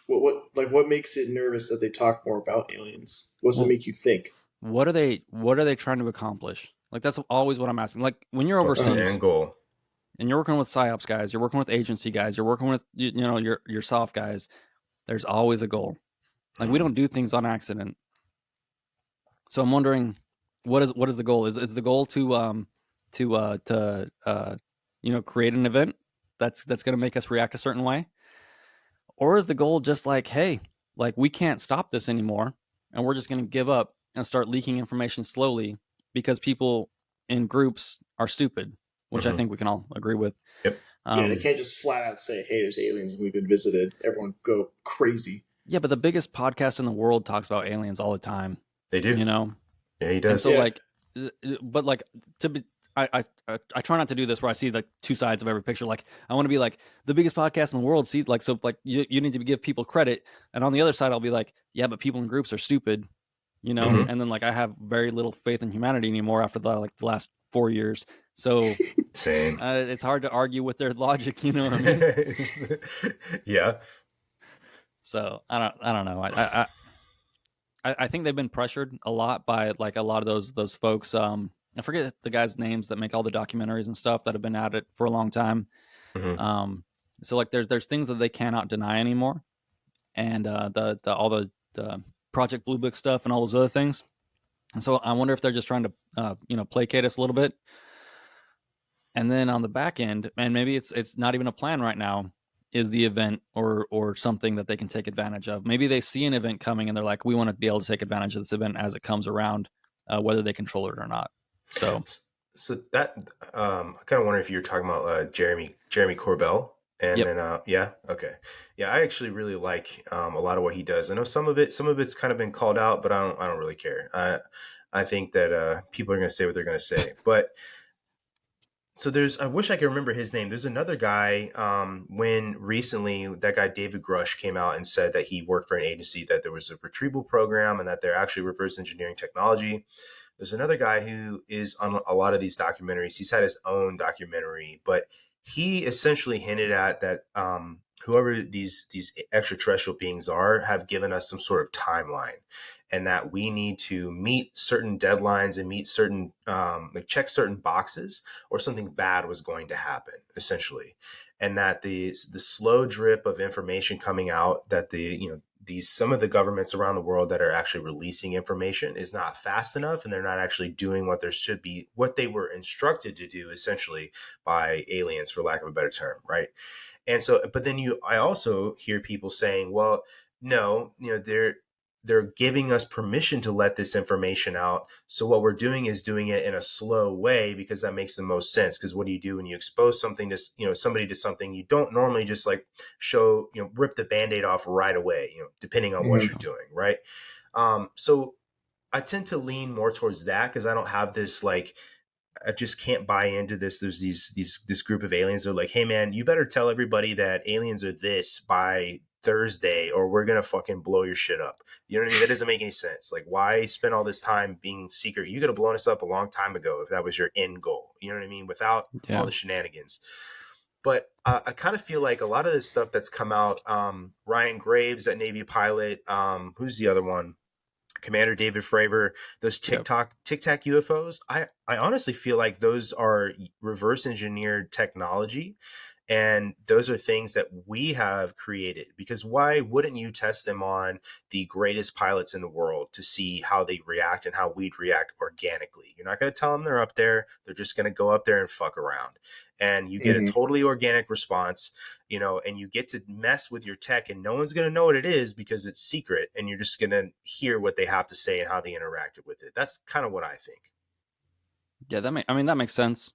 What makes it nervous that they talk more about aliens? What does it make you think? What are they trying to accomplish? Like that's always what I'm asking. Like when you're overseas and you're working with psyops guys, you're working with agency guys, you're working with you know your soft guys. there's always a goal. Like we don't do things on accident. So I'm wondering, what is the goal? Is the goal to create an event that's going to make us react a certain way, or is the goal just like, hey, like we can't stop this anymore, and we're just going to give up and start leaking information slowly because people in groups are stupid, which I think we can all agree with. Yep. Yeah, they can't just flat out say, hey, there's aliens and we've been visited. Everyone go crazy. Yeah, but the biggest podcast in the world talks about aliens all the time. They do. You know? Yeah, he does. And so but like to be, I try not to do this where I see like two sides of every picture. Like I want to be like the biggest podcast in the world. See, like, so like you need to give people credit. And on the other side, I'll be like, yeah, but people in groups are stupid, you know? Mm-hmm. And then like, I have very little faith in humanity anymore after the last 4 years. So same. It's hard to argue with their logic. You know what I mean? Yeah. So I don't know. I think they've been pressured a lot by like a lot of those folks. I forget the guys' names that make all the documentaries and stuff that have been at it for a long time. Mm-hmm. So like there's things that they cannot deny anymore, and the Project Blue Book stuff and all those other things. And so I wonder if they're just trying to placate us a little bit. And then on the back end, and maybe it's not even a plan right now, is the event or something that they can take advantage of. Maybe they see an event coming and they're like, we want to be able to take advantage of this event as it comes around, whether they control it or not. So that I kind of wonder if you're talking about Jeremy Corbell. And then okay. Yeah, I actually really like a lot of what he does. I know some of it's kind of been called out, but I don't really care. I think that people are going to say what they're going to say. But so I wish I could remember his name. There's another guy when recently that guy David Grush came out and said that he worked for an agency, that there was a retrieval program and that they're actually reverse engineering technology. There's another guy who is on a lot of these documentaries. He's had his own documentary, but he essentially hinted at that whoever these extraterrestrial beings are have given us some sort of timeline, and that we need to meet certain deadlines and meet certain check certain boxes, or something bad was going to happen, essentially. And that the slow drip of information coming out, that some of the governments around the world that are actually releasing information is not fast enough, and they're not actually doing what they were instructed to do, essentially, by aliens, for lack of a better term, right? And so, but then I also hear people saying, well, no, they're giving us permission to let this information out. So what we're doing is doing it in a slow way, because that makes the most sense. Because what do you do when you expose something to, somebody to something? You don't normally just like rip the Band-Aid off right away, depending on what you're doing. Right. So I tend to lean more towards that, because I don't have this, like, I just can't buy into this. There's this group of aliens. They're like, hey man, you better tell everybody that aliens are this by Thursday, or we're going to fucking blow your shit up. You know what I mean? That doesn't make any sense. Like, why spend all this time being secret? You could have blown us up a long time ago if that was your end goal. You know what I mean? Without all the shenanigans. But I kind of feel like a lot of this stuff that's come out, Ryan Graves, that Navy pilot, who's the other one? Commander David Fravor, those Tic Tac UFOs. I honestly feel like those are reverse engineered technology. And those are things that we have created, because why wouldn't you test them on the greatest pilots in the world to see how they react and how we'd react organically? You're not going to tell them they're up there. They're just going to go up there and fuck around. And you get a totally organic response, and you get to mess with your tech, and no one's going to know what it is because it's secret. And you're just going to hear what they have to say and how they interacted with it. That's kind of what I think. Yeah, that makes sense.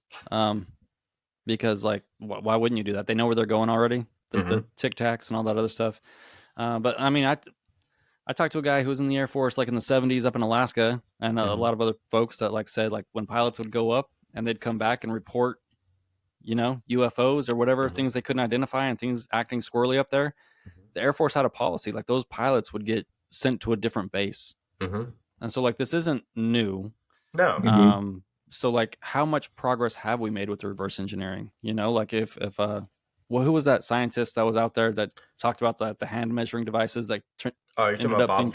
Because like, why wouldn't you do that? They know where they're going already. The Tic Tacs and all that other stuff. But I mean, I talked to a guy who was in the Air Force like in the 70s up in Alaska, and a lot of other folks that like said like when pilots would go up and they'd come back and report, UFOs or whatever things they couldn't identify and things acting squirrely up there. The Air Force had a policy like those pilots would get sent to a different base. And so like this isn't new. No. So like how much progress have we made with reverse engineering? Like if who was that scientist that was out there that talked about the hand measuring devices that you're talking about Bob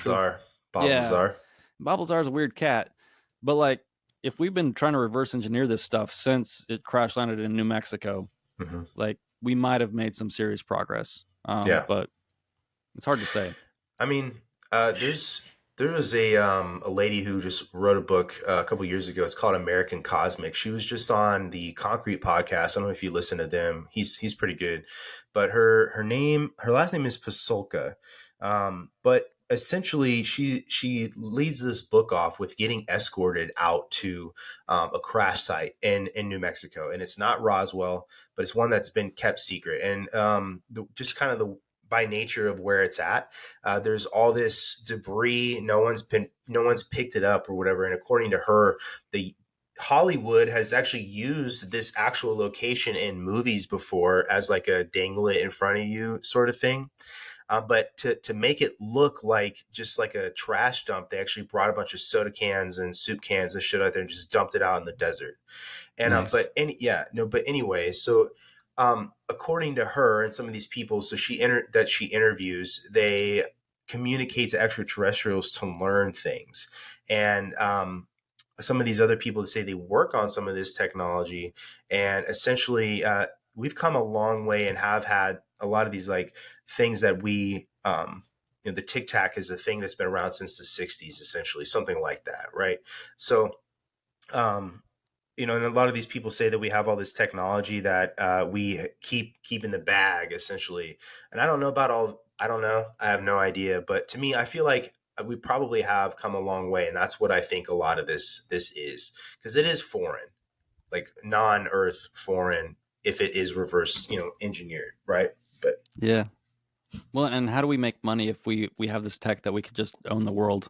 Lazar. Bob Lazar is a weird cat, but like if we've been trying to reverse engineer this stuff since it crash landed in New Mexico, like we might have made some serious progress. But It's hard to say. I mean, there was a lady who just wrote a book a couple years ago. It's called American Cosmic. She was just on the Concrete podcast. I don't know if you listen to them. He's pretty good, but her last name is Pasulka. But essentially, she leads this book off with getting escorted out to a crash site in New Mexico, and it's not Roswell, but it's one that's been kept secret. And just kind of the by nature of where it's at, there's all this debris. No one's picked it up or whatever. And according to her, the Hollywood has actually used this actual location in movies before as like a dangle it in front of you sort of thing. But to make it look like just like a trash dump, they actually brought a bunch of soda cans and soup cans and shit out there and just dumped it out in the desert. And Nice. But anyway, so according to her and some of these people, so she interviews, they communicate to extraterrestrials to learn things, and some of these other people say they work on some of this technology, and essentially we've come a long way and have had a lot of these like things that we the Tic Tac is a thing that's been around since the 60s, essentially, something like that, right? So and a lot of these people say that we have all this technology that we keep in the bag, essentially. And I don't know. I have no idea. But to me, I feel like we probably have come a long way. And that's what I think a lot of this is, because it is foreign, like non-Earth foreign, if it is reverse, engineered, right? But yeah. Well, and how do we make money if we have this tech that we could just own the world?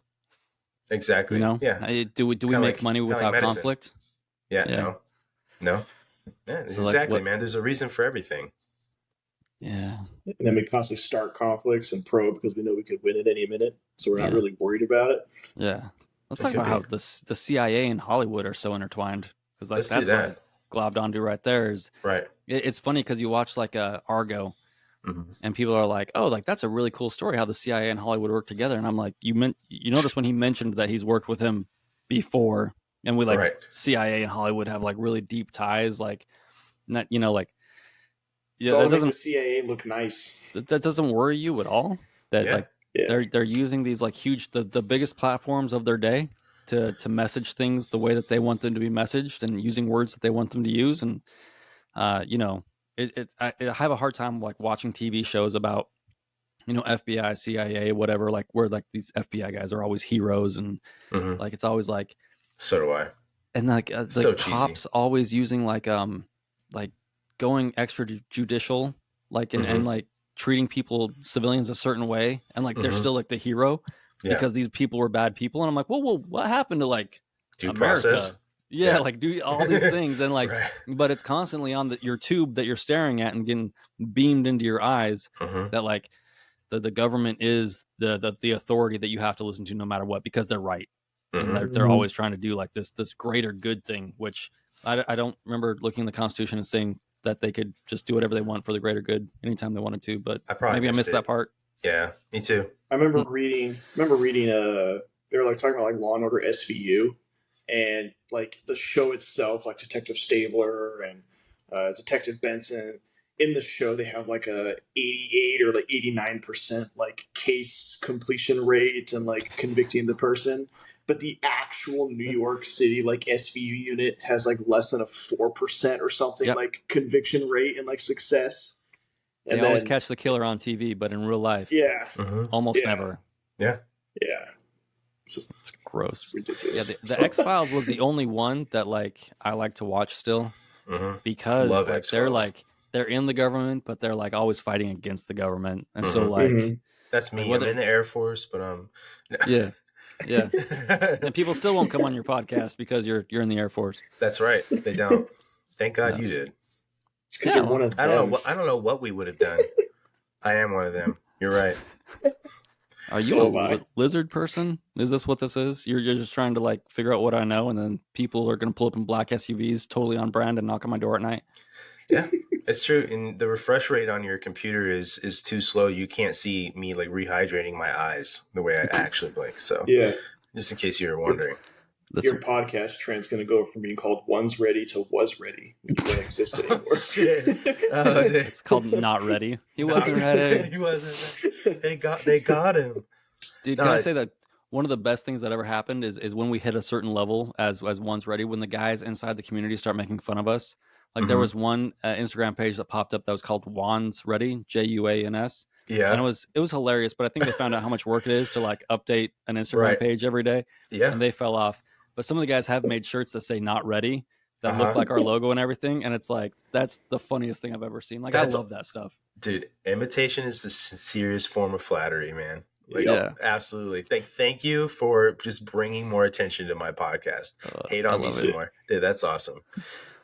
Exactly. Yeah. Do we make money without conflict? Yeah. No. Yeah, so exactly, man. There's a reason for everything. Yeah. And then we constantly start conflicts and probe because we know we could win at any minute. So we're not really worried about it. Yeah. Let's talk about how the CIA and Hollywood are so intertwined. Because that's what I globbed onto right there. Is right. It's funny because you watch like Argo, and people are like, "Oh, like that's a really cool story how the CIA and Hollywood work together." And I'm like, "You notice when he mentioned that he's worked with him before." And we CIA and Hollywood have like really deep ties, like not it's all make the CIA look nice. That doesn't worry you at all. That they're using these like huge the biggest platforms of their day to message things the way that they want them to be messaged and using words that they want them to use. And I have a hard time like watching TV shows about FBI, CIA, whatever, like where like these FBI guys are always heroes and like it's always like. So do I. And like the cops always using like going extrajudicial, like and like treating civilians a certain way, and like they're still like the hero because these people were bad people. And I'm like, whoa, what happened to like due America? Process? Yeah, like do all these things and like, but it's constantly on your tube that you're staring at and getting beamed into your eyes that like the government is the authority that you have to listen to no matter what because they're right. And they're always trying to do like this greater good thing, which I don't remember looking in the Constitution and saying that they could just do whatever they want for the greater good anytime they wanted to. But maybe I missed that part. Yeah, me too. I remember reading. They were like talking about like Law and Order SVU, and like the show itself, like Detective Stabler and Detective Benson. In the show, they have like a 88 or like 89% like case completion rate and like convicting the person. But the actual New York City like SVU unit has like less than a 4% or something like conviction rate and like success. And they always catch the killer on TV, but in real life, almost never. Yeah. It's gross. Ridiculous. Yeah, the X-Files was the only one that like I like to watch still because like they're in the government, but they're like always fighting against the government, and so like that's me. I'm in the Air Force, but yeah. And people still won't come on your podcast because you're in the Air Force. That's right. They don't. Thank God you did. It's because you're one of them. I don't know what we would have done. I am one of them. You're right. Are you a lizard person? Is this what this is? You're just trying to like figure out what I know, and then people are going to pull up in black SUVs, totally on brand, and knock on my door at night. Yeah, it's true. And the refresh rate on your computer is too slow. You can't see me like rehydrating my eyes the way I actually blink. So just in case you were wondering. Your podcast, Trent's going to go from being called OnesReady to Was Ready, which won't exist anymore. Shit. It's called Not Ready. He wasn't ready. He wasn't ready. They got him. Dude, can I say that one of the best things that ever happened is when we hit a certain level as OnesReady, when the guys inside the community start making fun of us. Like there was one Instagram page that popped up that was called OnesReady, JUANS. Yeah. And it was hilarious, but I think they found out how much work it is to like update an Instagram page every day. Yeah. And they fell off. But some of the guys have made shirts that say not ready that look like our logo and everything. And it's like, that's the funniest thing I've ever seen. Like, I love that stuff. Dude, imitation is the sincerest form of flattery, man. Like, yeah, absolutely. Thank you for just bringing more attention to my podcast. Hate on me some more, dude. That's awesome.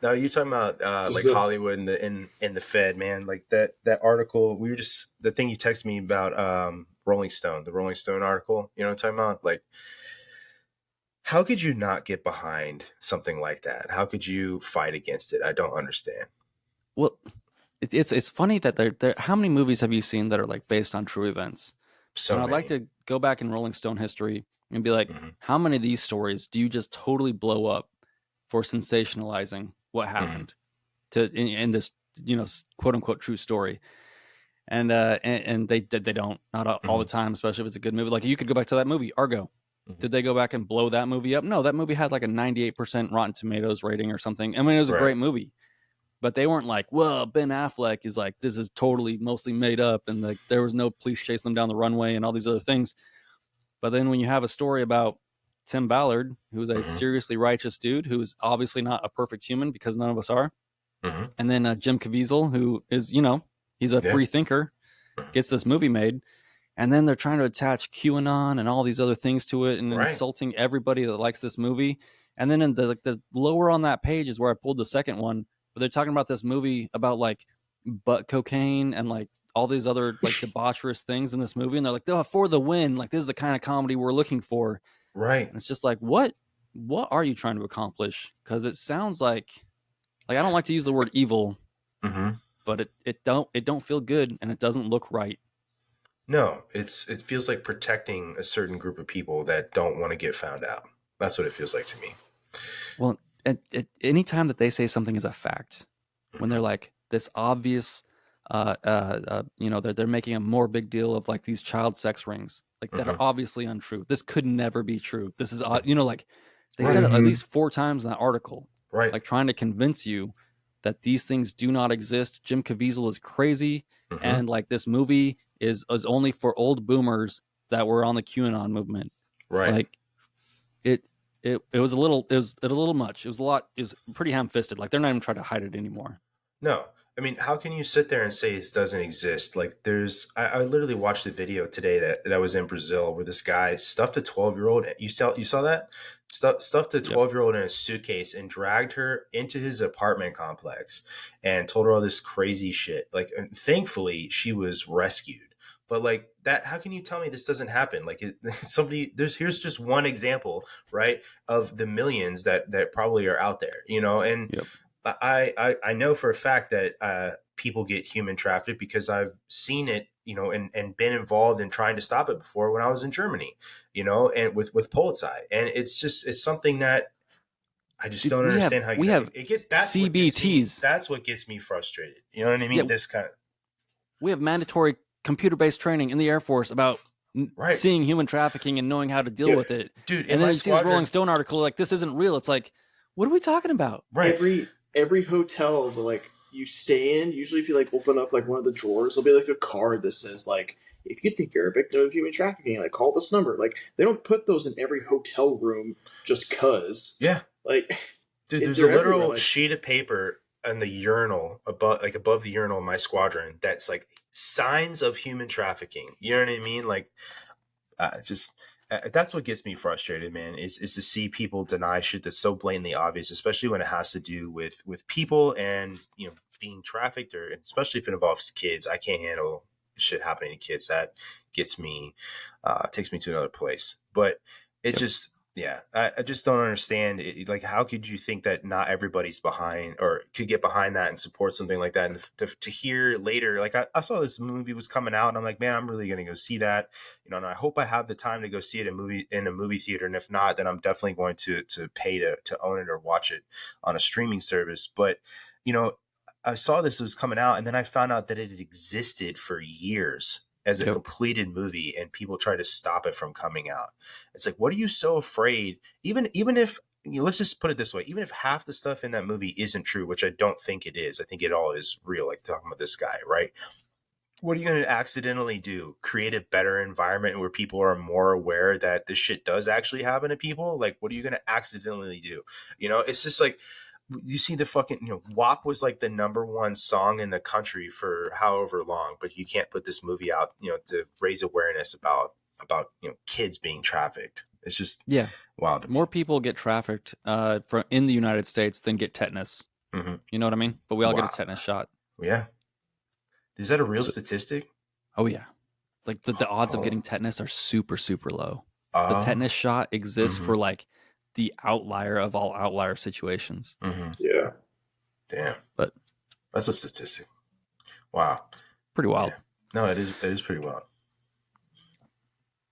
Now you're talking about like Hollywood and the Fed, man. Like that article. The thing you texted me about the Rolling Stone article. You know what I'm talking about? Like, how could you not get behind something like that? How could you fight against it? I don't understand. Well, it's funny that there. How many movies have you seen that are like based on true events? And I'd like to go back in Rolling Stone history and be like, how many of these stories do you just totally blow up for sensationalizing what happened in this, quote unquote true story? And they don't, not all the time, especially if it's a good movie. Like you could go back to that movie, Argo. Did they go back and blow that movie up? No, that movie had like a 98% Rotten Tomatoes rating or something. I mean, it was a great movie. But they weren't like, well, Ben Affleck is like, this is totally mostly made up. And like, there was no police chasing them down the runway and all these other things. But then when you have a story about Tim Ballard, who's a seriously righteous dude, who's obviously not a perfect human because none of us are. And then Jim Caviezel, who is, he's a free thinker, gets this movie made. And then they're trying to attach QAnon and all these other things to it and insulting everybody that likes this movie. And then in the lower on that page is where I pulled the second one. But they're talking about this movie about like butt cocaine and like all these other like debaucherous things in this movie. And they're like, oh, for the win. Like this is the kind of comedy we're looking for. Right. And it's just like, what are you trying to accomplish? Because it sounds like I don't like to use the word evil, but it don't feel good and it doesn't look right. No, it feels like protecting a certain group of people that don't want to get found out. That's what it feels like to me. Well, any time that they say something is a fact, when they're like this obvious, they're making a more big deal of like these child sex rings, like that are obviously untrue. This could never be true. This is, like they said it at least 4 times in that article, like trying to convince you that these things do not exist. Jim Caviezel is crazy, and like this movie is only for old boomers that were on the QAnon movement, right? Like It was a little much. It was a lot. It was pretty ham-fisted. Like they're not even trying to hide it anymore. No, I mean, how can you sit there and say it doesn't exist? Like I literally watched a video today that was in Brazil where this guy stuffed a 12-year-old. You saw that? Stuffed a 12-year-old in a suitcase and dragged her into his apartment complex and told her all this crazy shit. Like, and thankfully she was rescued. But like that, how can you tell me this doesn't happen? Like here's just one example, right, of the millions that probably are out there, and I know for a fact that people get human trafficked because I've seen it, and been involved in trying to stop it before when I was in Germany, and with Polizei. And it's something that I just don't understand how it gets. That's CBTs. That's what gets me frustrated. You know what I mean? Yeah. We have mandatory computer-based training in the Air Force about seeing human trafficking and knowing how to deal with it. Dude, and then you see this Rolling Stone article like this isn't real. It's like, what are we talking about? Right. Every hotel that like you stay in, usually if you like open up like one of the drawers, there'll be like a card that says like, if you think you're a victim of human trafficking, like call this number. Like they don't put those in every hotel room just cause. Yeah. Like, dude, there's a literal sheet of paper in the urinal above the urinal in my squadron that's like signs of human trafficking. You know what I mean? Like, that's what gets me frustrated, man, is to see people deny shit that's so blatantly obvious, especially when it has to do with people and, being trafficked, or especially if it involves kids. I can't handle shit happening to kids. That gets me, takes me to another place. But it just, yeah, I just don't understand. Like, how could you think that not everybody's behind or could get behind that and support something like that? And to hear later, like I saw this movie was coming out and I'm like, man, I'm really going to go see that, and I hope I have the time to go see it in a movie theater. And if not, then I'm definitely going to pay to own it or watch it on a streaming service. But, I saw this was coming out and then I found out that it had existed for years. as a completed movie, and people try to stop it from coming out. It's like, what are you so afraid? Even if, let's just put it this way, even if half the stuff in that movie isn't true, which I don't think it is, I think it all is real, like talking about this guy, right? What are you going to accidentally do? Create a better environment where people are more aware that this shit does actually happen to people? Like, what are you going to accidentally do? It's just like, you see the fucking, WAP was like the #1 song in the country for however long, but you can't put this movie out, to raise awareness about kids being trafficked. It's just wild. More people get trafficked in the United States than get tetanus. Mm-hmm. You know what I mean? But we all get a tetanus shot. Yeah. Is that a real statistic? Oh yeah. Like the odds of getting tetanus are super, super low. The tetanus shot exists for like the outlier of all outlier situations. Mm-hmm. Yeah. Damn. But that's a statistic. Wow. Pretty wild. Yeah. No, it is pretty wild.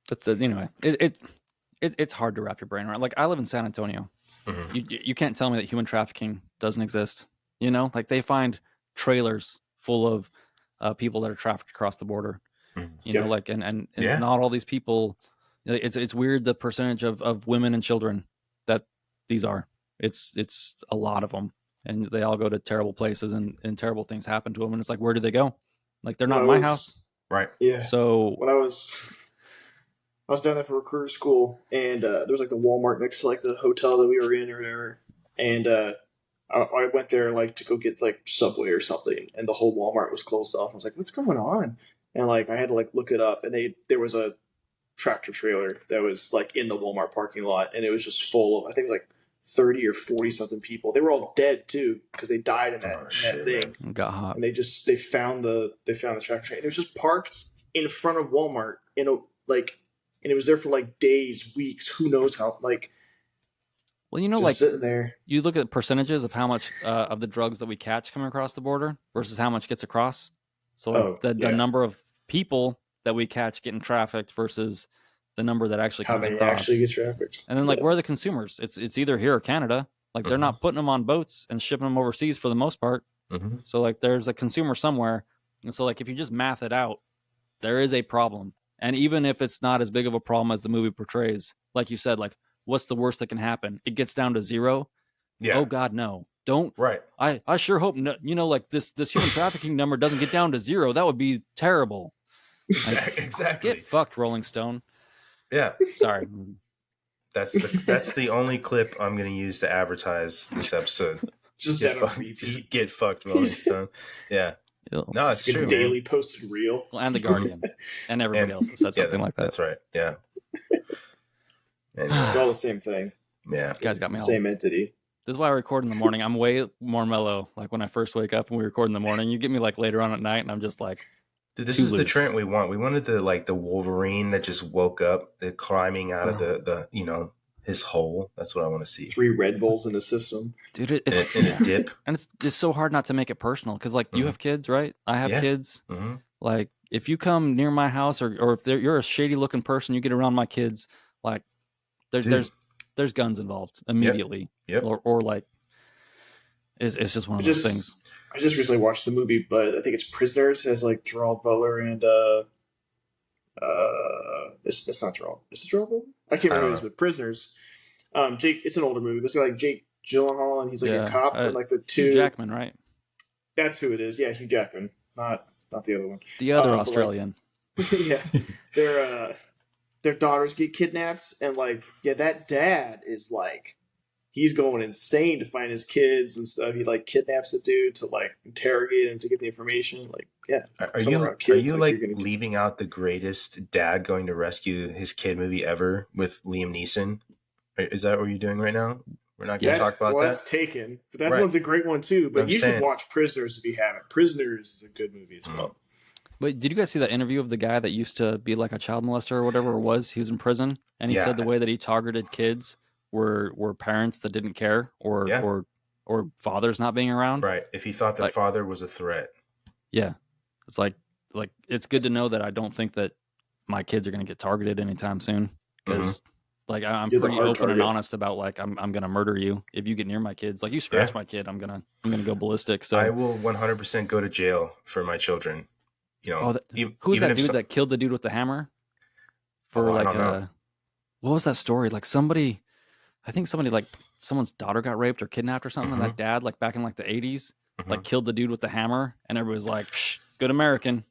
That's anyway. It's hard to wrap your brain around. Like, I live in San Antonio. Mm-hmm. You can't tell me that human trafficking doesn't exist. Like they find trailers full of people that are trafficked across the border. Mm-hmm. Like and not all these people. It's weird the percentage of women and children that these are. It's a lot of them, and they all go to terrible places, and terrible things happen to them. And it's like, where do they go? Like, they're not in my house, right? Yeah. So when I was down there for recruiter school, and there was like the Walmart next to like the hotel that we were in or whatever, and I went there like to go get like Subway or something, and the whole Walmart was closed off. I was like, what's going on? And like I had to like look it up, and there was a tractor trailer that was like in the Walmart parking lot, and it was just full of, I think, like 30 or 40 something people. They were all dead too because they died in that thing. Got hot. And they found the tractor trailer. It was just parked in front of Walmart and it was there for like days, weeks, who knows how, like. Well, like sitting there. You look at percentages of how much of the drugs that we catch coming across the border versus how much gets across. So the number of people that we catch getting trafficked versus the number that actually comes across. How many actually get trafficked? And then where are the consumers? It's either here or Canada. Like, they're not putting them on boats and shipping them overseas for the most part. Mm-hmm. So like there's a consumer somewhere. And so like if you just math it out, there is a problem. And even if it's not as big of a problem as the movie portrays, like you said, like, what's the worst that can happen? It gets down to 0. Yeah. Oh God, no. Don't. Right. I sure hope no, like this human trafficking number doesn't get down to 0. That would be terrible. Exactly. Get fucked, Rolling Stone. Yeah. Sorry. That's the only clip I'm going to use to advertise this episode. Just get fucked, Rolling Stone. Yeah. No, it's true. Daily posted reel. Well, and the Guardian, and everybody else that said something like that. That's right. Yeah. It's all the same thing. Yeah. You guys got me all. Same entity. This is why I record in the morning. I'm way more mellow. Like when I first wake up and we record in the morning, you get me like later on at night, and I'm just like, dude, this is the Trent we want. We wanted the Wolverine that just woke up, climbing out of the his hole. That's what I want to see. 3 Red Bulls in the system, dude. It's in a dip, and it's so hard not to make it personal because like you have kids, right? I have kids. Mm-hmm. Like if you come near my house or if you're a shady looking person, you get around my kids, like there's guns involved immediately. Yep. Or like it's just one of those things. I just recently watched the movie, but I think it's Prisoners. It has like Gerald Butler and it's not Gerald. Is it Gerald Butler? I can't remember who it is, but Prisoners. Jake. It's an older movie. But it's like Jake Gyllenhaal, and he's like a cop, and like the two. Hugh Jackman, right? That's who it is. Yeah, Hugh Jackman. Not the other one. The other Australian. Yeah, their daughters get kidnapped, and that dad is like, he's going insane to find his kids and stuff. He like kidnaps a dude to like interrogate him to get the information. Like, yeah. Are you leaving out the greatest dad going to rescue his kid movie ever with Liam Neeson? Is that what you're doing right now? We're not going to talk about that. That's Taken, but that one's a great one too. But should watch Prisoners if you haven't. Prisoners is a good movie as well. But did you guys see that interview of the guy that used to be like a child molester or whatever it was? He was in prison, and he said the way that he targeted kids were parents that didn't care or fathers not being around. Right. If he thought their father was a threat. Yeah. It's like it's good to know that I don't think that my kids are going to get targeted anytime soon because I'm pretty open and honest about like I'm going to murder you if you get near my kids. Like you scratch my kid, I'm going to go ballistic. So I will 100% go to jail for my children. Who's that dude that killed the dude with the hammer? For I don't know. What was that story? Like somebody like someone's daughter got raped or kidnapped or something, and that dad, like back in like the 80s, like killed the dude with the hammer, and everybody was like, "Psh, good American."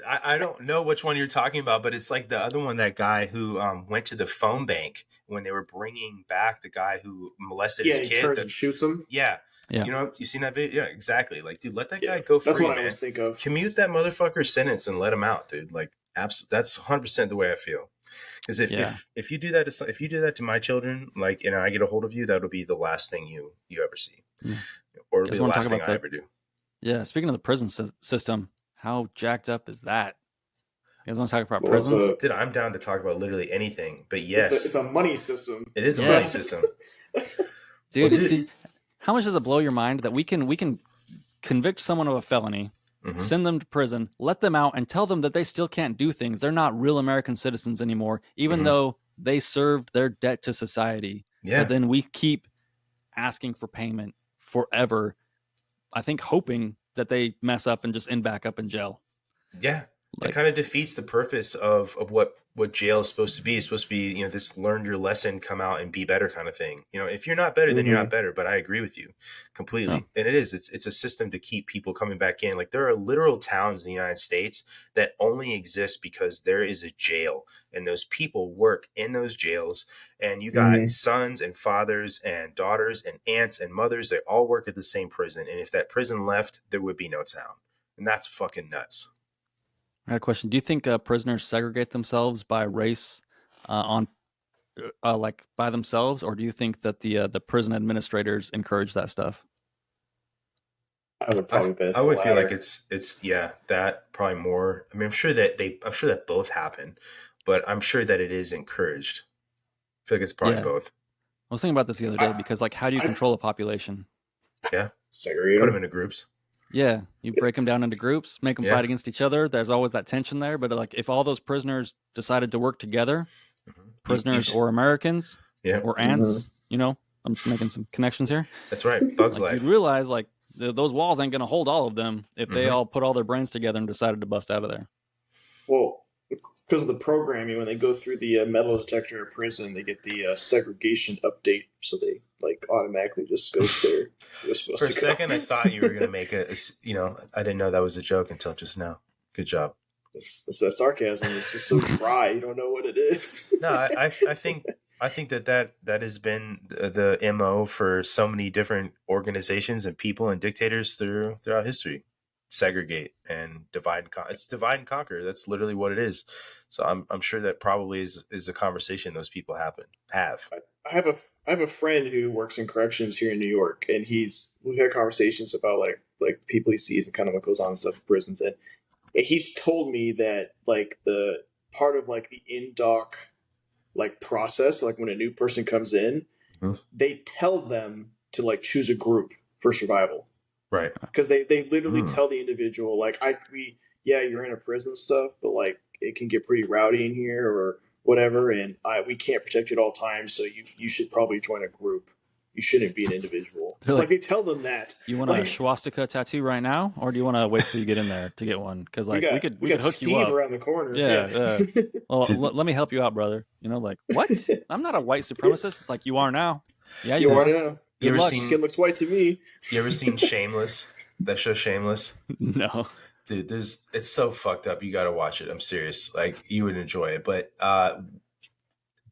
I don't know which one you're talking about, but it's like the other one, that guy who went to the phone bank when they were bringing back the guy who molested his kid. Yeah, he turns and shoots him. Yeah. You seen that video? Yeah, exactly. Like, dude, let that guy go free, That's what man. I always think of. Commute that motherfucker's sentence and let him out, dude. Like, that's 100% the way I feel. Because if you do that to my children, like, I get a hold of you, that'll be the last thing you ever see, or it'll be the last thing I ever do. Yeah. Speaking of the prison system, how jacked up is that? You guys want to talk about prisons? Dude, I'm down to talk about literally anything. But yes, it's a money system. It is a money system, dude. How much does it blow your mind that we can convict someone of a felony, send them to prison, let them out, and tell them that they still can't do things? They're not real American citizens anymore, even though they served their debt to society. Yeah. But then we keep asking for payment forever, I think hoping that they mess up and just end back up in jail. Yeah. It kind of defeats the purpose of what jail is supposed to be. It's supposed to be, this learn your lesson, come out and be better kind of thing. If you're not better, then you're not better. But I agree with you completely. And it's a system to keep people coming back in. Like, there are literal towns in the United States that only exist because there is a jail and those people work in those jails. And you got sons and fathers and daughters and aunts and mothers. They all work at the same prison. And if that prison left, there would be no town. And that's fucking nuts. I had a question. Do you think prisoners segregate themselves by race like by themselves, or do you think that the prison administrators encourage that stuff? I would probably bet I would feel like it's that probably more. I mean, I'm sure that both happen, but I'm sure that it is encouraged. I feel like it's probably both. I was thinking about this the other day because, like, how do you control a population? Yeah, segregate put them into groups. Yeah, you break them down into groups, make them fight against each other. There's always that tension there. But like, if all those prisoners decided to work together, prisoners or Americans or ants, I'm making some connections here. That's right, Bug's Life. You'd realize like those walls ain't going to hold all of them if they all put all their brains together and decided to bust out of there. Well, because of the programming, when they go through the metal detector at prison, they get the segregation update, so they like automatically just go there. For a second, I thought you were going to make I didn't know that was a joke until just now. Good job. It's that sarcasm. It's just so dry. You don't know what it is. No, I think that has been the MO for so many different organizations and people and dictators throughout history. Segregate and divide and conquer. It's divide and conquer. That's literally what it is. So I'm sure that probably is a conversation those people have. I have a friend who works in corrections here in New York, and we've had conversations about like people he sees and kind of what goes on and stuff in prisons, and he's told me that like the part of like the in-doc like process, like when a new person comes in, they tell them to like choose a group for survival. Right. Because they literally tell the individual, like, you're in a prison stuff, but like it can get pretty rowdy in here or whatever, and we can't protect you at all times, so you should probably join a group. You shouldn't be an individual. Like they tell them that. You want a swastika tattoo right now, or do you want to wait till you get in there to get one? Because like we could hook Steve you up around the corner. Yeah. Well, let me help you out, brother. Like, what? I'm not a white supremacist. It's like, you are now. Yeah, you are now. You ever skin looks white to me. You ever seen Shameless? That show Shameless? No. Dude, it's so fucked up. You got to watch it. I'm serious. Like, you would enjoy it. But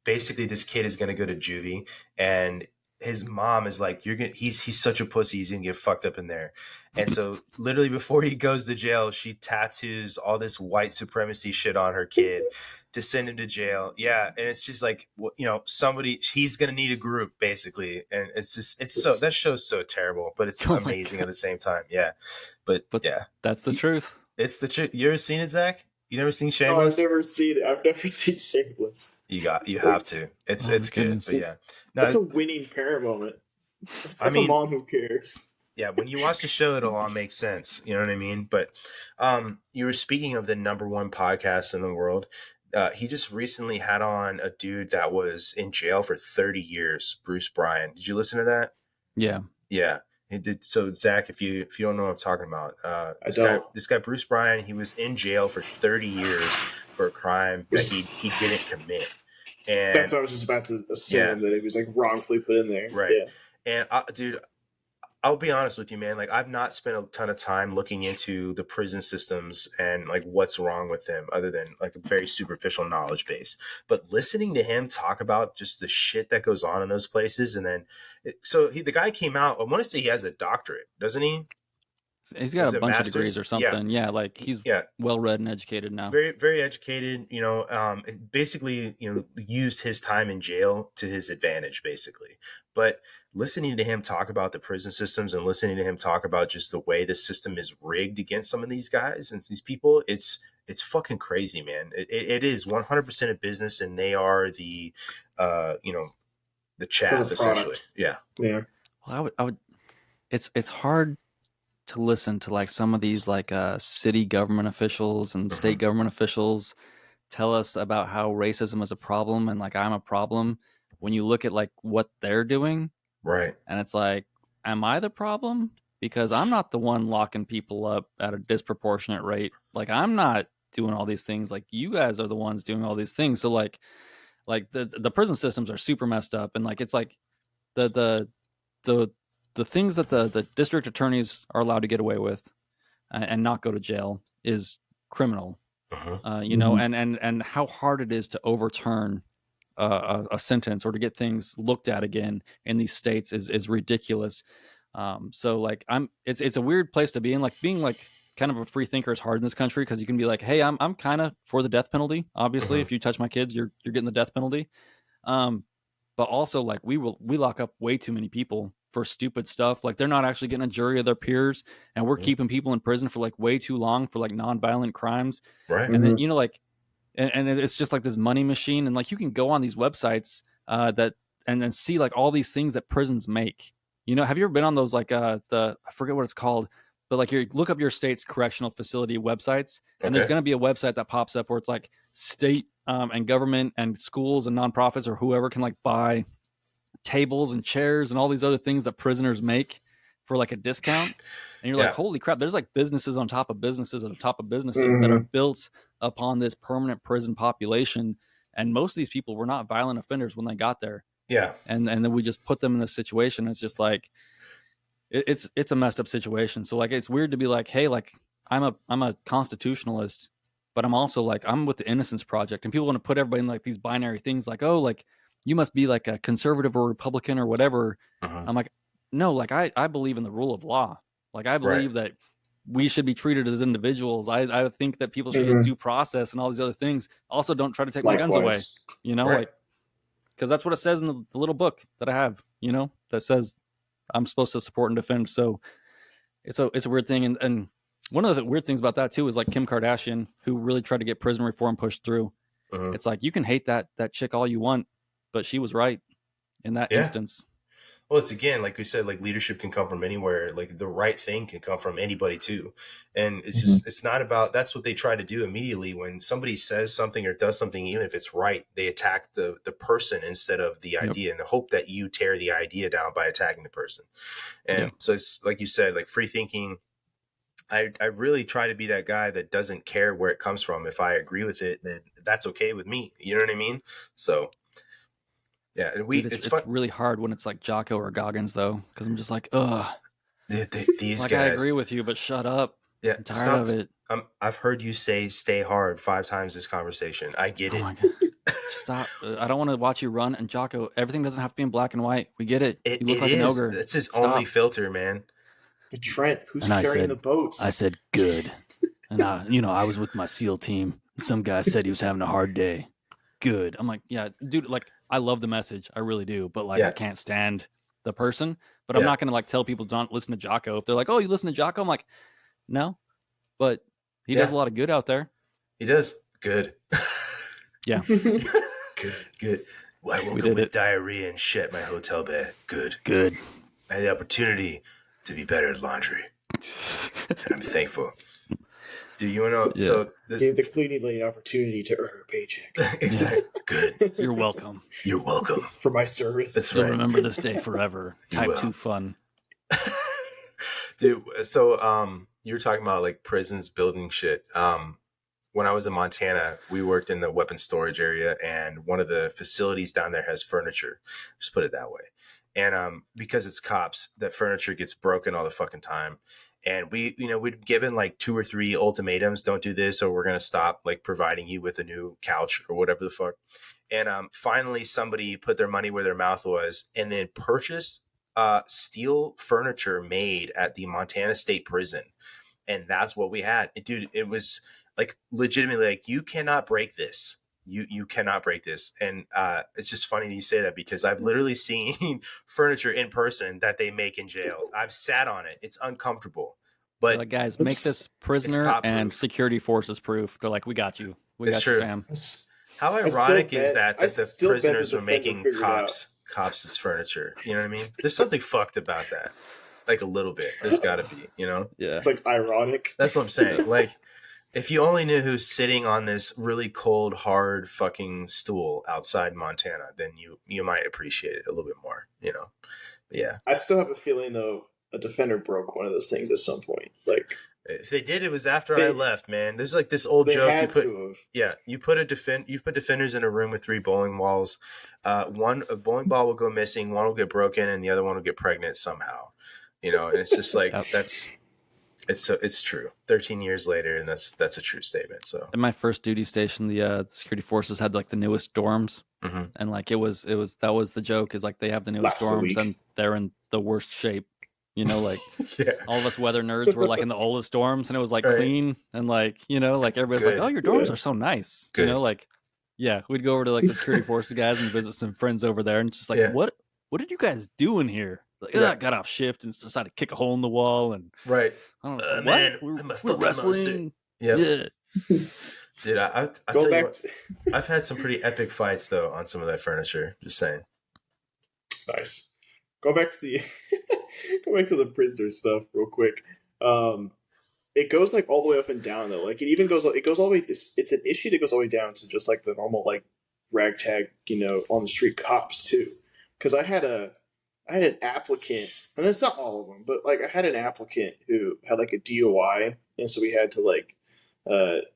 basically, this kid is going to go to juvie, and his mom is like, he's such a pussy. He's going to get fucked up in there. And so literally before he goes to jail, she tattoos all this white supremacy shit on her kid to send him to jail. Yeah. And it's just like, he's going to need a group basically. And that show's so terrible, but it's amazing at the same time. Yeah. But yeah, that's the truth. It's the truth. You ever seen it, Zach? You never seen Shameless? No, I've never seen it. I've never seen Shameless. You have to. It's good. But yeah. No, that's a winning parent moment. That's a mom who cares. Yeah, when you watch the show, it'll all make sense. You know what I mean? But you were speaking of the #1 podcast in the world. He just recently had on a dude that was in jail for 30 years, Bruce Bryan. Did you listen to that? Yeah. Yeah. So Zach, if you don't know what I'm talking about, this guy Bruce Bryan, he was in jail for 30 years for a crime that he didn't commit. And that's what I was just about to assume, that it was like wrongfully put in there. Right. Yeah. And dude, I'll be honest with you, man. Like, I've not spent a ton of time looking into the prison systems and like what's wrong with them, other than like a very superficial knowledge base. But listening to him talk about just the shit that goes on in those places, and then, the guy came out. I want to say he has a doctorate, doesn't he? He's got a bunch of degrees or something. Yeah, like he's well read and educated now. Very, very educated. Basically, used his time in jail to his advantage, basically. But listening to him talk about the prison systems and listening to him talk about just the way the system is rigged against some of these guys and these people, it's fucking crazy, man. It is 100% a business, and they are the chaff, essentially. Yeah. Well, I would. It's hard to listen to like some of these like city government officials and state government officials tell us about how racism is a problem and like I'm a problem when you look at like what they're doing. Right. And it's like, am I the problem? Because I'm not the one locking people up at a disproportionate rate. Like, I'm not doing all these things. Like, you guys are the ones doing all these things. So like the prison systems are super messed up. And like, it's like the things that the district attorneys are allowed to get away with and not go to jail is criminal, and how hard it is to overturn a sentence or to get things looked at again in these states is ridiculous. So like it's a weird place to be in. Like being like kind of a free thinker is hard in this country because you can be like, hey, I'm kind of for the death penalty. Obviously, if you touch my kids, you're getting the death penalty. But also like we lock up way too many people for stupid stuff. Like they're not actually getting a jury of their peers, and we're keeping people in prison for like way too long for like nonviolent crimes. Right. And then like, and it's just like this money machine. And like you can go on these websites that and then see like all these things that prisons make. Have you ever been on those like I forget what it's called, but like you look up your state's correctional facility websites, and there's going to be a website that pops up where it's like state and government and schools and nonprofits or whoever can like buy tables and chairs and all these other things that prisoners make for like a discount. And you're like, holy crap, there's like businesses on top of businesses on top of businesses that are built upon this permanent prison population. And most of these people were not violent offenders when they got there. Yeah. And then we just put them in this situation. It's just like, it's a messed up situation. So like, it's weird to be like, hey, like I'm a constitutionalist, but I'm also like, I'm with the Innocence Project, and people want to put everybody in like these binary things like, oh, like you must be like a conservative or Republican or whatever. I'm like, no, like I believe in the rule of law. Like I believe that we should be treated as individuals. I think that people should get due process and all these other things. Also, don't try to take my guns away, like, because that's what it says in the little book that I have, that says I'm supposed to support and defend. So it's a weird thing. And one of the weird things about that too is like Kim Kardashian, who really tried to get prison reform pushed through. It's like, you can hate that chick all you want, but she was right in that instance. Well, it's again, like we said, like leadership can come from anywhere. Like the right thing can come from anybody too. And it's just, it's not about, that's what they try to do immediately. When somebody says something or does something, even if it's right, they attack the person instead of the idea, and the hope that you tear the idea down by attacking the person. And so it's like you said, like free thinking. I really try to be that guy that doesn't care where it comes from. If I agree with it, then that's okay with me. You know what I mean? So yeah, it's really hard when it's like Jocko or Goggins though, because I'm just like, ugh. These like, guys. I agree with you, but shut up. Yeah, I'm tired of it. I've heard you say "stay hard" 5 times this conversation. I get it. Oh my God. Stop! I don't want to watch you run. And Jocko, everything doesn't have to be in black and white. We get it. You look like an ogre. That's his only filter, man. But Trent, who's carrying the boats? I said good, and I was with my SEAL team. Some guy said he was having a hard day. Good. I'm like, yeah, dude. Like, I love the message, I really do, but like, I can't stand the person. But I'm not gonna like tell people don't listen to Jocko if they're like, oh, you listen to Jocko. I'm like, no, but he does a lot of good out there. He does good. Yeah. Good. Well, I woke up with diarrhea and shit in my hotel bed. Good. I had the opportunity to be better at laundry, and I'm thankful. Do you want to? So gave the cleaning lady an opportunity to earn her paycheck. Exactly. Good. You're welcome. You're welcome for my service. That's You'll right. remember this day forever. Type 2 fun. Dude, so you were talking about like prisons building shit. When I was in Montana, we worked in the weapons storage area, and one of the facilities down there has furniture. Just put it that way. And because it's cops, that furniture gets broken all the fucking time. And we'd given like 2 or 3 ultimatums: don't do this, or we're gonna stop like providing you with a new couch or whatever the fuck. And finally, somebody put their money where their mouth was, and then purchased steel furniture made at the Montana State Prison, and that's what we had. Dude, it was like legitimately like, you cannot break this. You cannot break this. And it's just funny you say that, because I've literally seen furniture in person that they make in jail. I've sat on it. It's uncomfortable. But like, guys, make this prisoner and security forces proof. They're like, we got you. We got you, fam. How ironic is that the prisoners were making cops' furniture? You know what I mean? There's something fucked about that. Like a little bit. There's got to be, you know? Yeah. It's like ironic. That's what I'm saying. Like, if you only knew who's sitting on this really cold, hard fucking stool outside Montana, then you might appreciate it a little bit more, you know? But yeah. I still have a feeling, though, a defender broke one of those things at some point. Like, if they did, it was after I left, man. There's like this old joke. You put defenders in a room with 3 bowling balls. A bowling ball will go missing, one will get broken, and the other one will get pregnant somehow. You know, and it's just like it's true. 13 years later, and that's a true statement. So in my first duty station, the security forces had like the newest dorms, and like that was the joke, is like they have the newest dorms and they're in the worst shape. You know, like all of us weather nerds were like in the oldest dorms, and it was like clean, and like, you know, like everybody's like, oh, your dorms are so nice. You know, like, yeah, we'd go over to like the security forces guys and visit some friends over there, and it's just like, what did you guys do in here? Like, I got off shift and decided to kick a hole in the wall, and I don't know, man, we're wrestling. Yeah. Dude, I'll tell you what, I've had some pretty epic fights though on some of that furniture. Just saying. Nice. Go back to the prisoner stuff real quick. It goes like all the way up and down though. Like it goes all the way. It's an issue that goes all the way down to just like the normal like ragtag, you know, on the street cops too. Because I had an applicant, and it's not all of them, but like I had an applicant who had like a DOI, and so we had to like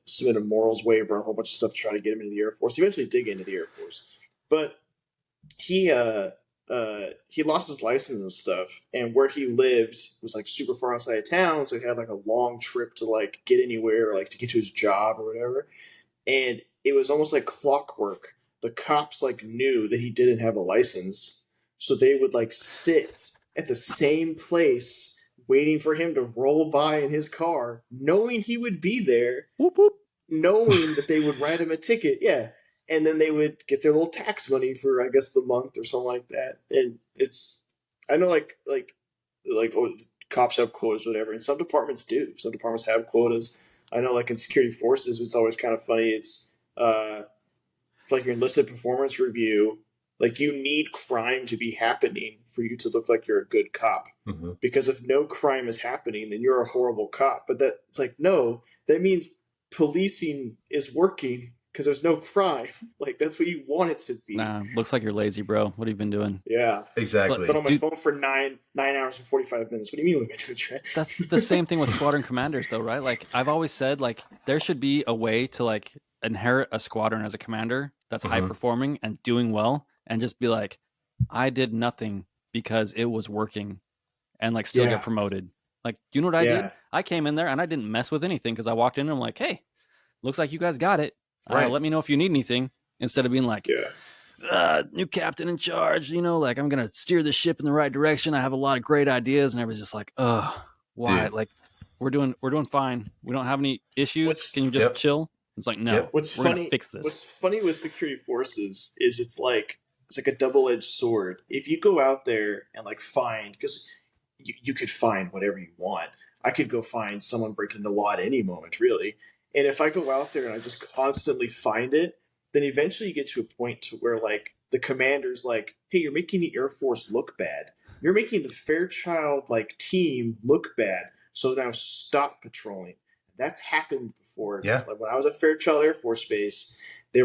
submit a morals waiver and a whole bunch of stuff to try to get him into the Air Force. He eventually did get into the Air Force, but he lost his license and stuff, and where he lived was like super far outside of town, so he had like a long trip to like get anywhere, or like to get to his job or whatever. And it was almost like clockwork. The cops like knew that he didn't have a license, so they would like sit at the same place waiting for him to roll by in his car, knowing he would be there, whoop, whoop, knowing that they would write him a ticket. Yeah. And then they would get their little tax money for, I guess, the month or something like that. And it's, I know, like cops have quotas, or whatever, and some departments do. Some departments have quotas. I know, like in security forces, it's always kind of funny. It's for like your enlisted performance review. Like, you need crime to be happening for you to look like you're a good cop. Mm-hmm. Because if no crime is happening, then you're a horrible cop. But it's like, no, that means policing is working. Because there's no crime. Like, that's what you want it to be. Nah, looks like you're lazy, bro. What have you been doing? Yeah. Exactly. Been on my phone for 9 hours and 45 minutes. What do you mean we've been doing, Trent? That's the same thing with squadron commanders, though, right? Like, I've always said, like, there should be a way to, like, inherit a squadron as a commander that's high-performing and doing well, and just be like, I did nothing because it was working, and, like, still get promoted. Like, do you know what I did? I came in there, and I didn't mess with anything, because I walked in, and I'm like, hey, looks like you guys got it. Right. Let me know if you need anything, instead of being like, new captain in charge, you know, like, I'm going to steer the ship in the right direction. I have a lot of great ideas. And everybody's just like, why? Dude. Like, we're doing fine. We don't have any issues. Can you just chill? It's like, no, we're going to fix this. What's funny with security forces is it's like a double-edged sword. If you go out there and like find, because you could find whatever you want. I could go find someone breaking the law at any moment, really. And if I go out there and I just constantly find it, then eventually you get to a point to where like the commander's like, hey, you're making the Air Force look bad. You're making the Fairchild like team look bad. So now stop patrolling. That's happened before. Yeah. Like when I was at Fairchild Air Force Base, there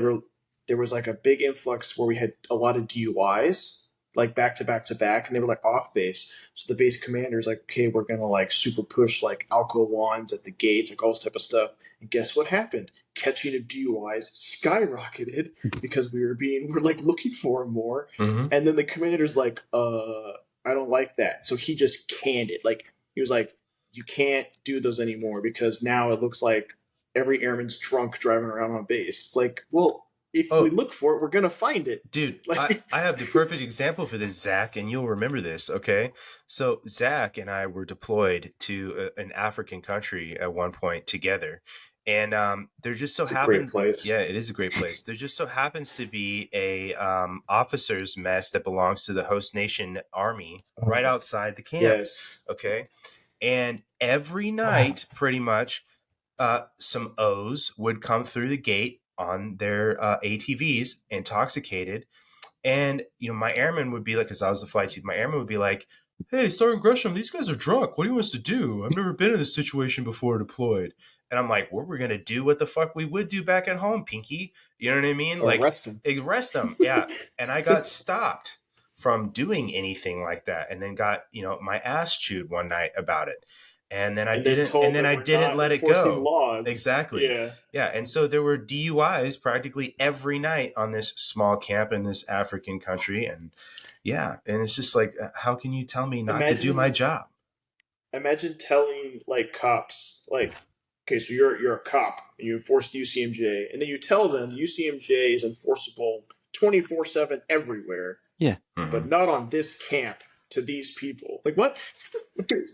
was like a big influx where we had a lot of DUIs. like back to back to back, and they were like off base. So the base commander's like, okay, we're gonna like super push like alco wands at the gates, like all this type of stuff. And guess what happened? Catching of DUIs skyrocketed because we're like looking for him more. Mm-hmm. And then the commander's like, I don't like that. So he just canned it. Like he was like, you can't do those anymore because now it looks like every airman's drunk driving around on base. It's like, well, if we look for it, we're going to find it. Dude, like, I have the perfect example for this, Zach, and you'll remember this, okay? So Zach and I were deployed to an African country at one point together. And there just so happened, great place. Yeah, it is a great place. There just so happens to be a officers' mess that belongs to the host nation army right outside the camp. Yes. Okay. And every night, pretty much, some O's would come through the gate on their ATVs, intoxicated. And, my airman would be like, because I was the flight chief, my airman would be like, hey, Sergeant Gresham, these guys are drunk. What do you want us to do? I've never been in this situation before deployed. And I'm like, well, we're going to do what the fuck we would do back at home, Pinky. You know what I mean? Like, arrest them. Arrest them, yeah. And I got stopped from doing anything like that, and then got, my ass chewed one night about it. And then I didn't let it go. Laws. Exactly. Yeah. And so there were DUIs practically every night on this small camp in this African country. And and it's just like, how can you tell me not to do my job? Imagine telling like cops, like, okay, so you're a cop and you enforce the UCMJ, and then you tell them UCMJ is enforceable 24/7 everywhere. Yeah. Mm-hmm. But not on this camp. To these people, like what?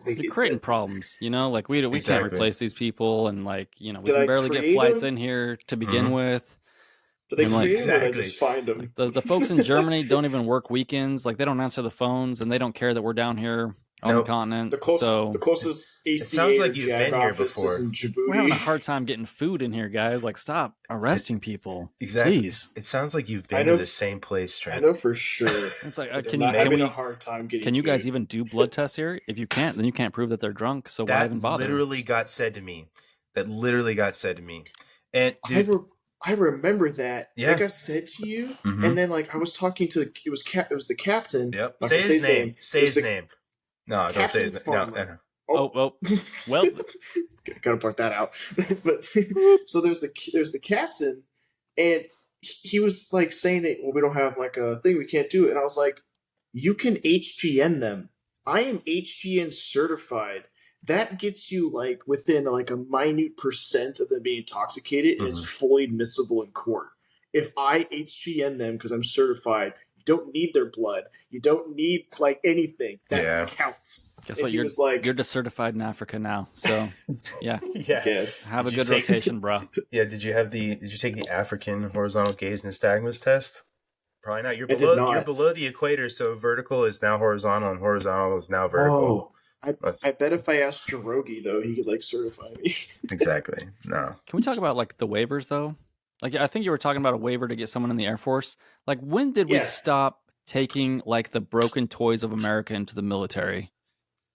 You're creating problems, like we can't replace these people, and like we can barely get flights in here to begin with. Did they create them, or did I just find them? Like the folks in Germany don't even work weekends. Like they don't answer the phones, and they don't care that we're down here on the continent. The closest ACA, it sounds like you've been here before. We're having a hard time getting food in here, guys. Like, stop arresting people. Exactly. Please. It sounds like you've been to the same place, Trent. I know for sure. It's like, can you guys even do blood tests here? If you can't, then you can't prove that they're drunk. So why even bother? That literally got said to me. And dude, I remember that. Yeah. Like I said to you, and then like I was talking to it was the captain. Yep. Say his name. Say his name. No, don't say his name. No. Well, gotta point that out. But so there's the captain, and he was like saying that, well, we don't have like a thing, we can't do it. And I was like, you can HGN them. I am HGN certified. That gets you like within like a minute % of them being intoxicated and is fully admissible in court. If I HGN them because I'm certified, you don't need their blood. You don't need like anything. That counts. Guess what? You're decertified in Africa now. So yeah. Yes. Have a good rotation, bro. Yeah. Did you take the African horizontal gaze nystagmus test? Probably not. You're below the equator, so vertical is now horizontal and horizontal is now vertical. I bet if I asked Jirogi, though, he could like certify me. Exactly. No. Can we talk about like the waivers though? Like I think you were talking about a waiver to get someone in the Air Force. Like when did we stop taking like the broken toys of America into the military?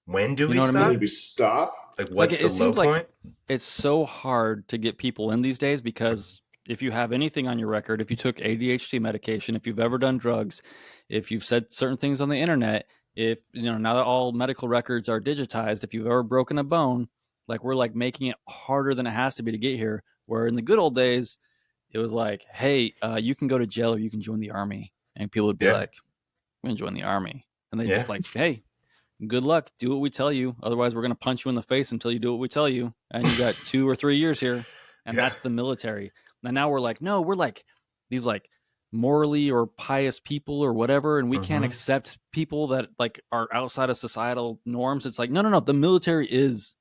When do we stop? I mean? Did we stop? Like what's the low point? Like it's so hard to get people in these days because if you have anything on your record, if you took ADHD medication, if you've ever done drugs, if you've said certain things on the internet, if now that all medical records are digitized, if you've ever broken a bone, like we're like making it harder than it has to be to get here. Where in the good old days, it was like, hey, you can go to jail or you can join the army, and people would be like, I'm gonna join the army, and they just like, hey, good luck, do what we tell you, otherwise we're gonna punch you in the face until you do what we tell you, and you got 2 or 3 years here, and that's the military. And now we're like, no, we're like these like morally or pious people or whatever, and we can't accept people that like are outside of societal norms. It's like no, the military is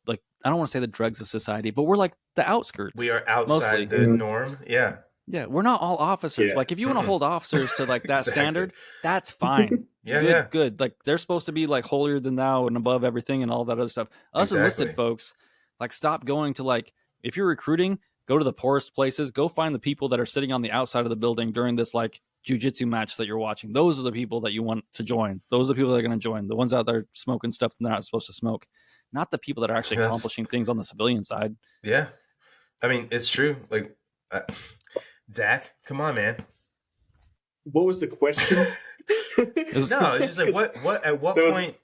like, I don't want to say the dregs of society, but we're like the outskirts. We are outside the norm. Yeah, we're not all officers. Like if you want to hold officers to like that standard, that's fine. Good. Like they're supposed to be like holier than thou and above everything and all that other stuff. Us enlisted folks, like stop going to like, if you're recruiting, go to the poorest places. Go find the people that are sitting on the outside of the building during this like jiu-jitsu match that you're watching. Those are the people that you want to join. Those are the people that are going to join. The ones out there smoking stuff that they're not supposed to smoke. Not the people that are actually accomplishing things on the civilian side. Yeah. I mean, it's true. Like, Zach, come on, man. What was the question? No, it's just like what at what point?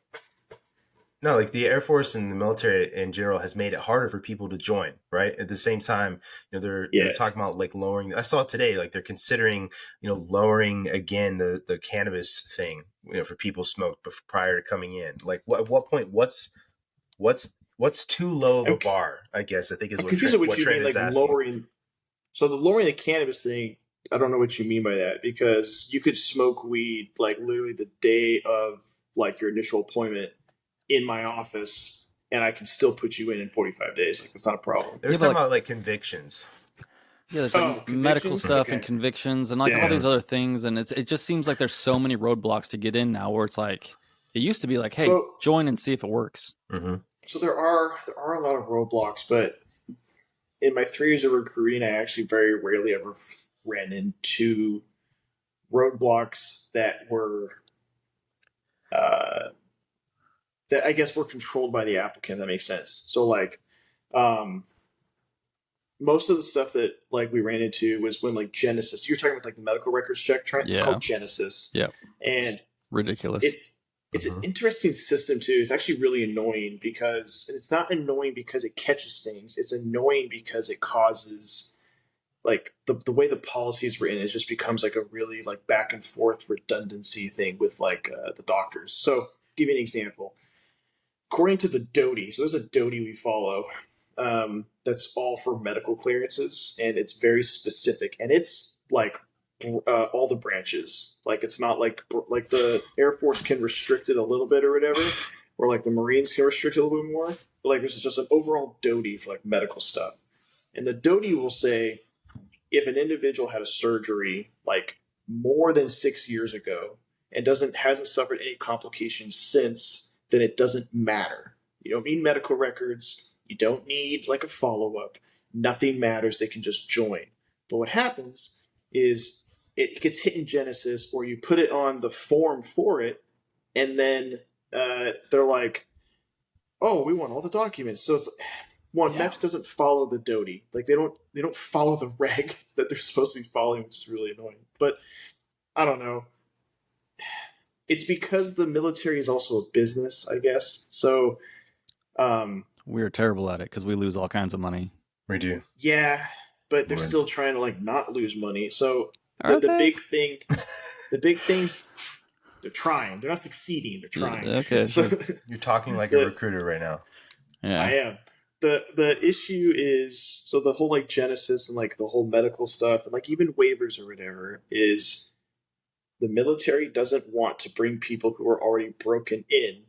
No, like the Air Force and the military in general has made it harder for people to join, right? At the same time, they're talking about like lowering. I saw it today, like they're considering, lowering again the cannabis thing, for people smoke prior to coming in. Like, at what point? What's too low of a bar? I guess I think is I'm what confused Trent, what you Trent mean, is like asking. lowering. So the lowering the cannabis thing, I don't know what you mean by that, because you could smoke weed like literally the day of like your initial appointment in my office, and I can still put you in 45 days. Like, it's not a problem. There's talking about like convictions. Yeah, there's like medical stuff and convictions and like all these other things, and it just seems like there's so many roadblocks to get in now. Where it's like it used to be like, hey, join and see if it works. Mm-hmm. So there are a lot of roadblocks, but in my 3 years of recruiting, I actually very rarely ever ran into roadblocks that were that I guess were controlled by the applicant. If that makes sense. So like, most of the stuff that like we ran into was when like Genesis. You're talking about like the medical records check, Trent. It's called Genesis. Yeah, and it's ridiculous. It's an interesting system too. It's actually really annoying because it's not annoying because it catches things. It's annoying because it causes like the way the policy is written. It just becomes like a really like back and forth redundancy thing with like the doctors. So I'll give you an example. According to the DOTI, so there's a DOTI we follow. That's all for medical clearances, and it's very specific, and it's like all the branches. Like, it's not like the Air Force can restrict it a little bit or whatever, or like the Marines can restrict it a little bit more. But like, there's just an overall DOTI for like medical stuff, and the DOTI will say if an individual had a surgery like more than 6 years ago and hasn't suffered any complications since, then it doesn't matter. You don't need medical records. You don't need like a follow-up. Nothing matters. They can just join. But what happens is it gets hit in Genesis, or you put it on the form for it, and then they're like, oh, we want all the documents. So it's MEPS doesn't follow the DOTI. Like, they don't follow the reg that they're supposed to be following, which is really annoying. But I don't know. It's because the military is also a business, I guess. So we're terrible at it because we lose all kinds of money. We do. Yeah, but they're still trying to like not lose money. So the big thing, they're trying. They're not succeeding. They're trying. Okay. So you're talking like a recruiter right now. Yeah, I am. The issue is, so the whole like Genesis and like the whole medical stuff and like even waivers or whatever is, the military doesn't want to bring people who are already broken in.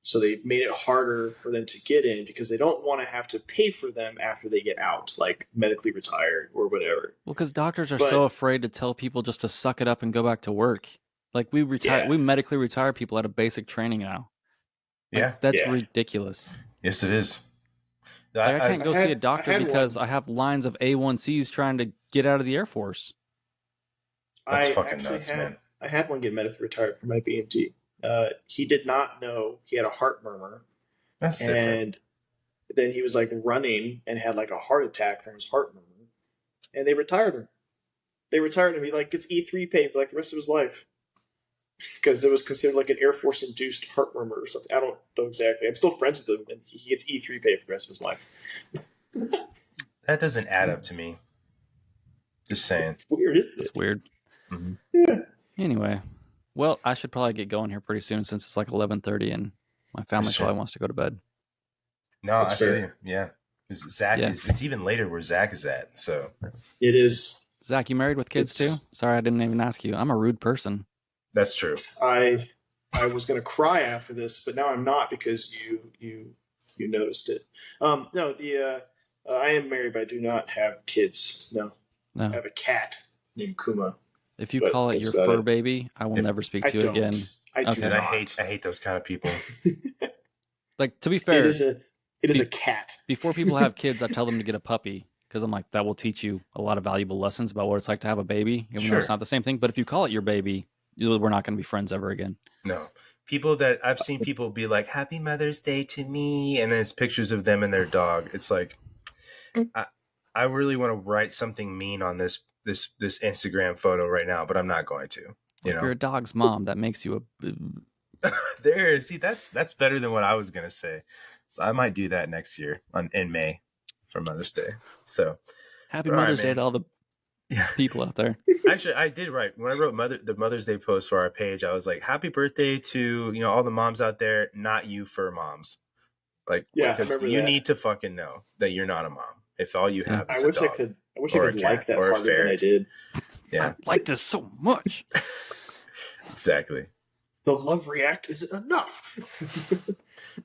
So they've made it harder for them to get in because they don't want to have to pay for them after they get out, like medically retired or whatever. Well, because doctors are so afraid to tell people just to suck it up and go back to work. Like, we medically retire people out of basic training now. Like, that's ridiculous. Yes, it is. Like, I can't go see a doctor because I have lines of A1Cs trying to get out of the Air Force. That's fucking nuts, man. I had one get medically retired from my BMT. He did not know he had a heart murmur. That's different. And then he was like running and had like a heart attack from his heart murmur. And they retired him. He like gets E3 pay for like the rest of his life. Because it was considered like an Air Force induced heart murmur or something. I don't know exactly. I'm still friends with him, and he gets E3 pay for the rest of his life. That doesn't add up to me. Just saying. It's weird, isn't it? It's weird. Mm-hmm. Yeah. Anyway, well, I should probably get going here pretty soon since it's like 11:30 and my family probably wants to go to bed. No, I feel you. Yeah. Zach it's even later where Zach is at. So it is. Zach, you married with kids too? Sorry, I didn't even ask you. I'm a rude person. That's true. I was gonna cry after this, but now I'm not because you noticed it. No, I am married, but I do not have kids. No. I have a cat named Kuma. If you call it your fur baby, I will never speak to you again. I hate those kind of people. Like, to be fair, it is a cat. Before people have kids, I tell them to get a puppy because I'm like, that will teach you a lot of valuable lessons about what it's like to have a baby, even though it's not the same thing. But if you call it your baby, we're not going to be friends ever again. No. I've seen people be like, Happy Mother's Day to me, and then it's pictures of them and their dog. It's like, I really want to write something mean on this Instagram photo right now, but I'm not going to. If you're a dog's mom, that makes you a. See, that's better than what I was gonna say. So I might do that next year in May for Mother's Day. So happy Mother's Day to all the people out there. Actually, I did write when I wrote the Mother's Day post for our page. I was like, "Happy birthday to all the moms out there, not you fur moms." Like, because you need to fucking know that you're not a mom if all you have is a dog. I wish I could like that harder than I did. Yeah, I like this so much. Exactly. The love react isn't enough.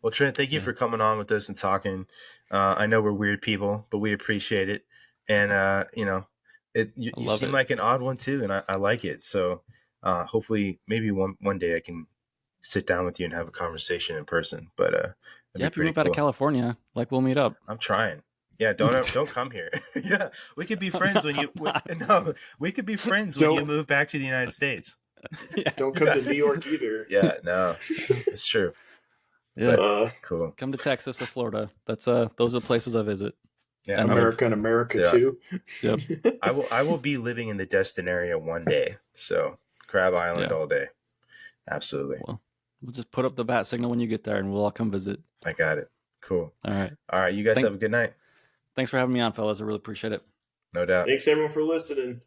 Well, Trent, thank you for coming on with us and talking. I know we're weird people, but we appreciate it. And you seem like an odd one too, and I like it. So hopefully, maybe one day I can sit down with you and have a conversation in person. But if you move out of California, we'll meet up. I'm trying. Yeah, don't come here. Yeah, we could be friends when we could be friends when you move back to the United States. Yeah. Don't come to New York either. Yeah, no, it's true. Yeah, but, cool. Come to Texas or Florida. Those are the places I visit. Yeah, America too. Yep. I will be living in the Destin area one day. So Crab Island all day. Absolutely. Well, we'll just put up the bat signal when you get there, and we'll all come visit. I got it. Cool. All right. You guys have a good night. Thanks for having me on, fellas. I really appreciate it. No doubt. Thanks everyone for listening.